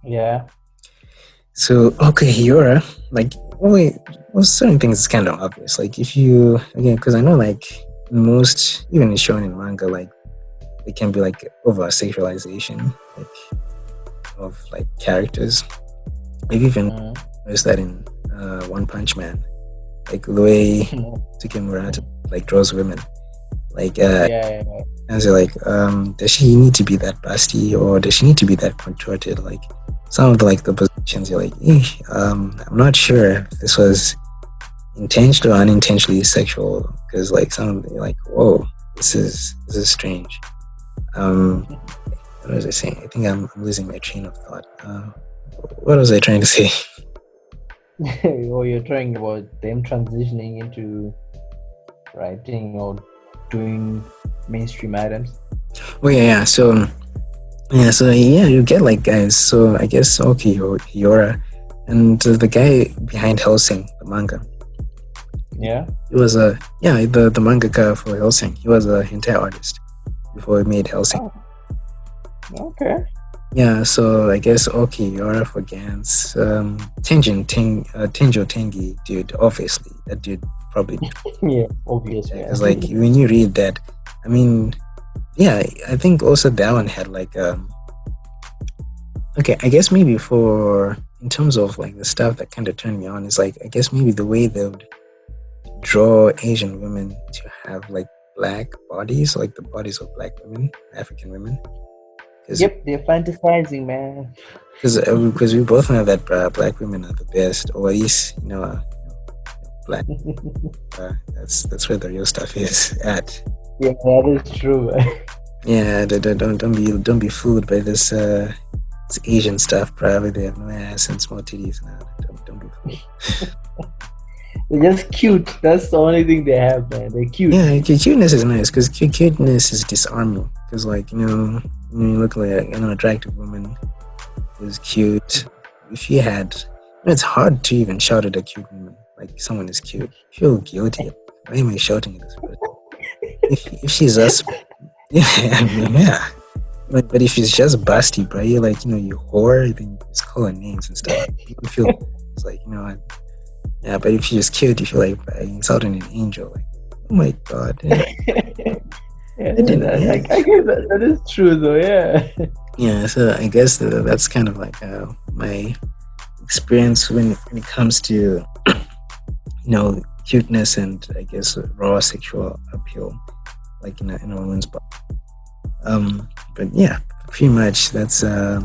Yeah. So okay, Yora, like certain things is kind of obvious. Like if you because I know like most even in shonen manga, like it can be like over sexualization like of like characters. I've even noticed that in One Punch Man, like the way Tsukimura like draws women. Like and so like does she need to be that busty or does she need to be that contorted? Like some of the positions you're like I'm not sure if this was intentional or unintentionally sexual, because like some of them you're like, whoa, this is strange. What was I saying? I think I'm losing my train of thought. What was I trying to say? You're talking about them transitioning into writing or doing mainstream items. Oh yeah. So you get like guys. So I guess Yora and the guy behind Hellsing, the manga. Yeah. He was the mangaka for Hellsing. He was a hentai artist before he made Hellsing. Oh. Okay. Yeah, so I guess Yora for Gantz, Tenjo Tengi, dude, obviously that dude probably. Yeah, obviously. Because like when you read that, I mean, yeah, I think also that one had like okay, I guess maybe in terms of like the stuff that kind of turned me on is like I guess maybe the way they would draw Asian women to have like black bodies, like the bodies of black women, African women. Yep, they're fantasizing, man. Because we both know that black women are the best, or at least black. That's where the real stuff is at. Yeah, that is true. Yeah, don't be fooled by this it's Asian stuff, probably they have no ass and small titties. Nah, don't do it. They're just cute. That's the only thing they have, man. They're cute. Yeah, cuteness is nice because cuteness is disarming. Because like you look like an attractive woman is cute. If you had, it's hard to even shout at a cute woman. Like someone is cute, you feel guilty. Why am I shouting at this person? If she's us, yeah, I mean, yeah. But if she's just busty, bro, you're like, you whore, then you just call her names and stuff. You don't feel it's like, yeah. But if she's cute, you feel like insulting an angel. Like, oh my god. Yeah, I guess that is true though. Yeah. Yeah. So I guess that's kind of like my experience when it comes to cuteness and I guess raw sexual appeal, like in a woman's body. But yeah, pretty much that's I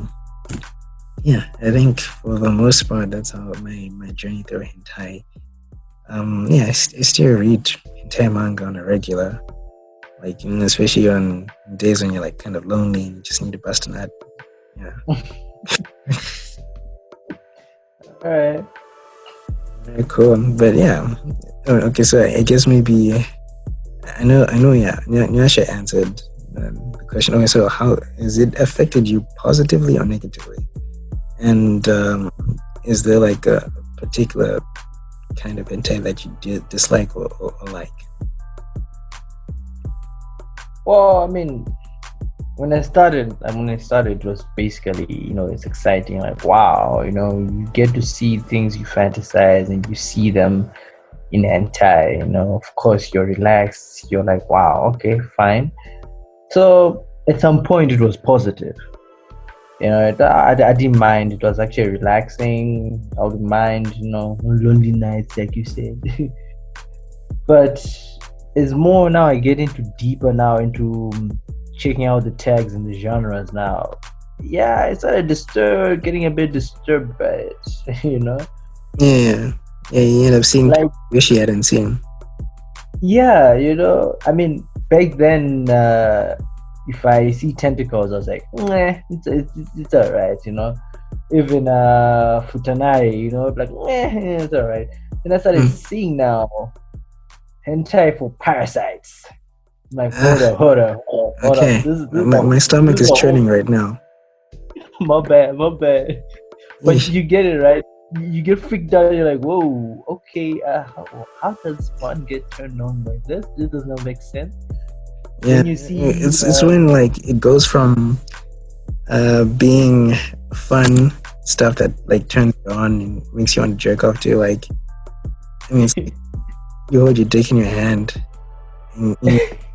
think for the most part that's how my journey through hentai. I still read hentai manga on a regular, like especially on days when you're like kind of lonely and you just need to bust a nut. Yeah. All right. Very cool. But yeah. Okay, so I guess maybe I know. Yeah, Nyasha answered the question. Okay, so how has it affected you positively or negatively? And is there like a particular kind of hentai that you dislike or like? Well, I mean, when I started, it was basically, it's exciting. Like, wow, you get to see things you fantasize and you see them in hentai. Of course, you're relaxed. You're like, wow, okay, fine. So at some point, it was positive. I didn't mind. It was actually relaxing. I would mind, lonely nights, like you said. But it's more now. I get deeper into checking out the tags and the genres now. Yeah, I started getting a bit disturbed by it. Yeah, you end up seeing like wish you hadn't seen. Yeah, I mean, back then, if I see tentacles, I was like, it's alright, Even futanai, like, it's alright. Then I started seeing now hentai for parasites. Like, hold on. Okay, my stomach is churning right now. My bad. But you get it, right? You get freaked out. You're like, whoa, okay. How does one get turned on like this? This does not make sense. Yeah, you see, it's when like it goes from being fun stuff that like turns you on and makes you want to jerk off to like, I mean, you hold your dick in your hand and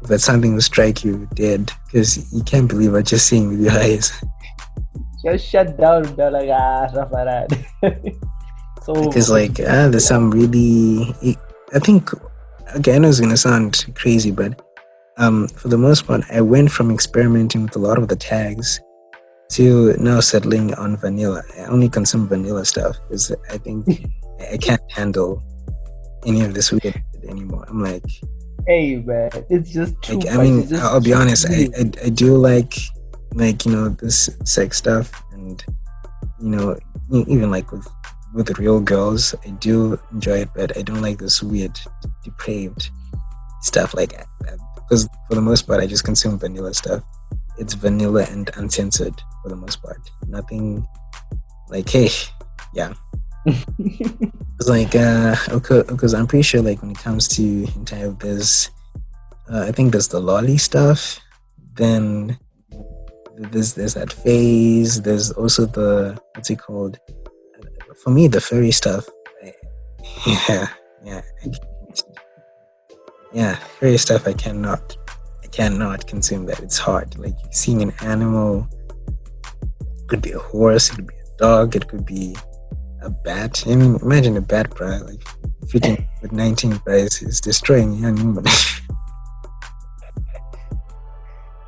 that something will strike you dead because you can't believe what you're seeing with your eyes. Just shut down. They're like, stuff like that. So because like there's some really, I think, okay, I know it's gonna sound crazy, but for the most part, I went from experimenting with a lot of the tags to now settling on vanilla. I only consume vanilla stuff because I think I can't handle any of this weird anymore. I'm like, hey man, it's just too like, I mean, I'll be honest, I do like this sex stuff and even like with real girls, I do enjoy it, but I don't like this weird depraved stuff like that. Because for the most part, I just consume vanilla stuff. It's vanilla and uncensored for the most part. Nothing like, hey, yeah. It's like, because I'm pretty sure, like, when it comes to hentai, there's, I think there's the lolly stuff. Then there's that phase. There's also the, what's it called? For me, the furry stuff. Yeah, furry stuff. I cannot consume that. It's hard. Like seeing an animal. It could be a horse. It could be a dog. It could be a bat. I mean, imagine a bat, bro. Like fitting with 19 guys is destroying young human.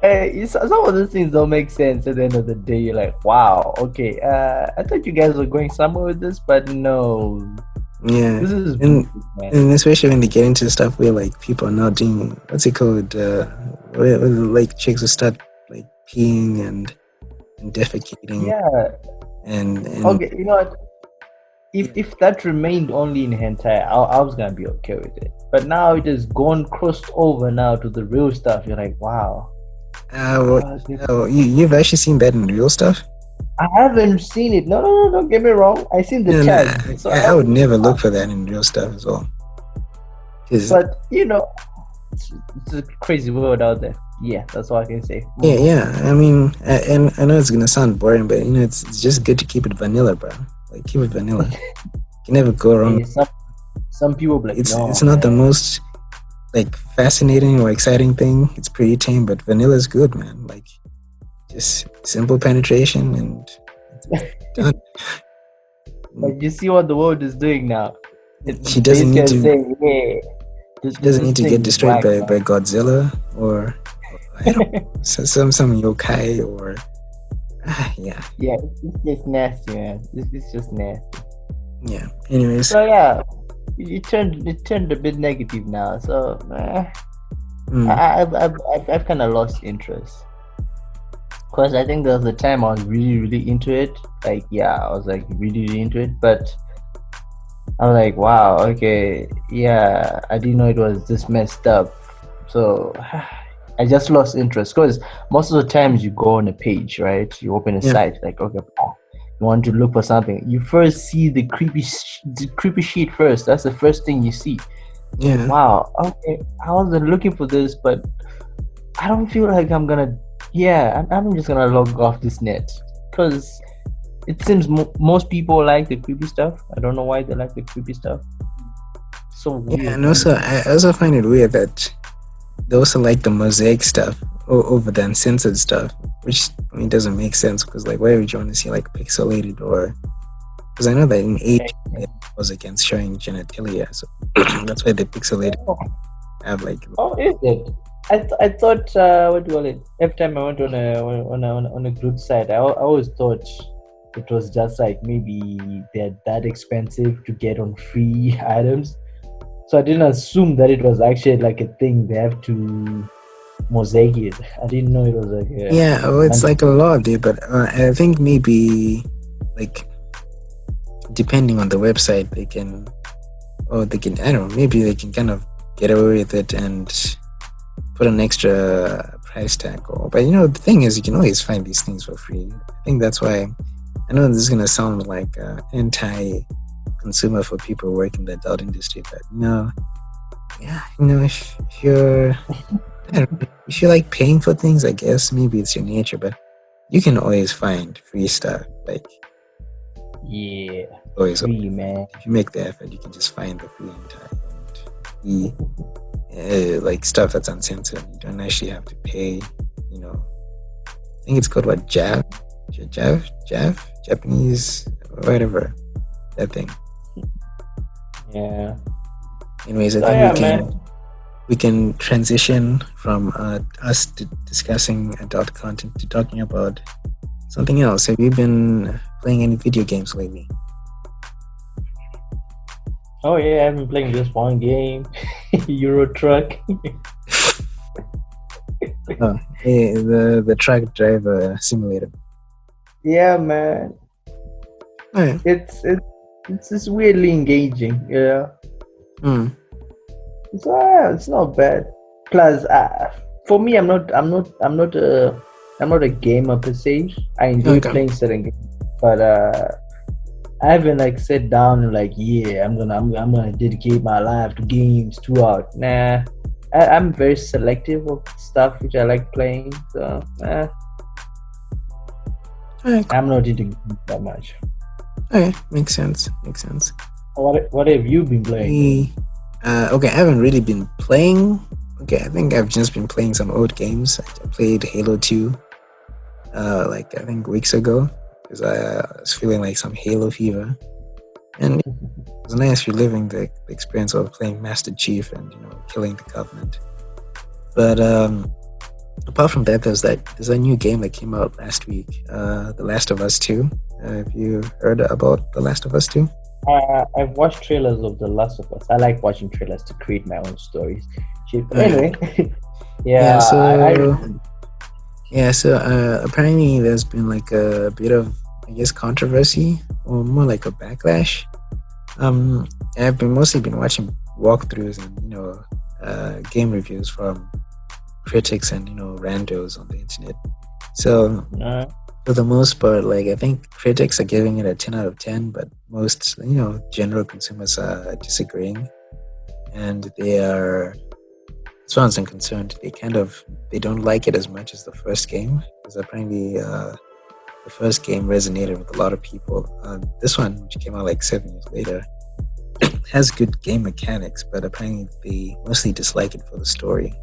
Hey, some of those things don't make sense at the end of the day. You're like, wow, okay. I thought you guys were going somewhere with this, but no. Yeah, this is and especially when they get into stuff where like people are now doing what's it called? Where like chicks will start like peeing and and defecating Yeah. and Okay, you know what? If that remained only in hentai, I was gonna be okay with it. But now it has gone crossed over now to the real stuff. You're like, wow. well, This- you've actually seen that in real stuff? I haven't seen it. No, no, no, don't get me wrong. I seen the No, tags, so I would never look for that in real stuff as well. 'Cause- But you know, it's a crazy world out there. Yeah, that's all I can say. yeah. I mean, and I know it's gonna sound boring, but it's just good to keep it vanilla, bro. Like keep it vanilla. You can never go wrong. Hey, some people be like, no, It's not the most like fascinating or exciting thing. It's pretty tame, but vanilla is good, man. Like just simple penetration and it's done. But you see what the world is doing now. She doesn't need to. Saying, hey, She doesn't need to get destroyed by Godzilla or I don't know, some yokai or yeah. Yeah, it's just nasty, man. It's just nasty. Yeah. Anyways. So yeah, it turned a bit negative now. So I've kind of lost interest. Because I think there was a time I was really into it. Like yeah, I was like really into it, but I'm like, wow, okay, yeah, I didn't know it was this messed up. So I just lost interest because most of the times you go on a page, right? You open a site, like, okay, you want to look for something. You first see the creepy shit first. That's the first thing you see. Yeah. Wow, okay, I wasn't looking for this, but I don't feel like I'm gonna, I'm just gonna log off this net because it seems most people like the creepy stuff. I don't know why they like the creepy stuff. So weird. Yeah, and also I also find it weird that they also like the mosaic stuff over the uncensored stuff, which I mean doesn't make sense because like why would you want to see like pixelated or because I know that in age it was against showing genitalia, so that's why they pixelated. Have like is it? I thought what do you call it? Every time I went on a group site, I always thought it was just like maybe they're that expensive to get on free items. So I didn't assume that it was actually like a thing they have to mosaic it. I didn't know it was like it's like a lot, dude. But I think maybe like depending on the website, they can I don't know, maybe they can kind of get away with it and put an extra price tag. But the thing is, you can always find these things for free. I think that's why. I know this is gonna sound like anti-consumer for people who work in the adult industry, but if you like paying for things, I guess maybe it's your nature, but you can always find free stuff. Like always free, man. If you make the effort, you can just find the free hentai like stuff that's uncensored. You don't actually have to pay. I think it's called what Japanese, whatever, that thing. Yeah. Anyways, I think we can transition from us discussing adult content to talking about something else. Have you been playing any video games lately? Oh yeah, I've been playing this one game, Euro Truck. The truck driver simulator. Yeah, man. Oh, yeah. It's just weirdly engaging. Yeah. It's not bad. Plus, for me, I'm not a gamer per se. I enjoy playing certain games, but I haven't like sat down and like, I'm gonna dedicate my life to games throughout. Nah, I'm very selective of stuff which I like playing. So, I'm not into games that much. Okay, makes sense. What have you been playing? Okay, I haven't really been playing. Okay, I think I've just been playing some old games. I played Halo 2, I think weeks ago, because I was feeling like some Halo fever, and it was nice reliving the experience of playing Master Chief and killing the Covenant. But apart from that, there's a new game that came out last week, The Last of Us 2. Have you heard about The Last of Us 2? I've watched trailers of The Last of Us. I like watching trailers to create my own stories. Anyway, Yeah, so apparently there's been like a bit of, I guess, controversy or more like a backlash. Um, I've been mostly been watching walkthroughs and game reviews from critics and randos on the internet. So Uh, for the most part, like I think critics are giving it a 10 out of 10, but most general consumers are disagreeing, and they are, as far as I'm concerned, they don't like it as much as the first game, because apparently the first game resonated with a lot of people. This one, which came out like 7 years later, has good game mechanics, but apparently they mostly dislike it for the story.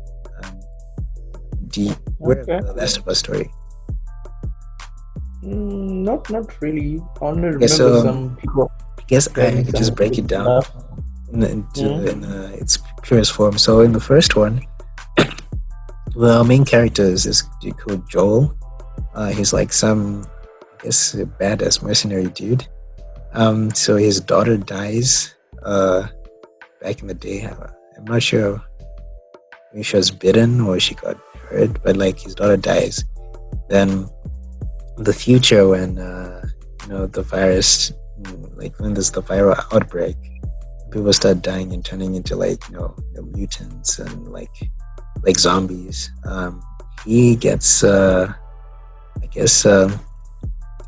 Um, do you aware of okay. the Last of Us story? Not really. I only Okay, remember so some people I guess I getting could just some break good it down stuff. in its purest form. So in the first one, the main character is this dude called Joel. He's like some, I guess, a badass mercenary dude. So his daughter dies. Back in the day, I'm not sure if she was bitten or she got hurt, but like his daughter dies. Then the future, when the virus, like when there's the viral outbreak, people start dying and turning into like mutants and like zombies. He gets I guess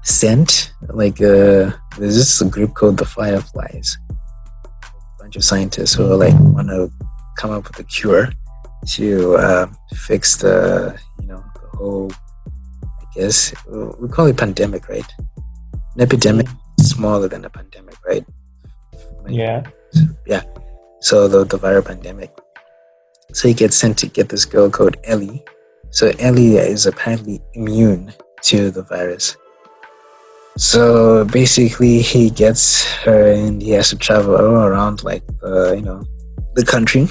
sent, like there's this group called the Fireflies, a bunch of scientists who are like want to come up with a cure to fix the whole, I guess we call it pandemic, right? An epidemic is smaller than a pandemic, right? Yeah. Yeah. So the viral pandemic. So he gets sent to get this girl called Ellie. So Ellie is apparently immune to the virus. So basically, he gets her and he has to travel all around like the country.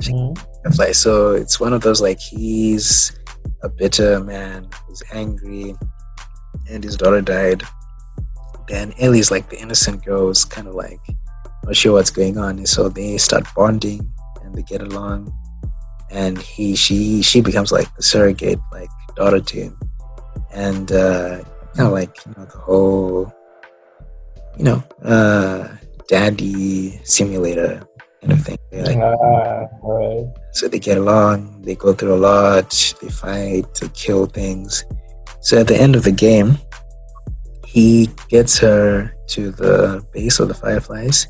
So it's one of those, like, he's a bitter man who's angry, and his daughter died. Then Ellie's like the innocent girl who's kind of like not sure what's going on, and so they start bonding and they get along, and she becomes like the surrogate like daughter to him, and kind of like the whole daddy simulator kind of thing. Like, Right. so they get along, they go through a lot, they fight, they kill things. So at the end of the game, he gets her to the base of the Fireflies,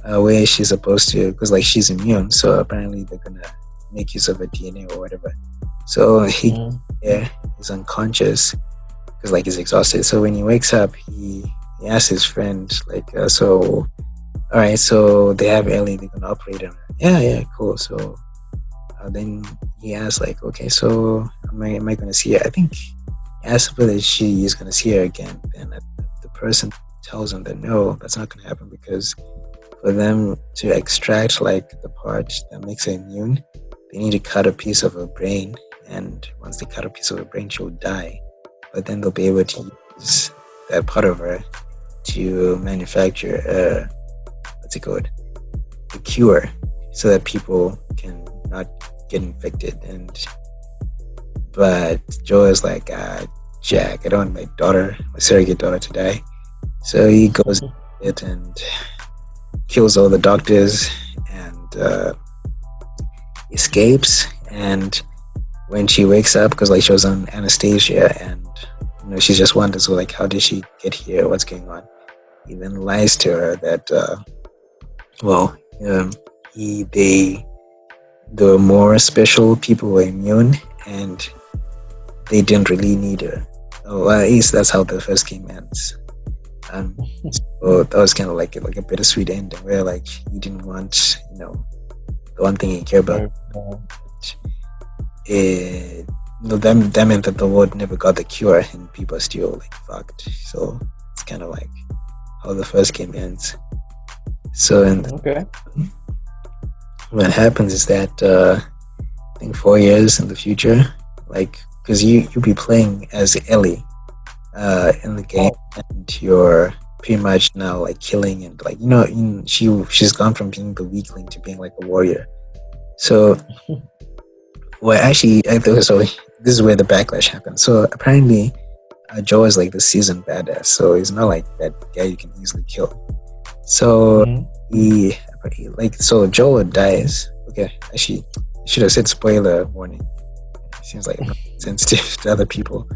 where she's supposed to, because like she's immune, so apparently they're gonna make use of her DNA or whatever. So he's unconscious because like he's exhausted. So when he wakes up, he asks his friend like, so all right, so they have Ellie, they're gonna operate on her. Yeah, cool. So then he asks like, okay, so am I gonna see her? I think he asks whether she is gonna see her again. And the person tells him that no, that's not gonna happen, because for them to extract like the part that makes her immune, they need to cut a piece of her brain, and once they cut a piece of her brain, she'll die. But then they'll be able to use that part of her to manufacture what's it called? A cure, so that people can not get infected. But Joe is like, Jack, I don't want my surrogate daughter to die. So he goes it and kills all the doctors and escapes. And when she wakes up, because like she was on anesthesia, and she just wonders, like, how did she get here? What's going on? He then lies to her that the more special people were immune, and they didn't really need her. Well, at least that's how the first game ends. So that was kind of like a bittersweet ending, where like he didn't want the one thing he cared about. That meant that the world never got the cure, and people are still like fucked. So it's kind of like how the first game ends. So what happens is that I think 4 years in the future, like, because you'll be playing as Ellie in the game, and you're pretty much now like killing, and like she's gone from being the weakling to being like a warrior. So well, actually, I thought so. this is where the backlash happens. So apparently, Joe is like the seasoned badass, so he's not like that guy you can easily kill. So he like so Joe dies. Okay, actually, I should have said spoiler warning. It seems like sensitive to other people.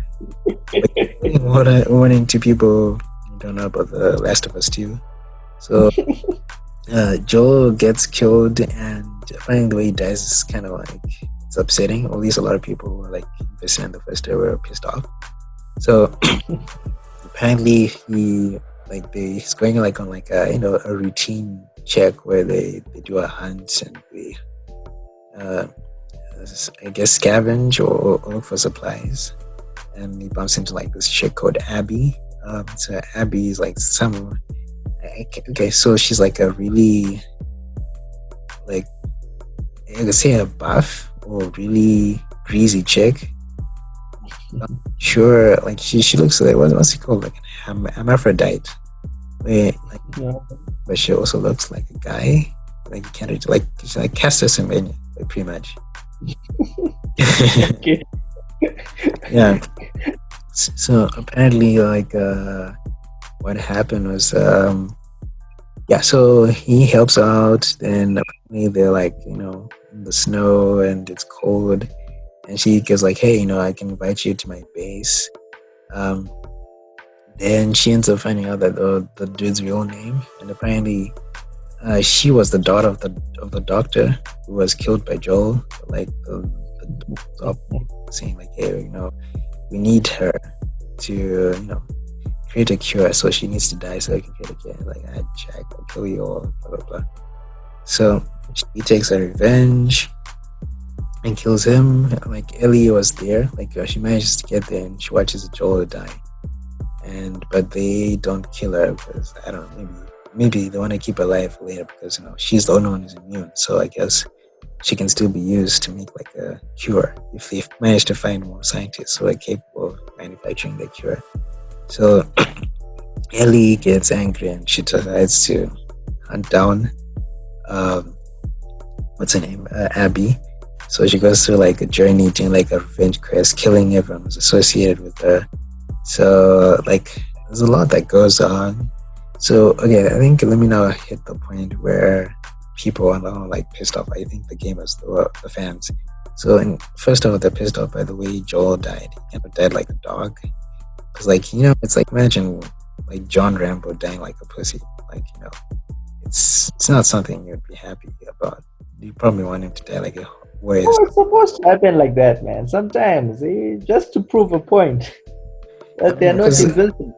Warning to people who don't know about The Last of Us 2. So Joel gets killed, and finding the way he dies is kind of like it's upsetting. Or at least a lot of people who were like invested in the first day were pissed off. So apparently he's going like on like a a routine check where they do a hunt and they I guess scavenge or look for supplies, and he bumps into like this chick called Abby. So Abby is like so she's like a really like I could say a buff or really greasy chick. I'm sure like she looks like what's it called, like an hermaphrodite, where like but she also looks like a guy, like you can't like she's like Castor Semenya, like pretty much. Okay. Yeah. So apparently like what happened was so he helps out, then apparently they're like in the snow and it's cold, and she goes like, hey, I can invite you to my base. Then she ends up finding out that the dude's real name, and apparently she was the daughter of the doctor who was killed by Joel. Like the saying like, hey, we need her to create a cure, so she needs to die so I can create a cure. Like, Jack, I'll kill you all, blah blah blah. So she takes her revenge and kills him. Like Ellie was there, like she manages to get there and she watches Joel die, but they don't kill her because I don't know, maybe they want to keep her alive for later because she's the only one who's immune, so I guess she can still be used to make like a cure if they manage to find more scientists who are capable of manufacturing the cure. So Ellie gets angry and she decides to hunt down what's her name, Abby. So she goes through like a journey doing like a revenge quest, killing everyone who's associated with her. So like there's a lot that goes on. So okay, I think let me now hit the point where people are like pissed off. I think the gamers, the fans. So first of all, they're pissed off by the way Joel died. He kind of died like a dog. Cause like it's like imagine like John Rambo dying like a pussy. Like it's not something you'd be happy about. You probably want him to die like a warrior. Oh, it's supposed to happen like that, man. Sometimes, just to prove a point that they're not invincible.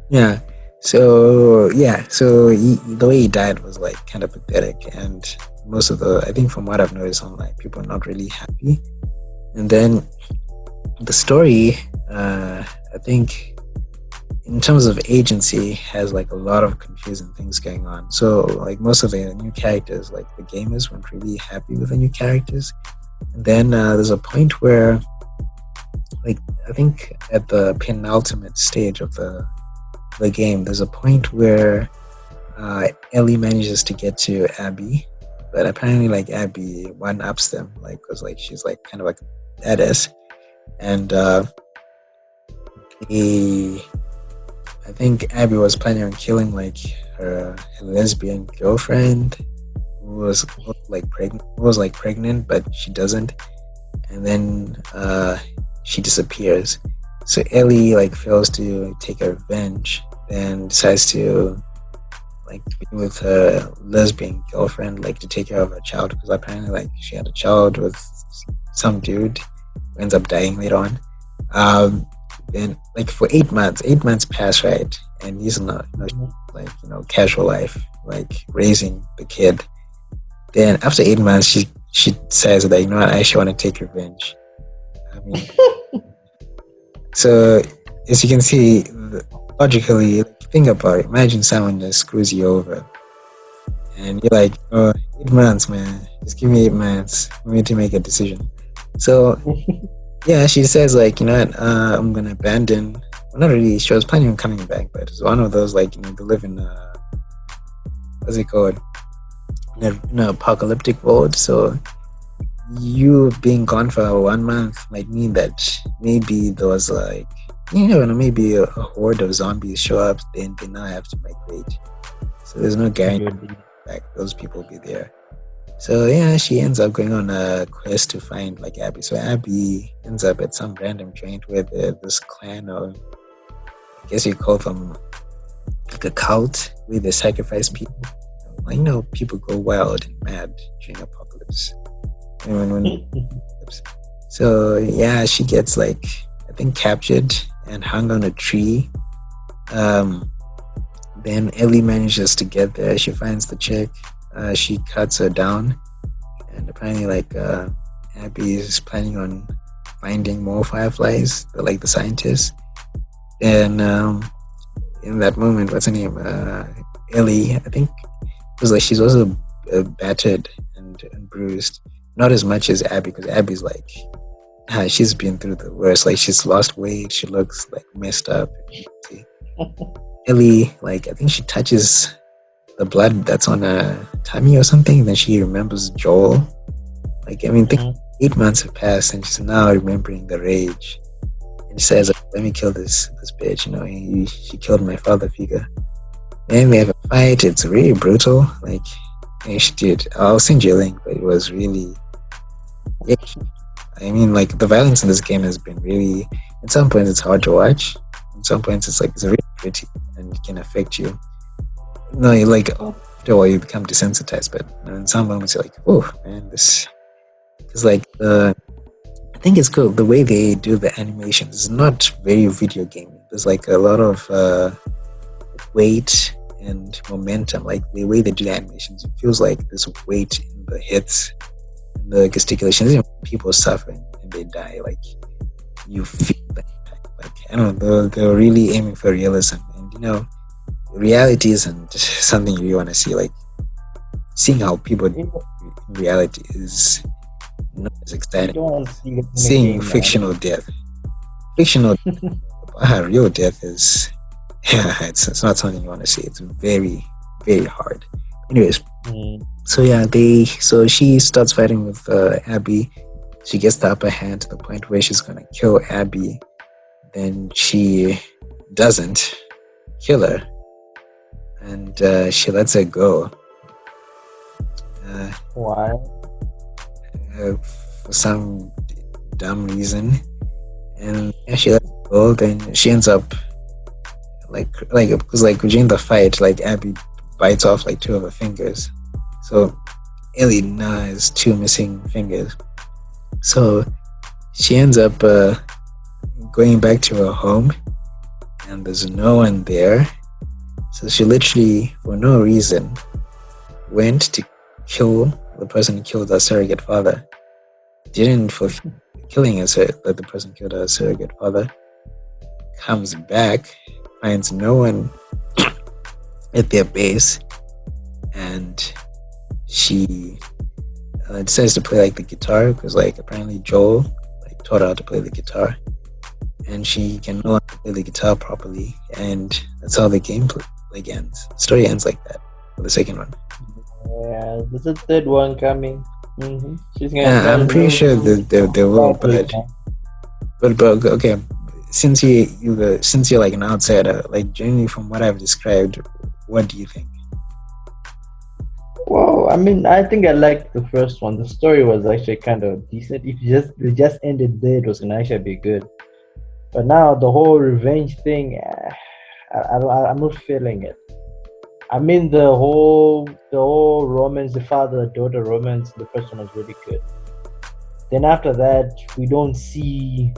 Yeah. So the way he died was like kind of pathetic, and most of I think from what I've noticed online, people are not really happy. And then the story, I think in terms of agency, has like a lot of confusing things going on. So like most of the new characters, like the gamers weren't really happy with the new characters. And then there's a point where, like I think at the penultimate stage of the game, there's a point where Ellie manages to get to Abby, but apparently like Abby one-ups them, like because like she's like kind of like a badass, and I think Abby was planning on killing like her lesbian girlfriend who was pregnant, but she doesn't, and then she disappears. So Ellie like fails to take her revenge and decides to like be with her lesbian girlfriend, like to take care of her child, because apparently like she had a child with some dude who ends up dying later on. Then like for 8 months pass, right? And he's not casual life, like raising the kid. Then after 8 months, she says that I actually want to take revenge. I mean, so as you can see, logically, think about it. Imagine someone just screws you over, and you're like, "Oh, 8 months, man. Just give me 8 months for me to make a decision." So, yeah, she says like, I'm gonna abandon. Well, not really. She was planning on coming back, but it's one of those like, they live in what's it called? In an apocalyptic world. So you being gone for 1 month might mean that maybe there was like, you know, maybe a horde of zombies show up, then they now have to migrate. So there's no guarantee that those people will be there. So yeah, she ends up going on a quest to find like Abby. So Abby ends up at some random joint where this clan of, I guess you call them like a cult, where they sacrifice people. I know people go wild and mad during apocalypse. So yeah, she gets like, I think, captured and hung on a tree. Then Ellie manages to get there. She finds the chick. She cuts her down, and apparently, like, Abby is planning on finding more fireflies. They're like the scientists. And in that moment, what's her name? Ellie, I think, was like, she's also battered and bruised. Not as much as Abby, because Abby's like, she's been through the worst. Like, she's lost weight. She looks like messed up. Ellie, like, I think she touches the blood that's on her tummy or something. Then she remembers Joel. Like, I mean, think 8 months have passed, and she's now remembering the rage. And she says, "Let me kill this bitch." You know, she killed my father figure. Then they have a fight. It's really brutal. Like, yeah, she did. I'll send you a link, but it was really. Yeah, I mean, like, the violence in this game has been really. At some points, it's hard to watch. At some points, it's like, it's really pretty and it can affect you. No, you like, after a while you become desensitized, but in some moments you're like, oh man, this is like, I think it's cool the way they do the animations. It's not very video game. There's like a lot of weight and momentum. Like, the way they do the animations, it feels like there's weight in the hits and the gesticulations. Even people suffering and they die, like, you feel that. Like, I don't know, they're really aiming for realism, and you know, reality isn't something you really want to see. Like, seeing how people in reality is not as exciting. Seeing fictional death, real death is, yeah, it's not something you want to see. It's very, very hard. Anyways, so yeah, so she starts fighting with Abby. She gets the upper hand to the point where she's gonna kill Abby. Then she doesn't kill her, and she lets her go. Why? For some dumb reason. And yeah, she lets her go. Then she ends up because during the fight, like, Abby bites off like 2 of her fingers. So Ellie now has 2 missing fingers. So she ends up going back to her home, and there's no one there. So she literally, for no reason, went to kill the person who killed her surrogate father. Didn't fulfill killing that the person killed her surrogate father. Comes back, finds no one at their base, and she decides to play like the guitar, because like apparently Joel like taught her how to play the guitar, and she can no longer play the guitar properly, and that's how the game ends. The story ends like that for the second one. Yeah, there's a third one coming. She's gonna. Yeah, I'm pretty sure that they will, but okay. Since you're like an outsider, like, generally from what I've described, what do you think? Well, I mean, I think I liked the first one. The story was actually kind of decent. If it just ended there, it was gonna actually be good. But now the whole revenge thing, I'm not feeling it. I mean, the whole romance, the father-daughter romance, the first one was really good. Then after that, we don't see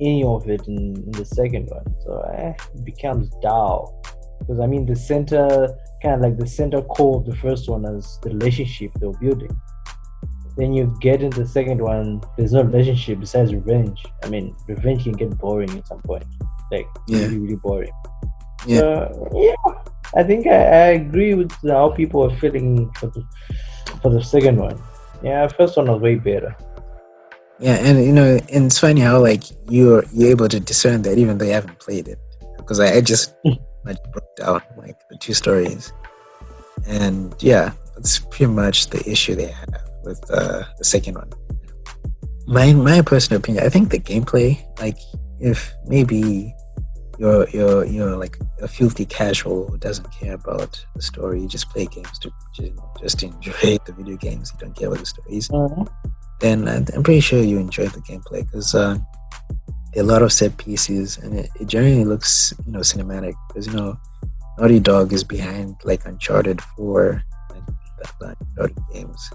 any of it in the second one, so it becomes dull. Because I mean, the center core of the first one is the relationship they were building. Then you get into the second one, there's no relationship besides revenge. I mean, revenge can get boring at some point, like really, really boring. Yeah. I think I agree with how people are feeling for the second one. Yeah, first one was way better. Yeah, and you know, and it's funny how like you're able to discern that even though you haven't played it, because I just broke down like the 2 stories, and yeah, that's pretty much the issue they have with the second one. my personal opinion, I think the gameplay, like if maybe you're like a filthy casual who doesn't care about the story, you just play games to just enjoy the video games, you don't care about the stories, then I'm pretty sure you enjoy the gameplay because there are a lot of set pieces and it generally looks cinematic because Naughty Dog is behind like Uncharted 4 and the Uncharted games,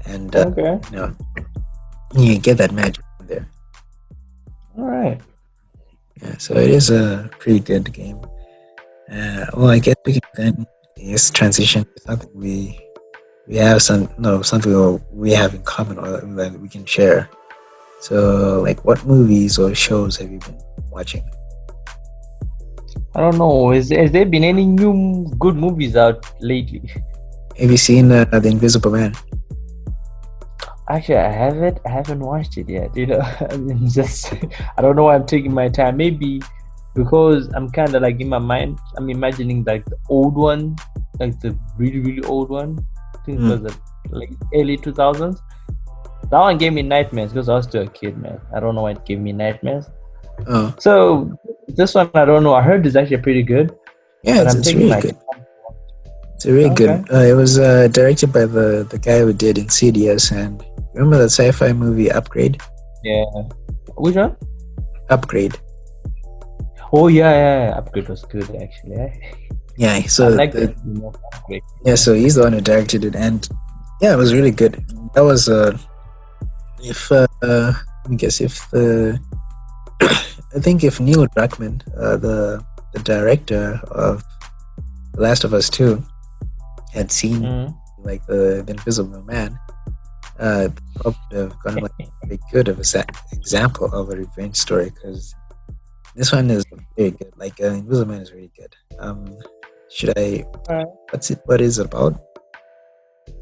and Okay. you get that magic in there. All right. Yeah, so it is a pretty good game. Well, I guess we can then transition to something we have something we have in common or that we can share. So, like, what movies or shows have you been watching? I don't know. Has there been any new good movies out lately? Have you seen The Invisible Man? Actually, I haven't watched it yet. I mean, I don't know why I'm taking my time. Maybe because I'm kind of like in my mind, I'm imagining like the old one, like the really really old one. I think it was like early 2000s. That one gave me nightmares because I was still a kid, man. I don't know why it gave me nightmares. Oh, So this one, I don't know. I heard it's actually pretty good. yeah, But I'm it's taking really my good. time. It's really Okay. good. It was directed by the guy who did Insidious, and remember that sci-fi movie Upgrade? Yeah. Which one? Upgrade. Oh yeah. Upgrade was good actually. Yeah, I so like the Upgrade. yeah, so he's the one who directed it, and yeah, it was really good. That was if let me guess if the I think if Neil Druckmann, the director of The Last of Us 2, had seen like the Invisible Man, probably would have gone like a good of an example of a revenge story because this one is very good. Like Invisible Man is really good. Should I? Alright. What is it about?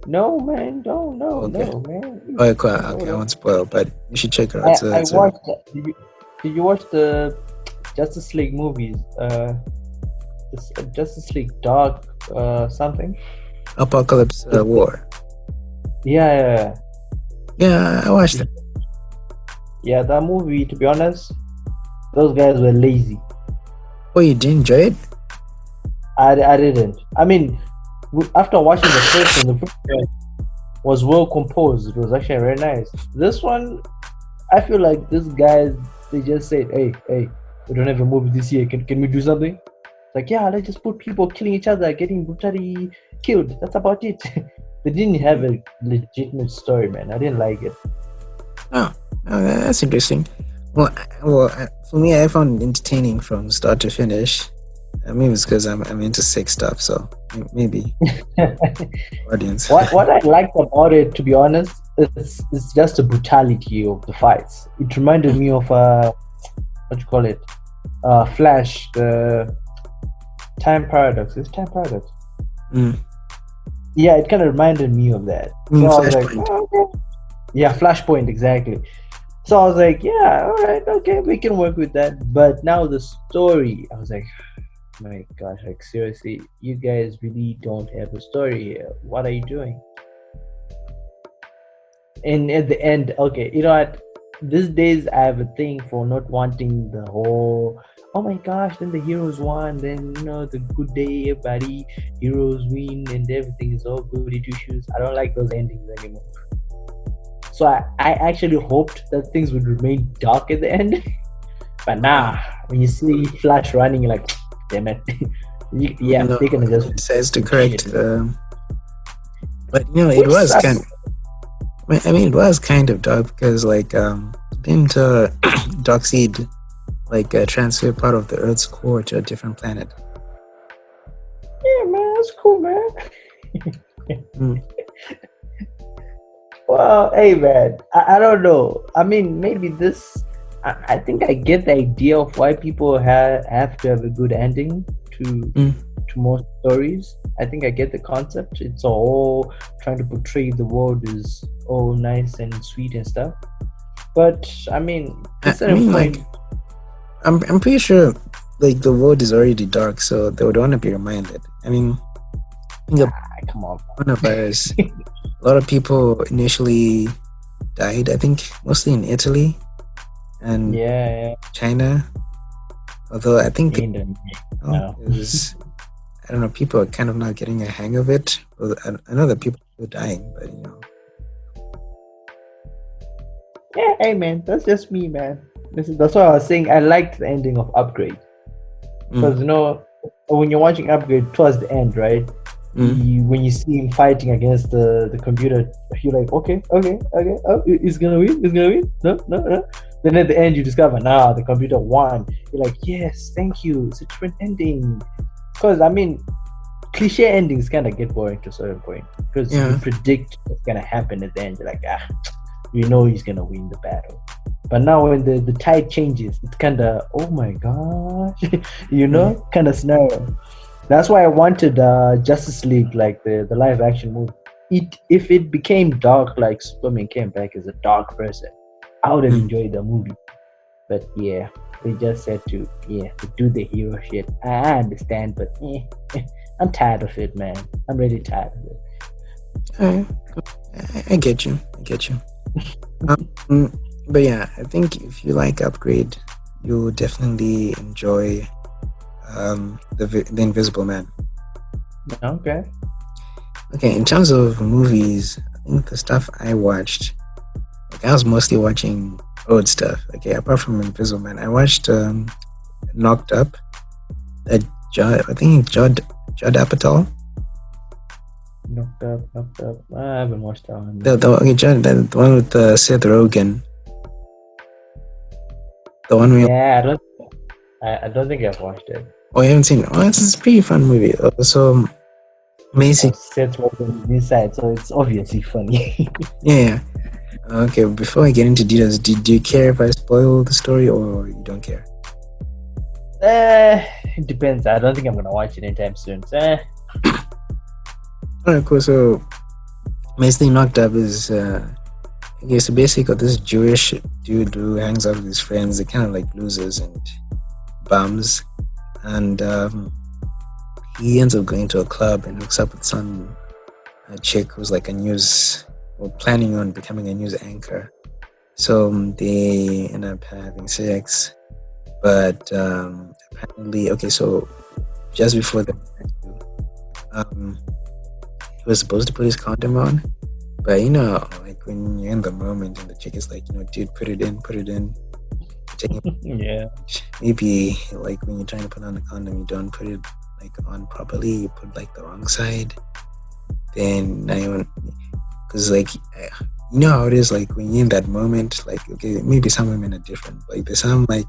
No man, no, Okay. no man. Oh, cool. Okay, I won't spoil, but you should check it out. I watched. Did you watch the Justice League movies? Justice League Dark something. Apocalypse War. Yeah. Yeah, I watched it. Yeah, that movie. To be honest, those guys were lazy. Oh, you didn't enjoy it? I didn't. I mean, after watching the first one, the first one was well composed. It was actually very nice. This one, I feel like these guys, they just said, hey, we don't have a movie this year. Can we do something? Like, yeah, let's just put people killing each other, getting brutally killed. That's about it. They didn't have a legitimate story, man. I didn't like it. Oh, that's interesting. Well, for me, I found it entertaining from start to finish. Maybe it's because I'm into sex stuff, so maybe audience. What I liked about it, to be honest, is just the brutality of the fights. It reminded me of what you call it, Flash, the Time Paradox. It's Time Paradox. Yeah, it kind of reminded me of that. So I was like, okay. Yeah, Flashpoint, exactly. So I was like, yeah, all right, okay, we can work with that. But now the story, I was like, my gosh, like seriously, you guys really don't have a story here. What are you doing? And at the end, okay, you know what? These days I have a thing for not wanting the whole, oh my gosh, then the heroes won, then the good day, everybody, heroes win, and everything is all goody two shoes. I don't like those endings anymore. So I actually hoped that things would remain dark at the end. But nah, when you see Flash running, you're like, damn it. Yeah, they're gonna just. It says to correct. But it was kind of. It was kind of dark because, like, didn't Darkseid transfer part of the Earth's core to a different planet? Yeah, man, that's cool, man. Well, hey, man, I don't know. I mean, maybe this. I think I get the idea of why people have to have a good ending to most stories. I think I get the concept. It's all trying to portray the world is all nice and sweet and stuff. But I mean, I'm pretty sure like the world is already dark, so they would want to be reminded. I mean, come on, coronavirus. A lot of people initially died. I think mostly in Italy and Yeah. China. Although I think No. is I don't know, people are kind of not getting a hang of it. Well, I know that people are dying, but Yeah, hey man, that's just me, man. That's what I was saying. I liked the ending of Upgrade because when you're watching Upgrade towards the end, right? When you see him fighting against the computer, you're like, okay. Oh, he's gonna win. No. Then at the end, you discover, the computer won. You're like, yes, thank you. It's a different ending. Because I mean, cliche endings kind of get boring to a certain point because you predict what's gonna happen at the end. You're like, he's gonna win the battle. But now when the tide changes, it's kind of, oh my gosh, kind of scenario. That's why I wanted Justice League, like the live action movie. If it became dark, like Superman came back as a dark person, I would have enjoyed the movie. But yeah, they just said to do the hero shit. I understand, but I'm tired of it, man. I'm really tired of it. I get you. But yeah, I think if you like Upgrade, you'll definitely enjoy the Invisible Man. Okay. In terms of movies, I think the stuff I watched, I was mostly watching old stuff. Apart from Invisible Man, I watched Knocked Up. I think Judd Apatow. Knocked Up. I haven't watched that one. The one with Seth Rogen. The one we. Yeah, I don't think I've watched it. Oh, you haven't seen it? Oh, it's a pretty fun movie. So, amazing. Seth Rogen inside, so it's obviously funny. Yeah. Okay, before I get into details, do you care if I spoil the story or you don't care? It depends. I don't think I'm gonna watch it anytime soon. Alright, cool. So, basically, Knocked Up is so basically this Jewish dude who hangs out with his friends. They're kind of like losers and bums, and he ends up going to a club and hooks up with some chick who's like planning on becoming a news anchor. So they end up having sex, but apparently, so just before that, he was supposed to put his condom on, but like when you're in the moment and the chick is like, dude, put it in. Yeah. Maybe like when you're trying to put on the condom, you don't put it like on properly. You put like the wrong side. Then because like how it is, like when you're in that moment, like maybe some women are different. Like there's some like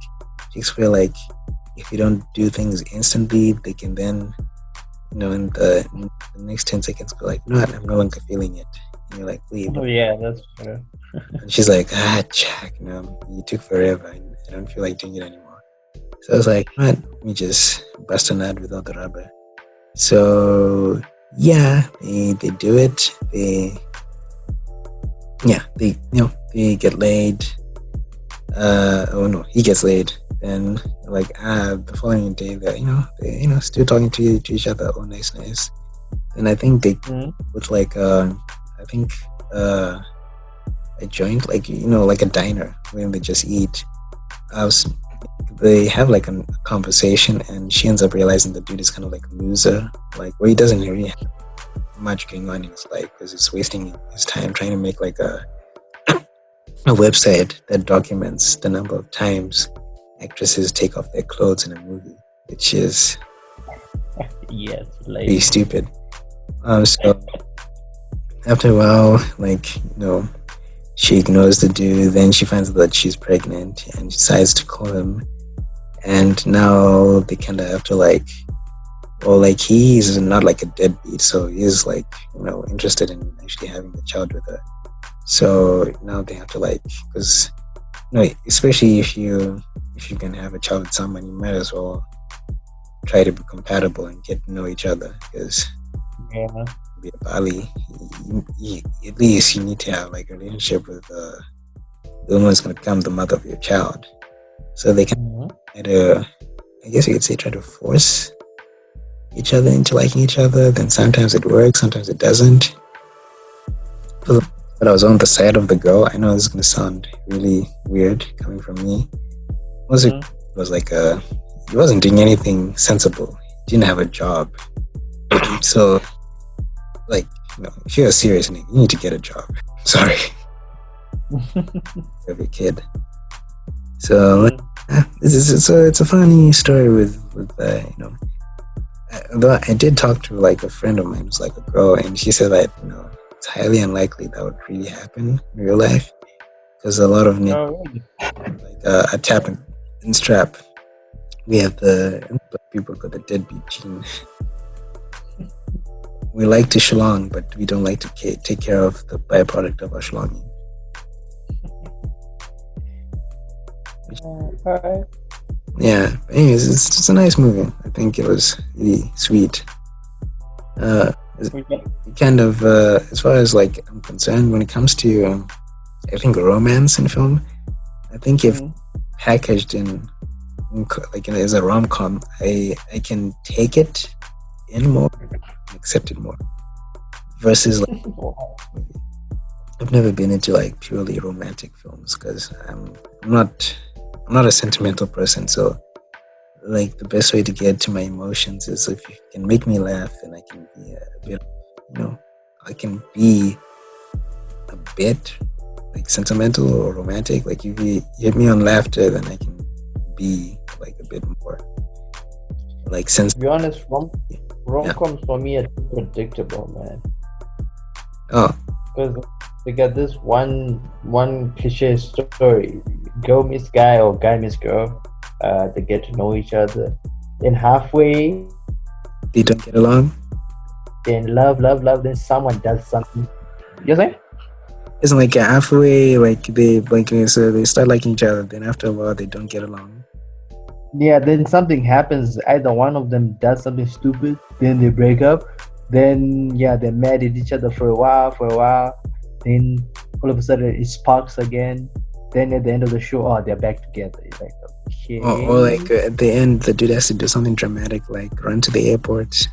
chicks where like if you don't do things instantly, they can then in the next 10 seconds go like, no, I'm no longer feeling it. And you're like, wait. Oh yeah, that's true. And she's like, Jack, you took forever. I don't feel like doing it anymore. So I was like, let me just bust a nut without the rubber. So yeah, they do it. They get laid. He gets laid. Then like the following day, they still talking to each other. Oh, nice. And I think they with like a joint, like like a diner where they just eat. They have like a conversation, and she ends up realizing the dude is kind of like a loser, like where he doesn't really have much going on in his life because he's wasting his time trying to make like a website that documents the number of times actresses take off their clothes in a movie, which is pretty stupid. So after a while, like she ignores the dude. Then she finds out that she's pregnant and decides to call him. And now they kind of have to like, he's not like a deadbeat, so he's like interested in actually having the child with her. So now they have to like, because especially if you can have a child with someone, you might as well try to be compatible and get to know each other, because be a Bali, at least you need to have like a relationship with the woman who's going to become the mother of your child. So they can try to, I guess you could say, try to force each other into liking each other. Then sometimes it works, sometimes it doesn't. For the most but I was on the side of the girl. I know this is gonna sound really weird coming from me. Was it was like he wasn't doing anything sensible. He didn't have a job. So like, if you're a serious nigga, you need to get a job. Sorry. Every kid. So it's a funny story with although I did talk to like a friend of mine who's like a girl, and she said that it's highly unlikely that would really happen in real life, because a lot of niggas like a tap and strap. We have the people got the deadbeat gene. We like to shlong, but we don't like to take care of the byproduct of our shlonging. Alright. Yeah. Anyways, it's a nice movie. I think it was really sweet. Kind of, as far as like I'm concerned, when it comes to, I think romance in film, I think if packaged in like as a rom-com, I can take it in more, accept it more. Versus like, I've never been into like purely romantic films because I'm not a sentimental person, so like the best way to get to my emotions is if you can make me laugh, then I can be a bit, I can be a bit like sentimental or romantic. Like if you hit me on laughter, then I can be like a bit more like sense. To be honest, rom-coms for me are too predictable, man. Oh. Because they got this one cliche story: girl meets guy or guy meets girl. They get to know each other. Then halfway, they don't get along. Then love. Then someone does something. You saying? It's like halfway, like so they start liking each other. Then after a while, they don't get along. Yeah. Then something happens. Either one of them does something stupid. Then they break up. Then they're mad at each other for a while. Then all of a sudden it sparks again. Then at the end of the show, they're back together. You're like, okay. Or like at the end, the dude has to do something dramatic, like run to the airport.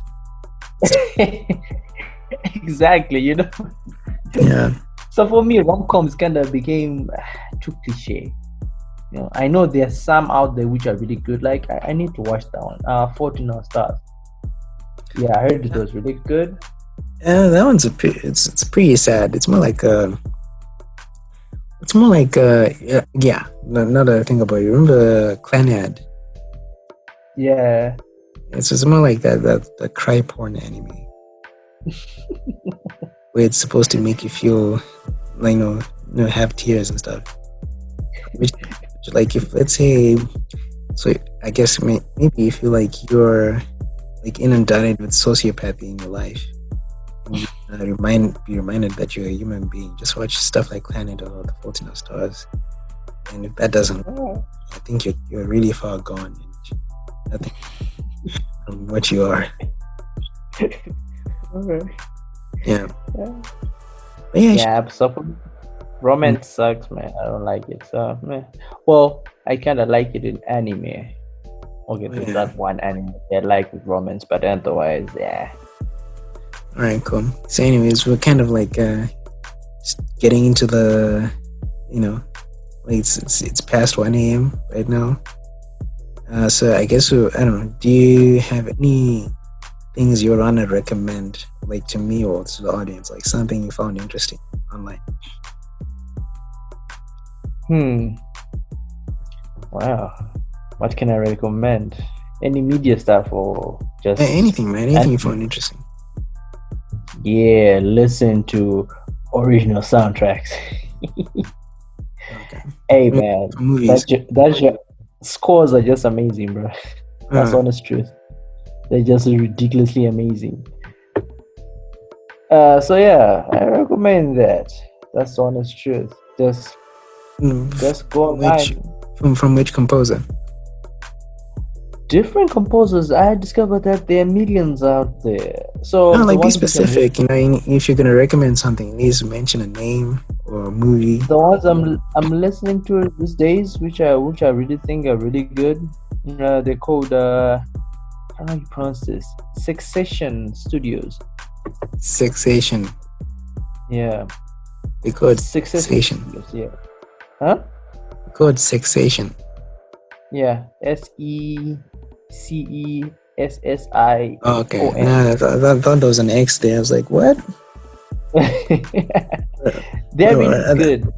Exactly, Yeah. So for me, rom-coms kind of became too cliche. I know there's some out there which are really good. Like I need to watch that one. 14 Stars. Yeah, I heard it was really good. Yeah, that one's it's pretty sad. It's more like now that I think about it, you remember Clanad? Yeah. It's more like that the cry porn anime. Where it's supposed to make you feel like have tears and stuff. Which, like, if let's say, so I guess maybe you feel like you're like inundated with sociopathy in your life, and you be reminded that you're a human being. Just watch stuff like Planet or The Fault in Our Stars, and if that doesn't work, I think you're really far gone, and I think from what you are. Okay. Yeah. Yeah. So romance sucks, man. I don't like it. So, well, I kind of like it in anime. Okay, there's that one anime I like with romance, but otherwise, yeah. All right, cool. So, anyways, we're kind of like getting into the, like it's past 1 a.m. right now. So I guess I don't know. Do you have any things you want to recommend, like to me or to the audience, like something you found interesting online? Wow. What can I recommend? Any media stuff or just anything, man? Anything you found interesting? Yeah, listen to original soundtracks. Okay. Hey, man, that's your scores are just amazing, bro. That's honest truth. They're just ridiculously amazing. So yeah, I recommend that. That's honest truth. Just go online. From which composer? Different composers. I discovered that there are millions out there. So like be specific. If you're gonna recommend something, please mention a name or a movie. The ones I'm listening to these days, which I really think are really good. They're called how do you pronounce this? Succession Studios. Succession. Yeah. We call it Successful sexation. videos, yeah. Huh? We call it sexation. Yeah. SECESSION. Oh, okay. Nah, I thought there was an X there. I was like, what? They're Bro, really good.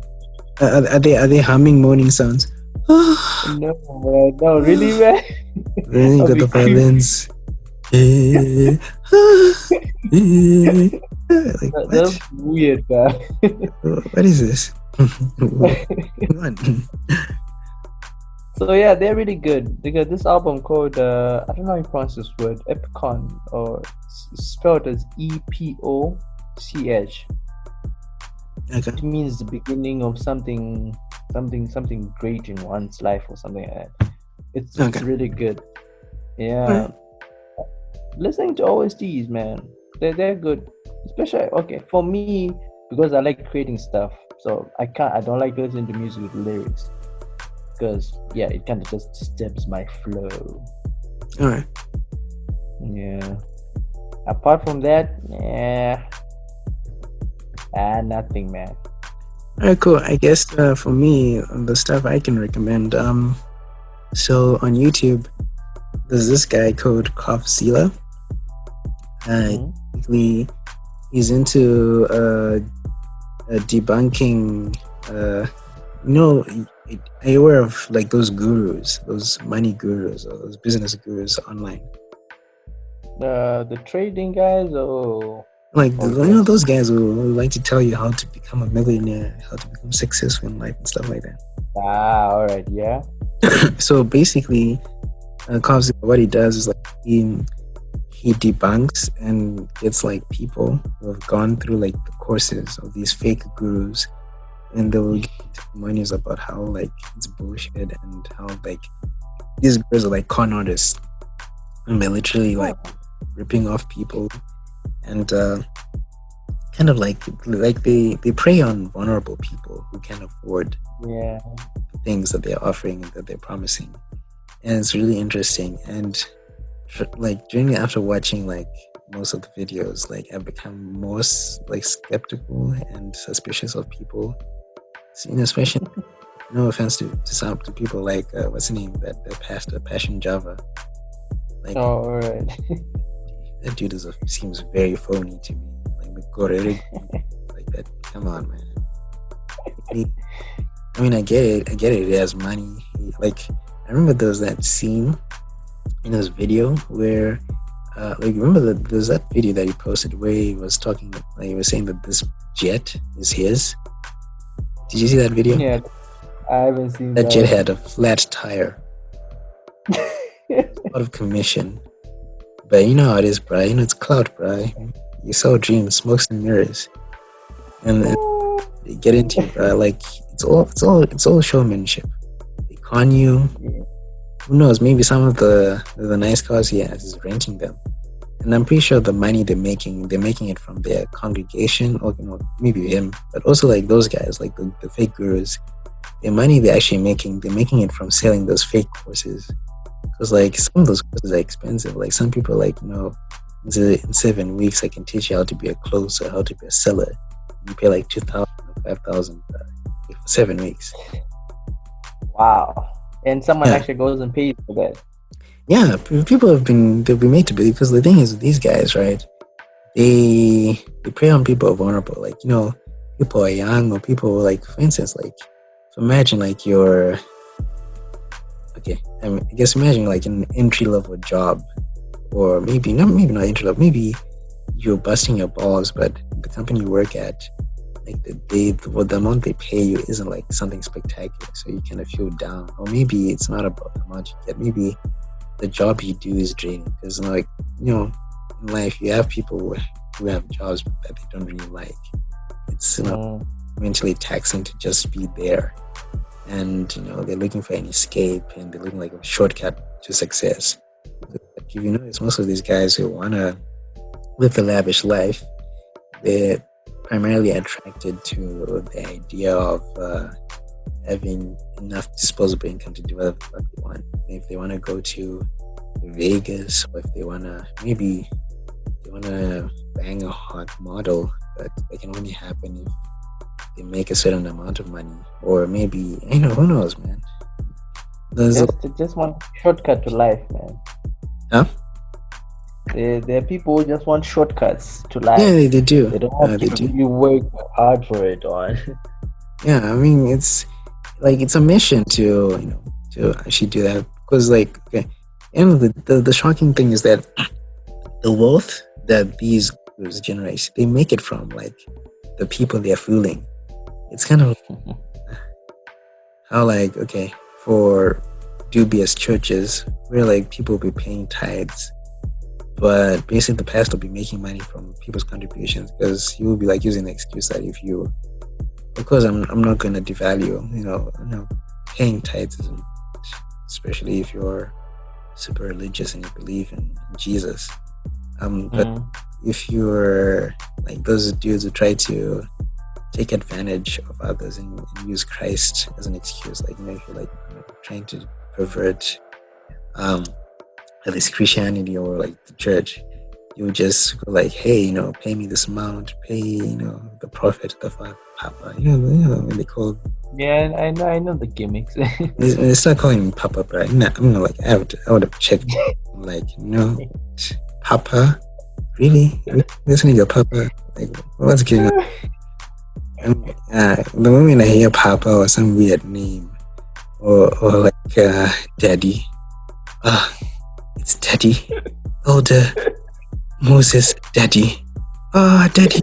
are they humming moaning sounds? No, man. No, really, man. Then you I'll got be the violins. Like what? That's weird, man. What is this? What? So yeah, they're really good. They got this album called I don't know how you pronounce this word, Epicon, or spelled as EPOCH. Okay. It means the beginning of something great in one's life or something like that. It's really good. Yeah. Right. Listening to OSTs, man, they're good. Especially for me, because I like creating stuff. So I don't like listening to music with lyrics. Because it kind of just disturbs my flow. All right. Yeah. Apart from that, nothing, man. All right, cool. I guess for me, the stuff I can recommend. So on YouTube, there's this guy called Kofzilla. Basically, he's into debunking. Are you aware of like those gurus, those money gurus, or those business gurus online? The trading guys, or like those guys who like to tell you how to become a millionaire, how to become successful in life and stuff like that. All right, yeah. So basically, what he does is like he debunks and gets like people who have gone through like the courses of these fake gurus, and they will get testimonies about how like it's bullshit and how like these gurus are like con artists, and they're literally like ripping off people, and kind of like they prey on vulnerable people who can't afford the things that they're offering and that they're promising. And it's really interesting. And like after watching like most of the videos, like I've become more like skeptical and suspicious of people, especially no offense to some people like what's the name, that pastor Passion Java. Like, right. That dude seems very phony to me. Like the Gorere, like that. Come on, man. I mean, I get it. He has money. Like, I remember there was that scene in his video where, remember there's that video that he posted where he was talking, like he was saying that this jet is his. Did you see that video? Yeah, I haven't seen that. That jet had a flat tire. Out of commission. But you know how it is, bro. You know it's clout, bro. You sell dreams, smokes and mirrors, and they get into it, bro. Like it's all showmanship. They con you. Who knows? Maybe some of the nice cars he has is renting them, and I'm pretty sure the money they're making it from their congregation, or maybe him, but also like those guys, like the fake gurus. The money they're making it from selling those fake courses. Because like some of those courses are expensive. Like some people like, in 7 weeks I can teach you how to be a closer, how to be a seller. You pay like 2,000 or 5,000 for 7 weeks. Wow. And someone actually goes and pays for that. Yeah, people they've been made to believe, because the thing is with these guys, right? They prey on people who are vulnerable. Like, people are young, or people like, for instance, like, so imagine like you're I guess imagine like an entry-level job, or maybe not entry-level, maybe you're busting your balls, but the company you work at, like the amount they pay you isn't like something spectacular, so you kind of feel down. Or maybe it's not about the amount you get, maybe the job you do is draining, because in life you have people who have jobs that they don't really like. It's mentally taxing to just be there. And they're looking for an escape, and they're looking like a shortcut to success. If you notice, most of these guys who want to live the lavish life, they're primarily attracted to the idea of having enough disposable income to do whatever they want. If they want to go to Vegas, or if they want to bang a hot model, but that can only happen if they make a certain amount of money, or maybe who knows, man. There's They just want shortcut to life, man. Huh? There are people who just want shortcuts to life. Yeah, they do. They don't want They to do. really work hard for it, or Yeah, I mean, it's a mission to actually do that, because okay, and the shocking thing is that the wealth that these groups generate, they make it from the people they're fooling. It's kind of how okay, for dubious churches where people will be paying tithes, but basically the pastor will be making money from people's contributions, because he will be using the excuse that if you, of course, I'm not going to devalue paying tithes, especially if you're super religious and you believe in Jesus. But if you're those dudes who try to take advantage of others and use Christ as an excuse, if you're trying to pervert at least Christianity or the church, you would just go hey, pay me this amount, pay the prophet, the Papa, when they call. Yeah, I know the gimmicks. They start calling me Papa, right? I'm I would have checked, Papa, really? This nigga Papa, what's going on? The moment I hear Papa or some weird name, or Daddy, it's Daddy, Elder Moses, Daddy. Daddy.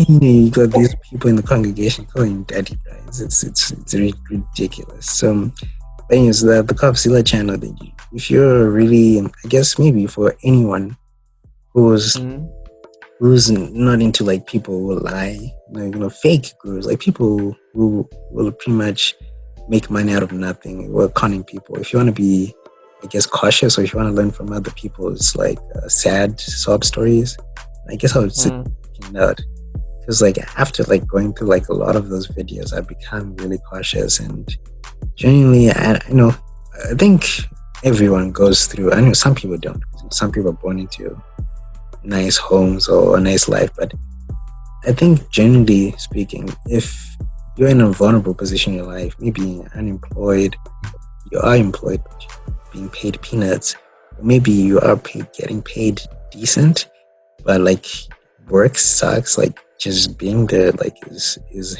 You got these people in the congregation calling him Daddy, right? It's ridiculous. So, anyways, the Copzilla channel, if you're really, I guess maybe for anyone who's not into people who lie, fake gurus, people who will pretty much make money out of nothing, or conning people. If you want to be, I guess, cautious, or if you want to learn from other people's sad sob stories, I guess I would sit out, because after going through a lot of those videos, I've become really cautious. And genuinely, I think everyone goes through. I know some people don't. Some people are born into nice homes or a nice life, but I think generally speaking, if you're in a vulnerable position in your life, maybe unemployed, you are employed, being paid peanuts, or maybe you are getting paid decent, but work sucks, just being there is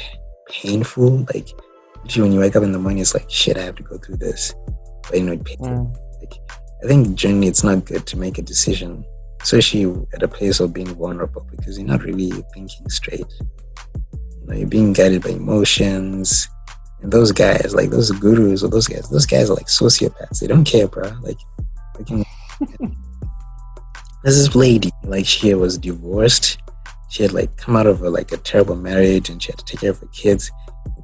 painful. When you wake up in the morning, it's shit, I have to go through this, but it pays. I think generally it's not good to make a decision, especially at a place of being vulnerable, because you're not really thinking straight. You're being guided by emotions. And those guys, those gurus, or those guys are sociopaths. They don't care, bro. There's this lady, she was divorced. She had come out of a terrible marriage, and she had to take care of her kids.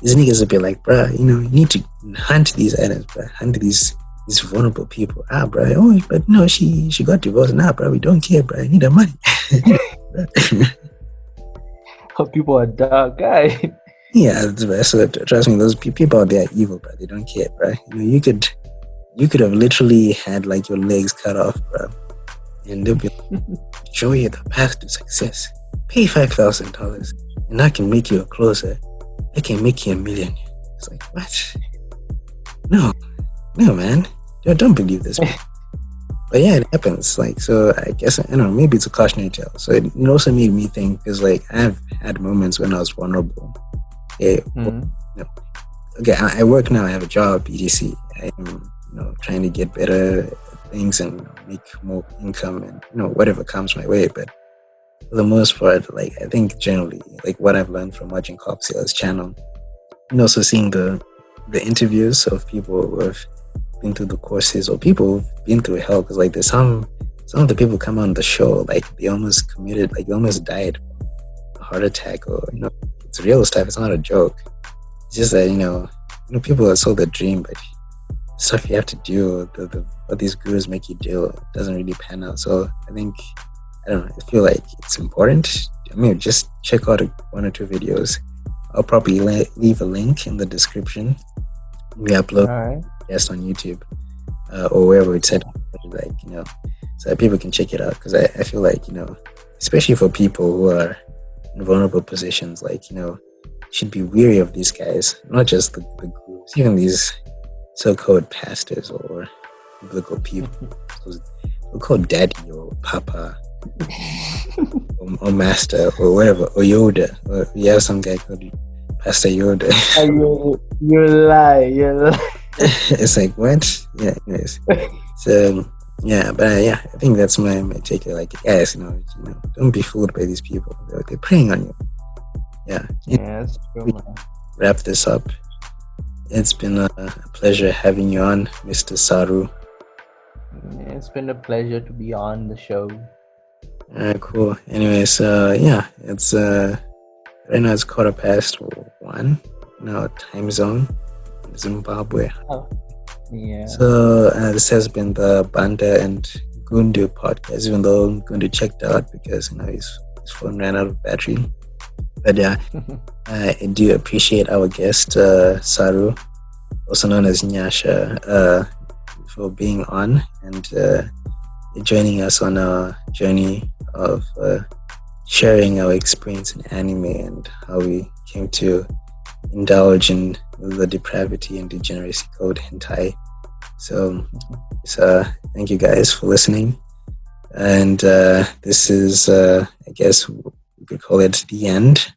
These niggas would be bro, you need to hunt these items, bro. Hunt these vulnerable people. Bro. Oh, but no, she got divorced. Nah, bro, we don't care, bro. I need her money. People are dark, guys. Yeah, so trust me, those people out there are evil, bro. They don't care, bro. You could have literally had your legs cut off, bro, and they'll be show you the path to success. Pay $5,000, and I can make you a closer. I can make you $1 million. It's what? No, man. Don't believe this. But yeah, it happens. So I guess, I don't know, maybe it's a cautionary tale. So it also made me think, because I've had moments when I was vulnerable. Okay, I work now, I have a job, etc. I'm trying to get better at things and make more income, and whatever comes my way. But for the most part, I think generally, what I've learned from watching Copzilla's channel, and also seeing the interviews of people who have been through the courses, or people who've been through hell, because there's some of the people come on the show, they almost committed, they almost died from a heart attack, or it's real stuff. It's not a joke. It's just that people are sold the dream, but stuff you have to do, what these gurus make you do, doesn't really pan out. So I think, I don't know, I feel it's important. Just check out one or two videos. I'll probably leave a link in the description. We upload just on YouTube or wherever it's set, so that people can check it out. Because I feel especially for people who are in vulnerable positions, should be weary of these guys, not just the groups, even these so-called pastors or biblical people, so-called daddy or papa or master or whatever, or Yoda, or you have some guy called Pastor Yoda. You lie. It's like, what? Yeah, anyways. So yeah, but I think that's my take. Like, guys, don't be fooled by these people. They're preying on you. Yeah. That's true, man. Wrap this up. It's been a pleasure having you on, Mr. Saru. Yeah, it's been a pleasure to be on the show. Alright, cool. Anyways, it's right now it's 1:15 in our time zone, Zimbabwe. Oh, yeah. So this has been the Banda Ngundu podcast, even though Ngundu checked out because his phone ran out of battery. But yeah, I do appreciate our guest Saru, also known as Nyasha, for being on and joining us on our journey of sharing our experience in anime and how we came to indulge in the depravity and degeneracy called hentai. So thank you guys for listening. And this is, I guess we could call it the end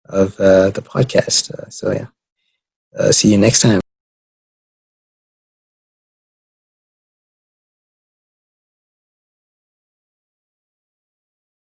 of the podcast. So yeah, see you next time.